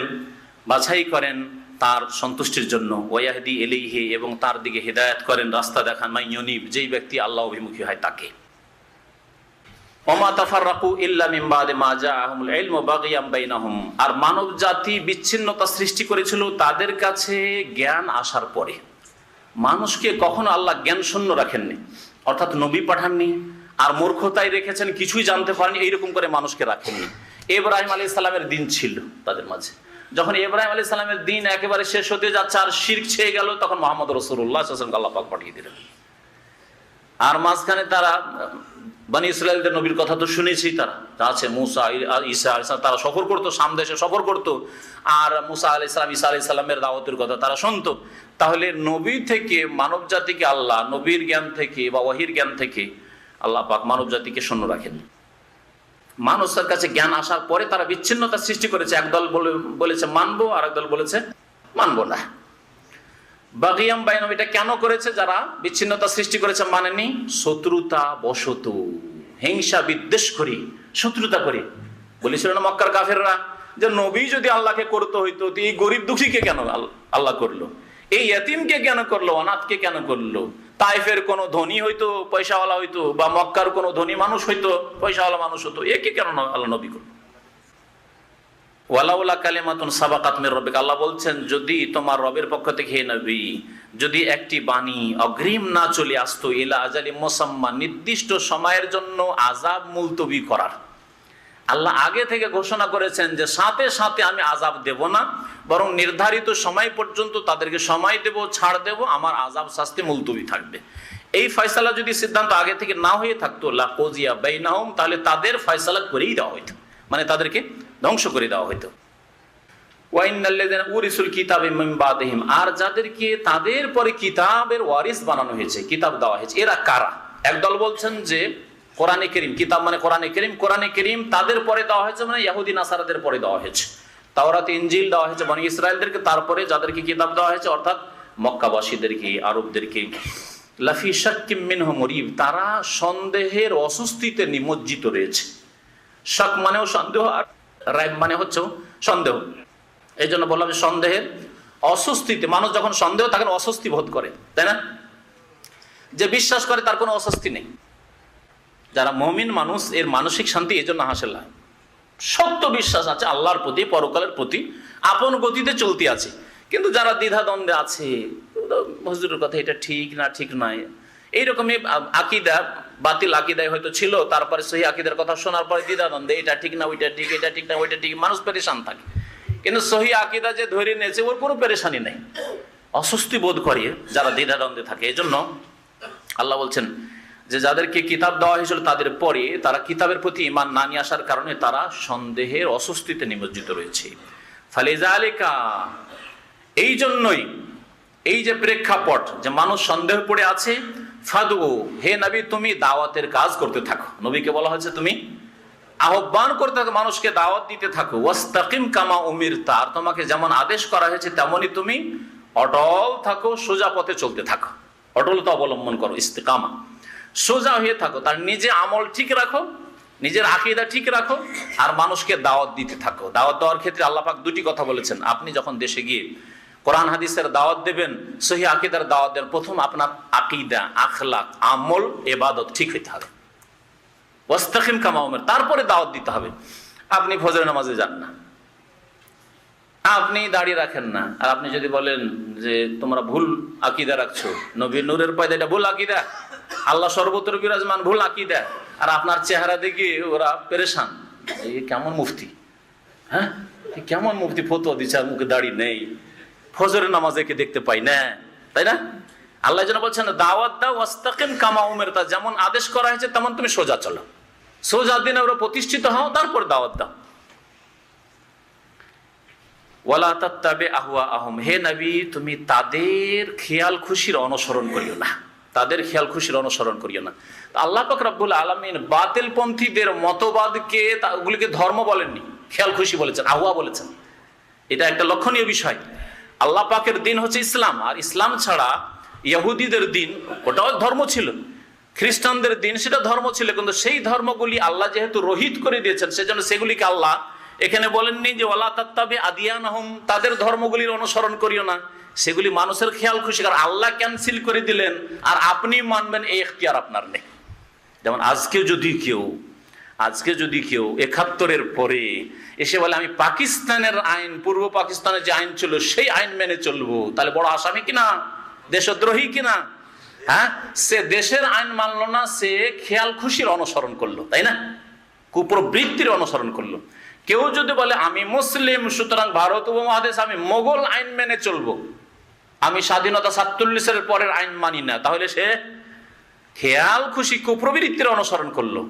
বাছাই করেন তার সন্তুষ্টির জন্য। ওয়াহদি ইলাইহি, এবং তার দিকে হিদায়াত করেন, রাস্তা দেখান। মান ইউনিব, যেই ব্যক্তি আল্লাহ অভিমুখী হয় তাকে। ওমা তাফাররাকু ইল্লা মিন বাদি মা জাআহুমুল ইলমু বাগিয়াম বাইনাহুম, আর মানব জাতি বিচ্ছিন্নতা সৃষ্টি করেছিল তাদের কাছে জ্ঞান আসার পরে। মানুষকে কখনো আল্লাহ জ্ঞান শূন্য রাখেননি, অর্থাৎ নবী পাঠাননি, আর মূর্খতায় রেখেছেন, কিছুই জানতে পারেনি, এইরকম করে মানুষকে রাখেননি। ইব্রাহিম আলাইহিস সালামের দিন ছিল তাদের মাঝে, যখন ইব্রাহিম আলাইহিস সালামের দিন একেবারে শেষ হতে যাচ্ছে আর শিরক ছেয়ে গেল, তখন মুহাম্মদ রাসূলুল্লাহ সাল্লাল্লাহু আলাইহি ওয়াসাল্লাম আল্লাহ পাক পাঠিয়ে দিলেন। আর মাঝখানে তারা বনি ইসরায়েলদের নবীর কথা তো শুনেছি, তারা আছে মুসা, ঈসা আলাইহিস সালাম, তারা সফর করতো, শাম দেশে সফর করতো, আর মুসা আলাইহিস সালাম, ঈসা আলাইহিস সালামের দাওয়াতের কথা তারা শুনতো। তাহলে নবী থেকে মানব জাতিকে আল্লাহ, নবীর জ্ঞান থেকে বা ওয়াহির জ্ঞান থেকে আল্লাহ পাক মানব জাতিকে শূন্য রাখেন। মানুষের কাছে জ্ঞান আসার পরে তারা বিচ্ছিন্নতা সৃষ্টি করেছে, একদল বলেছে মানবো, আর একদল বলেছে মানবো না। বাগিয়াম বাইনাহুম, এটা কেন করেছে? যারা বিচ্ছিন্নতা সৃষ্টি করেছে মানেনি, শত্রুতা বশত, হিংসা বিদ্বেষ করে, শত্রুতা করে। বলেছিল না মক্কার কাফেররা যে নবী যদি আল্লাহকে করতে হইতো, তো এই গরিব দুঃখীকে কেন আল্লাহ করলো, এই ইয়েতিমকে কেন করলো, অনাথকে কেন করলো? তাইফের কোনো ধনী হইতো, পয়সাওয়ালা হইতো, বা মক্কার কোনো ধনী মানুষ হইতো, পয়সাওয়ালা মানুষ হতো, একে কেন আল্লাহ নবী করলো? ওয়ালাউলা কালিমাতুন সাবাকাত মির রাব্বিকা, আল্লাহ বলছেন যদি তোমার রবের পক্ষ থেকে হে নবী, যদি একটি বাণী অগ্রিম না চলে আসতো, ইলা আজালি মুসাম্মা, নির্দিষ্ট সময়ের জন্য আযাব মুলতবি করার। আল্লাহ আগে থেকে ঘোষণা করেছেন যে সাথে সাথে আমি আযাব দেব না, বরং নির্ধারিত সময় পর্যন্ত তাদেরকে সময় দেব, ছাড় দেব, আমার আযাব শাস্তি মুলতবি থাকবে। এই ফয়সালা যদি সিদ্ধান্ত আগে থেকে না হয়ে থাকতো, লাকুজিয়া বাইনাহুম, তাহলে তাদের ফয়সালা করেই দেওয়া হইতো, মানে তাদেরকে ধ্বংস করে দেওয়া হইতো। ওয়াইন্নাল্লাযিনা উরিসুল কিতাবা মিন বাদিহিম, আর যাদেরকে তাদের পরে কিতাবের ওয়ারিস বানানো হয়েছে, কিতাব দেওয়া হয়েছে, এরা কারা? একদল বলছেন যে কোরআনে কারীম, কিতাব মানে কোরআনে কারীম, কোরআনে কারীম তাদের পরে দেওয়া হয়েছে, মানে ইহুদি নাসারাদের পরে দেওয়া হয়েছে। তাওরাত ইনজিল দেওয়া হয়েছে বনি ইসরায়েলদেরকে, তারপরে যাদেরকে কিতাব দেওয়া হয়েছে অর্থাৎ মক্কাবাসীদেরকে, আরবদেরকে। লাফি শাক্কিম মিনহু মুরিব, তারা সন্দেহের অস্বস্তিতে নিমজ্জিত রয়েছে। শাক মানেও সন্দেহ, আর রাইব মানে হচ্ছে সন্দেহ। এই জন্য বললাম সন্দেহের অস্বস্তিতে, মানুষ যখন সন্দেহ তখন অস্বস্তি বোধ করে, তাই না? যে বিশ্বাস করে তার কোনো অস্বস্তি নেই। যারা মুমিন মানুষ, এর মানসিক শান্তি এই জন্য হাসিল হয়, সত্য বিশ্বাস আছে আল্লাহর প্রতি, পরকালের প্রতি, আপন গতিতে চলতে আছে। কিন্তু যারা দ্বিধাদ্বন্দ্বে আছে, হুজুরের কথা এটা ঠিক না ঠিক নয়, এইরকমই আকীদা, বাতিল আকীদায় হয়তো ছিল, তারপরে সহি আকীদার কথা শোনার পরে দ্বিধাদ্বন্দ্বে, এটা ঠিক না ওইটা ঠিক, এটা ঠিক না ওইটা ঠিক, মানুষ পেরেশান থাকে। কিন্তু সহি আকীদা যে ধরে নিয়েছে ওর কোনো পেরেশানি নেই, অস্বস্তি বোধ করে যারা দ্বিধাদ্বন্দ্বে থাকে। এই জন্য আল্লাহ বলছেন যে যাদেরকে কিতাব দেওয়া হয়েছিল তাদের পরে তারা কিতাবের প্রতি ঈমান না নিয়ে আসার কারণে তারা সন্দেহের অস্বস্তিতে নিমজ্জিত রয়েছে। ফালিযালিকা, এই জন্যই, এই যে প্রেক্ষাপট যে মানুষ সন্দেহ পড়ে আছে, ফাদু, হে নবী তুমি দাওয়াতের কাজ করতে থাকো। নবীকে বলা হয়েছে তুমি আহ্বান করতে থাকো, মানুষকে দাওয়াত দিতে থাকো। ওয়াস্তাকিম কামা উমিরতা, আর তোমাকে যেমন আদেশ করা হয়েছে তেমনই তুমি অটল থাকো, সোজা পথে চলতে থাকো, অটলতা অবলম্বন করো, ইস্তিকামা, সোজা হয়ে থাকো। তার নিজে আমল ঠিক রাখো, নিজের আকীদা ঠিক রাখো, আর মানুষকে দাওয়াত দিতে থাকো। দাওয়াত দেওয়ার ক্ষেত্রে আল্লাহ পাক দুটি কথা বলেছেন। আপনি যখন দেশে গিয়ে কোরআন হাদিসের দাওয়াত দেবেন, সহি আকীদার দাওয়াত দেবেন, প্রথম আপনার আকীদা, আখলাক, আমল, ইবাদত ঠিক হইতে হবে। ওয়াস্তাকিম কামা উমির, তারপরে দাওয়াত দিতে হবে। আপনি ফজরের নামাজে যান না, আপনি দাঁড়িয়ে রাখেন না, আর আপনি যদি বলেন যে তোমরা ভুল আকীদা রাখছো, নবীর নূরের পয়দা এটা ভুল আকীদা, আল্লাহ সর্বত্র বিরাজমান ভুল আকীদা, আর আপনার চেহারা দেখে ওরা পেরেশান, এই কেমন মুফতি, হ্যাঁ কেমন মুফতি ফতোয়া দিচ্ছে আর মুখে দাড়ি নেই, ফজরের নামাজে কে দেখতে পাই না, তাই না? আল্লাহ যেন বলছেন দাওয়াত দাও, ওয়াস্তাকিম কামা উমিরতা, যেমন আদেশ করা হয়েছে তেমন তুমি সোজা চলো, সোজা দিনে ওরা প্রতিষ্ঠিত হও, তারপর দাওয়াত দাও। ওয়ালা তাত্তাবি আহওয়াআহুম, হে নবী তুমি তাদের খেয়াল খুশির অনুসরণ করিও না, তাদের খেয়াল খুশির অনুসরণ করিও না। আল্লাহ পাক রব্বুল আলামিন বাতিলপন্থীদের মতবাদকে, ওগুলিকে ধর্ম বলেননি, খেয়াল খুশি বলেছেন, আহওয়া বলেছেন। এটা একটা লক্ষণীয় বিষয়। আল্লাহ পাকের দিন হচ্ছে ইসলাম, আর ইসলাম ছাড়া ইহুদিদের দিন ওটাও ধর্ম ছিল, খ্রিস্টানদের দিন সেটা ধর্ম ছিল, কিন্তু সেই ধর্মগুলি আল্লাহ যেহেতু রহিত করে দিয়েছেন, সেজন্য সেগুলিকে আল্লাহ এখানে বলেননি যে ওয়ালা তাত্তাবি আদিয়ানহুম, তাদের ধর্মগুলির অনুসরণ করিও না, সেগুলি মানুষের খেয়াল খুশি, কারণ আল্লাহ ক্যান্সেল করে দিলেন আর আপনি মানবেন এই এখতিয়ার আপনার নেই। যেমন আজকে যদি কেউ ৭১ পরে এসে বলে আমি পাকিস্তানের আইন, পূর্ব পাকিস্তানের যে আইন ছিল সেই আইন মেনে চলবো, তাহলে বড় আসামি কিনা, দেশদ্রোহী কিনা? হ্যাঁ, সে দেশের আইন মানলো না, সে খেয়াল খুশির অনুসরণ করলো, তাই না? কুপ্রবৃত্তির অনুসরণ করলো। কেউ যদি বলে আমি মুসলিম, সুতরাং ভারত উপমহাদেশ আমি মোগল আইন মেনে চলবো, আমি স্বাধীনতা ৪৭-এর পরের আইন মানি না, তাহলে সে খেয়াল খুশি কুপ্রবৃত্তির অনুসরণ করলো।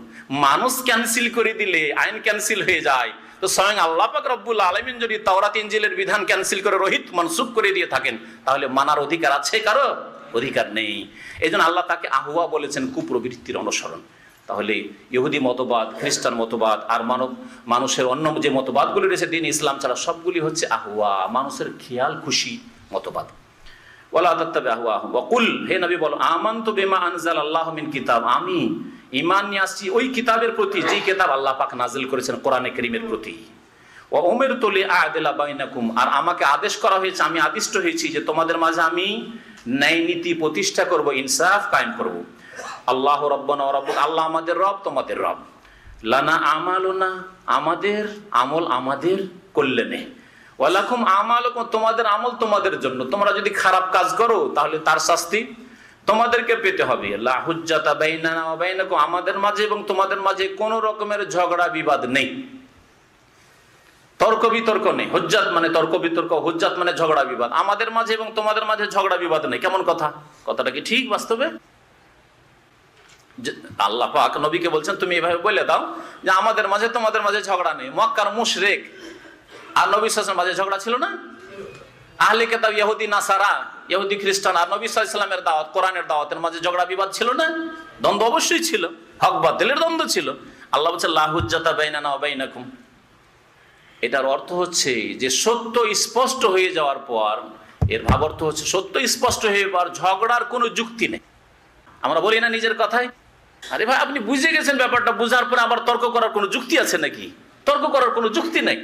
মানুষ ক্যান্সেল করে দিলে আইন ক্যান্সেল হয়ে যায়, তো স্বয়ং আল্লাহ পাক রব্বুল আলামিন যদি তাওরাত ইনজিলের বিধান ক্যান্সেল করে রহিত মনসুখ করে দিয়ে থাকেন, তাহলে মানার অধিকার আছে কারো? অধিকার নেই। এই জন্য আল্লাহ তাকে আহওয়া বলেছেন, কুপ্রবৃত্তির অনুসরণ। তাহলে ইহুদি মতবাদ, খ্রিস্টান মতবাদ আর মানুষের অন্য যে মতবাদগুলি রয়েছে দিন ইসলাম ছাড়া, সবগুলি হচ্ছে আহওয়া, মানুষের খেয়াল খুশি মতবাদ। ওয়ালা তাত্তাবি আহওয়াহুম ওয়া কুল, হে নবী বলো আমানতু বিমা আনজালাল্লাহু মিন কিতাব, আমি ঈমান নিয়ে আসছি ওই কিতাবের প্রতি যেই কিতাব আল্লাহ পাক নাযিল করেছেন, কোরআনে কারীমের প্রতি। ওয়া উমিরতু লিআদিলা বাইনাকুম, আর আমাকে আদেশ করা হয়েছে, আমি আদিষ্ট হয়েছি যে তোমাদের মাঝে আমি ন্যায় নীতি প্রতিষ্ঠা করব, ইনসাফ কায়েম করব। আল্লাহু রাব্বানা ওয়া রাব্বুকুম, আল্লাহ আমাদের রব, তোমাদের রব। লানা আমালুনা, আমাদের আমল আমাদের কল্যাণে। ওয়ালাকুম আমালুকুম, তোমাদের আমল তোমাদের জন্য। তোমরা যদি খারাপ কাজ করো তাহলে তার শাস্তি তোমাদেরকে পেতে হবে। লা হুজ্জাতা বাইনানা ওয়া বাইনাকুম, আমাদের মাঝে এবং তোমাদের মাঝে কোনো রকমের ঝগড়া বিবাদ নেই, তর্ক বিতর্ক নেই। হুজ্জাত মানে তর্ক বিতর্ক, হুজ্জাত মানে ঝগড়া বিবাদ। আমাদের মাঝে এবং তোমাদের মাঝে ঝগড়া বিবাদ নেই, কেমন কথা? কথাটা কি ঠিক বাস্তবে? আল্লাহ পাক নবীকে বলছেন তুমি এভাবে বলে দাও যে আমাদের মাঝে তোমাদের মাঝে ঝগড়া নেই। মক্কার মুশরিক আর নবী সাল্লাল্লাহু আলাইহি ওয়াসাল্লামের মাঝে ঝগড়া ছিল না? আহলে কিতাব ইহুদি নাসারা, ইহুদি খ্রিস্টান আর নবী সাল্লাল্লাহু আলাইহি ওয়াসাল্লামের দাওয়াত, কোরআনের দাওয়াতের মাঝে ঝগড়া বিবাদ ছিল না? দ্বন্দ্ব অবশ্যই ছিল, হক বাতিলের দ্বন্দ্ব ছিল। আল্লাহ বলছে লা হুজ্জাতা বাইনানা ওয়া বাইনাকুম। এটার অর্থ হচ্ছে যে সত্য স্পষ্ট হয়ে যাওয়ার পর, এর ভাব অর্থ হচ্ছে সত্য স্পষ্ট হয়ে যাওয়ার ঝগড়ার কোনো যুক্তি নেই। আমরা বলি না নিজের কথায়, আরে ভাই আপনি বুঝে গেছেন ব্যাপারটা, বুঝার পরে আবার তর্ক করার কোনো যুক্তি আছে নাকি? তর্ক করার কোনো যুক্তি নেই।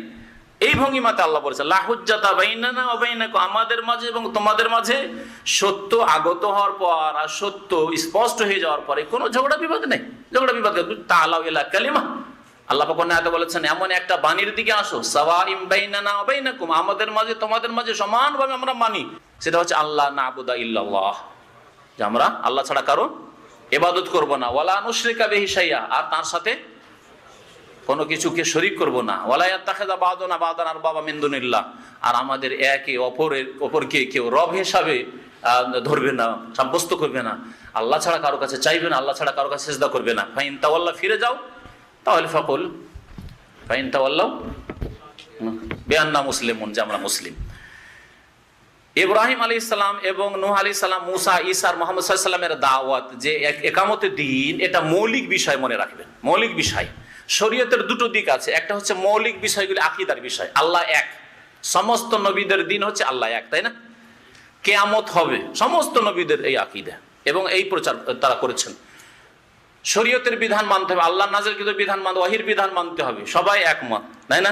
এই ভঙ্গিমাতে আল্লাহ বলেছে লা হুজ্জাতা বাইনানা ওয়া বাইনাকুম, আমাদের মাঝে এবং তোমাদের মাঝে সত্য আগত হওয়ার পর আর সত্য স্পষ্ট হয়ে যাওয়ার পরে কোনো ঝগড়া বিবাদ নেই। ঝগড়া বিবাদ তাআলাউ ইলা কালিমা, আল্লাহ পাক অন্য আয়াতে বলেছেন এমন একটা বাণীর দিকে আসো, সাওয়াইম বাইনানা ওয়া বাইনাকুম, আমাদের মাঝে তোমাদের মাঝে সমানভাবে আমরা মানি। সেটা হচ্ছে আল্লাহ না'বুদা ইল্লাল্লাহ, যে আমরা আল্লাহ ছাড়া কারো ইবাদত করব না। ওয়ালা নুশরিকা বিহি শাইআ, আর তার সাথে কোনো কিছুকে শরীক করব না। ওয়ালা ইয়াত্তাখিযা বা'দুনা বা'দান আরবাবা মিন দুনিল্লাহ, আর আমাদের একে অপরকে কেউ রব হিসাবে ধরবে না, সাব্যস্ত করবে না। আল্লাহ ছাড়া কারো কাছে চাইবে না, আল্লাহ ছাড়া কারো কাছে সিজদা করবে না। ফাইন তাওয়াল্লা, ফিরে যাও, তাহলে ফাকুল ফাইন তাওয়াল্লাউ বিআন্না মুসলিমুন, যে আমরা মুসলিম। ইব্রাহিম আলাইহিস সালাম এবং নূহ আলাইহিস সালাম, মুসা, ঈসা আর মুহাম্মদ সাল্লাল্লাহু আলাইহি ওয়াসাল্লামের দাওয়াত, যে একামতে দ্বীন, এটা মৌলিক বিষয় মনে রাখবেন। মৌলিক বিষয়, শরীয়তের দুটো দিক আছে, একটা হচ্ছে মৌলিক বিষয়গুলি, আকীদার বিষয়, আল্লাহ এক, সমস্ত নবীদের দিন হচ্ছে আল্লাহ এক, তাই না? কিয়ামত হবে, সমস্ত নবীদের এই আকীদা এবং এই প্রচার তারা করেছেন। শরীয়তের বিধান মানতে হবে, আল্লাহ নাযিলকৃত বিধান মানতে, ওহীর বিধান মানতে হবে, সবাই একমত, তাই না?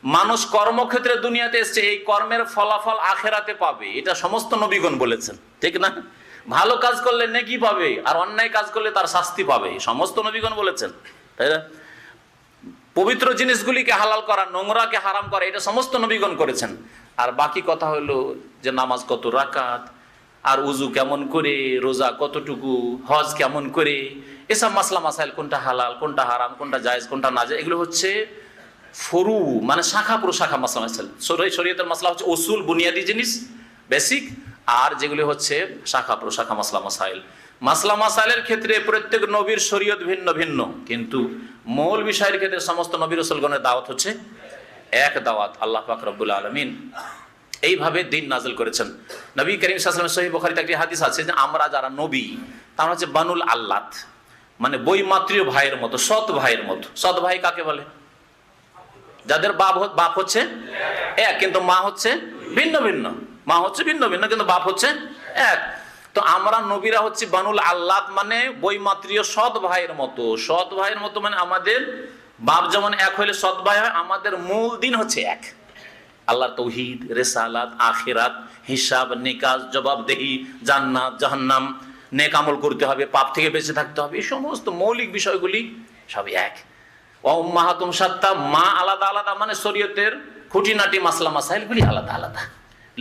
মানুষ কর্মক্ষেত্রে দুনিয়াতে এসছে, এই কর্মের ফলাফল আখেরাতে পাবে, এটা সমস্ত নবীগণ বলেছেন, ঠিক না? ভালো কাজ করলে নেকি পাবে, আর অন্যায় কাজ করলে তার শাস্তি পাবে, সমস্ত নবীগণ বলেছেন, তাই না? পবিত্র জিনিসগুলিকে হালাল করা, নোংরাকে হারাম করা, এটা সমস্ত নবীগণ করেছেন। আর বাকি কথা হলো যে নামাজ কত রাকাত, আর উজু কেমন করে, রোজা কতটুকু, হজ কেমন করে, এসব মাসলা মাসাইল, কোনটা হালাল কোনটা হারাম, কোনটা জায়েজ কোনটা না জায়েজ, এগুলো হচ্ছে ফরু, মানে শাখা প্রশাখা মাসলা মাসাইল। শরীয়তের মাসলা হচ্ছে উসুল, বুনিয়াদি জিনিস, বেসিক, আর যেগুলি হচ্ছে শাখা প্রশাখা মাসলা মাসাইল। মাসলা মাসাইলের ক্ষেত্রে প্রত্যেক নবীর শরীয়ত ভিন্ন ভিন্ন, কিন্তু মূল বিষয়ের ক্ষেত্রে সমস্ত নবী রাসূলগণের দাওয়াত হচ্ছে এক দাওয়াত। আল্লাহ পাক রব্বুল আলামিন এইভাবে দিন নাযিল করেছেন। নবী করিম সাল্লাল্লাহু আলাইহি ওয়াসাল্লাম সহিহ বুখারীতে একটি হাদিস আছে যে আমরা যারা নবী, তারা হচ্ছে বানুল আল্লাত, মানে বৈমাত্রীয় ভাইয়ের মতো, সৎ ভাইয়ের মতো। সৎ ভাই কাকে বলে? যাদের বাপ হচ্ছে এক কিন্তু মা হচ্ছে ভিন্ন ভিন্ন, মা হচ্ছে ভিন্ন ভিন্ন কিন্তু বাপ হচ্ছে এক। তো আমরা নবীরা হচ্ছে বানুল আল্লাত, মানে বৈমাত্রীয় সৎ ভাইয়ের মতো। সৎ ভাইয়ের মতো মানে আমাদের বাপ যেমন এক হইলে সৎ ভাই হয়, আমাদের মূল দিন হচ্ছে এক। আল্লাহর তৌহিদ, রিসালাত, আখিরাত, হিসাব নিকাশ, জবাবদেহি, জান্নাত জাহান্নাম, নেক আমল করতে হবে, পাপ থেকে বেঁচে থাকতে হবে, এই সমস্ত মৌলিক বিষয়গুলি সবই এক। ওয়া উম্মাহাতুম শাত্তা, মা আলাদা আলাদা, মানে শরীয়তের খুঁটিনাটি মাসলা মাসাইলগুলি আলাদা আলাদা।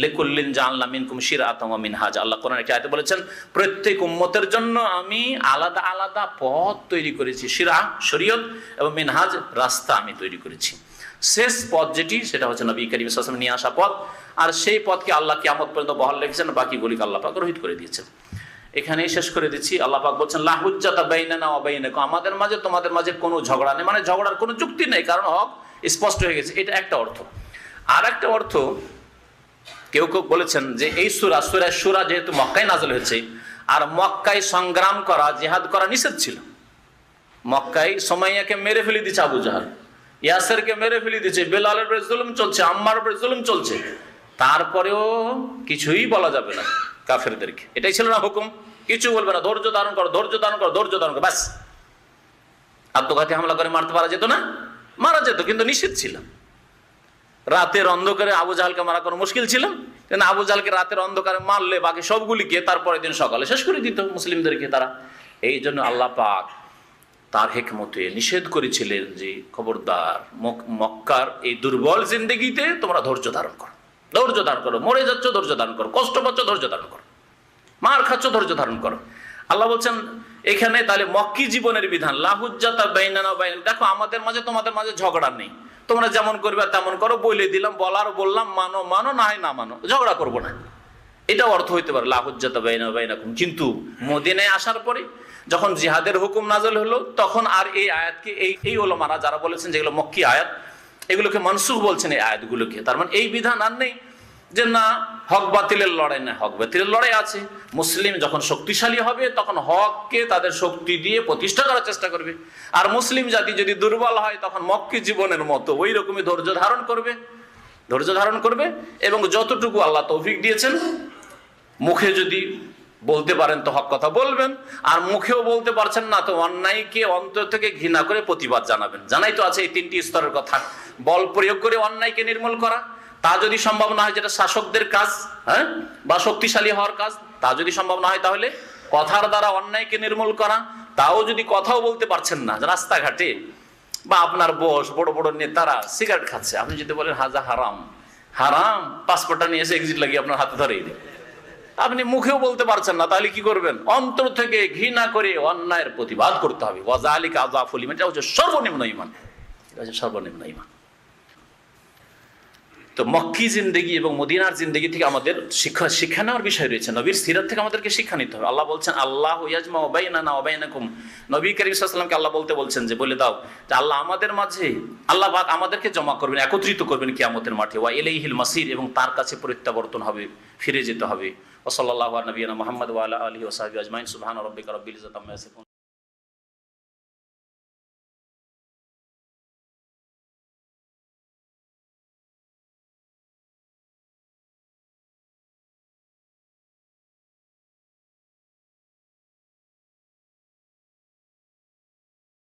লিকুল্লিন জাআলনা মিনকুম শিরআতাম ওয়া মিনহাজ, আল্লাহ কোরআনে একটি আয়াতে বলেছেন প্রত্যেক উম্মতের জন্য আমি আলাদা আলাদা পথ তৈরি করেছি, শিরআ শরীয়ত, এবং মিনহাজ রাস্তা আমি তৈরি করেছি। শেষ পথ যেটি, সেটা হচ্ছে নবী করিম সাল্লাল্লাহু আলাইহি ওয়াসাল্লাম নিয়ে আসা পথ, আর সেই পথকে আল্লাহ কিয়ামত পর্যন্ত বহাল রেখেছেন, বাকিগুলিকে আল্লাহ পাক রহিত করে দিয়েছেন। এখানেই শেষ করে দিচ্ছি। আল্লাহ পাক বলছেন লা হুজ্জাতা বাইনানা ওয়া বাইনাকুম, আমাদের মাঝে তোমাদের মাঝে কোনো ঝগড়া নেই, মানে ঝগড়ার কোনো যুক্তি নেই, কারণ হক স্পষ্ট হয়ে গেছে। এটা একটা অর্থ। আর একটা অর্থ, কেউ কেউ বলেছেন যে এই সূরা সূরা যেহেতু মক্কায় নাযিল হয়েছে, আর মক্কায় সংগ্রাম করা, জিহাদ করা নিষেধ ছিল। মক্কায় সুমাইয়াকে মেরে ফেলে দিচ্ছে আবু জাহল, ইয়াসেরকে মেরে ফেলে দিচ্ছে, বেলালের উপরে জুলুম চলছে, আম্মার উপরে জুলুম চলছে, তারপরেও কিছুই বলা যাবে না কাফেরদেরকে। এটাই ছিল না হুকুম, কিছু বলবে না, ধৈর্য ধারণ করো, ধৈর্য ধারণ করো, ধৈর্য ধারণ করো, ব্যাস। আত্মঘাতী হামলা করে মারতে পারা যেত না? মারা যেত, কিন্তু নিষেধ ছিল। রাতের অন্ধকারে আবু জাহালকে মারা কোনো মুশকিল ছিল, কিন্তু আবু জাহালকে রাতের অন্ধকারে মারলে বাকি সবগুলিকে তারপরের দিন সকালে শেষ করে দিত মুসলিমদেরকে তারা। এই জন্য আল্লাহ পাক তার হিকমতে নিষেধ করেছিলেন যে খবরদার, মক্কার এই দুর্বল জিন্দেগিতে তোমরা ধৈর্য ধারণ করো, ধৈর্য ধারণ করো, মরে যাচ্ছ ধৈর্য ধারণ করো, কষ্ট পাচ্ছ ধৈর্য ধারণ করো, মার খাচ্ছ ধৈর্য ধারণ করো। আল্লাহ বলছেন এখানে তাহলে মক্কি জীবনের বিধান, লা হুজ্জাতা বাইনানা ওয়া বাইনাকুম, দেখো আমাদের মাঝে তোমাদের মাঝে ঝগড়া নেই, তোমরা যেমন করবে তেমন করো, বলে দিলাম, বললাম, মানো মানো, না হয় না মানো, ঝগড়া করবো না। এটা অর্থ হইতে পারে লা হুজ্জাতা বাইনানা ওয়া বাইনাকুম। কিন্তু মদিনায় আসার পরে যখন জিহাদের হুকুম নাযিল হলো, তখন আর এই আয়াতকে এই ওলামারা যারা বলেছেন যেগুলো মক্কি আয়াত, এগুলোকে মানসুখ বলছেন এই আয়াতগুলোকে। তার মানে এই বিধান আর নেই যে না হক বাতিলের লড়াই, না, হক বাতিলের লড়াই আছে। মুসলিম যখন শক্তিশালী হবে তখন হককে তাদের শক্তি দিয়ে প্রতিষ্ঠা করার চেষ্টা করবে, আর মুসলিম জাতি যদি দুর্বল হয় তখন মক্কি জীবনের মতো ওই রকমই ধৈর্য ধারণ করবে, এবং যতটুকু আল্লাহ তৌফিক দিয়েছেন, মুখে যদি বলতে পারেন তো হক কথা বলবেন, আর মুখেও বলতে পারছেন না তো অন্যায়কে অন্তর থেকে ঘৃণা করে প্রতিবাদ জানাবেন। জানাই তো আছে এই তিনটি স্তরের কথা। বল প্রয়োগ করে অন্যায়কে নির্মূল করা, তা যদি সম্ভব না হয়, যেটা শাসকদের কাজ, হ্যাঁ, বা শক্তিশালী হওয়ার কাজ, তা যদি সম্ভব না হয় তাহলে কথার দ্বারা অন্যায়কে নির্মূল করা। তাও যদি কথাও বলতে পারছেন না, রাস্তাঘাটে বা আপনার বস বড় বড় নেতারা সিগারেট খাচ্ছে, আপনি যদি বলেন হাজা হারাম, হারাম, পাসপোর্টটা নিয়ে এসে এক্সিট লাগিয়ে আপনার হাতে ধরেই দিন, আপনি মুখেও বলতে পারছেন না, তাহলে কি করবেন? অন্তর থেকে ঘৃণা করে অন্যায়ের প্রতিবাদ করতে হবে। ওয়াযালিকা আযাফুল ঈমান, এটা হচ্ছে সর্বনিম্ন ঈমান, এটা হচ্ছে সর্বনিম্ন ঈমান। তো মক্কি জিন্দেগি এবং মদিনার জিন্দেগি থেকে আমাদের শিক্ষা নেওয়ার বিষয় রয়েছে। নবীর সিরাত থেকে আমাদেরকে শিক্ষা নিতে হবে। আল্লাহ বলছেন আল্লাহু ইয়াজমাউ বাইনানা ওয়া বাইনাকুম, নবী করিম সাল্লাল্লাহু আলাইহি ওয়াসাল্লামকে আল্লাহ বলছেন যে বলে দাও যে আল্লাহ আমাদের মাঝে, আল্লাহ পাক আমাদেরকে জমা করবেন, একত্রিত করবেন কিয়ামতের মাঠে, ওয়া ইলাইহিল মাসির, এবং তার কাছে প্রত্যাবর্তন হবে, ফিরে যেতে হবে। ওয়া সাল্লাল্লাহু আলা নবিয়িনা মুহাম্মদ ওয়া আলা আলিহি ওয়া সাহবিহি আজমাইন। সুবহান রাব্বিকা রাব্বিল ইজ্জাতি আম্মা ইয়াসিফুন।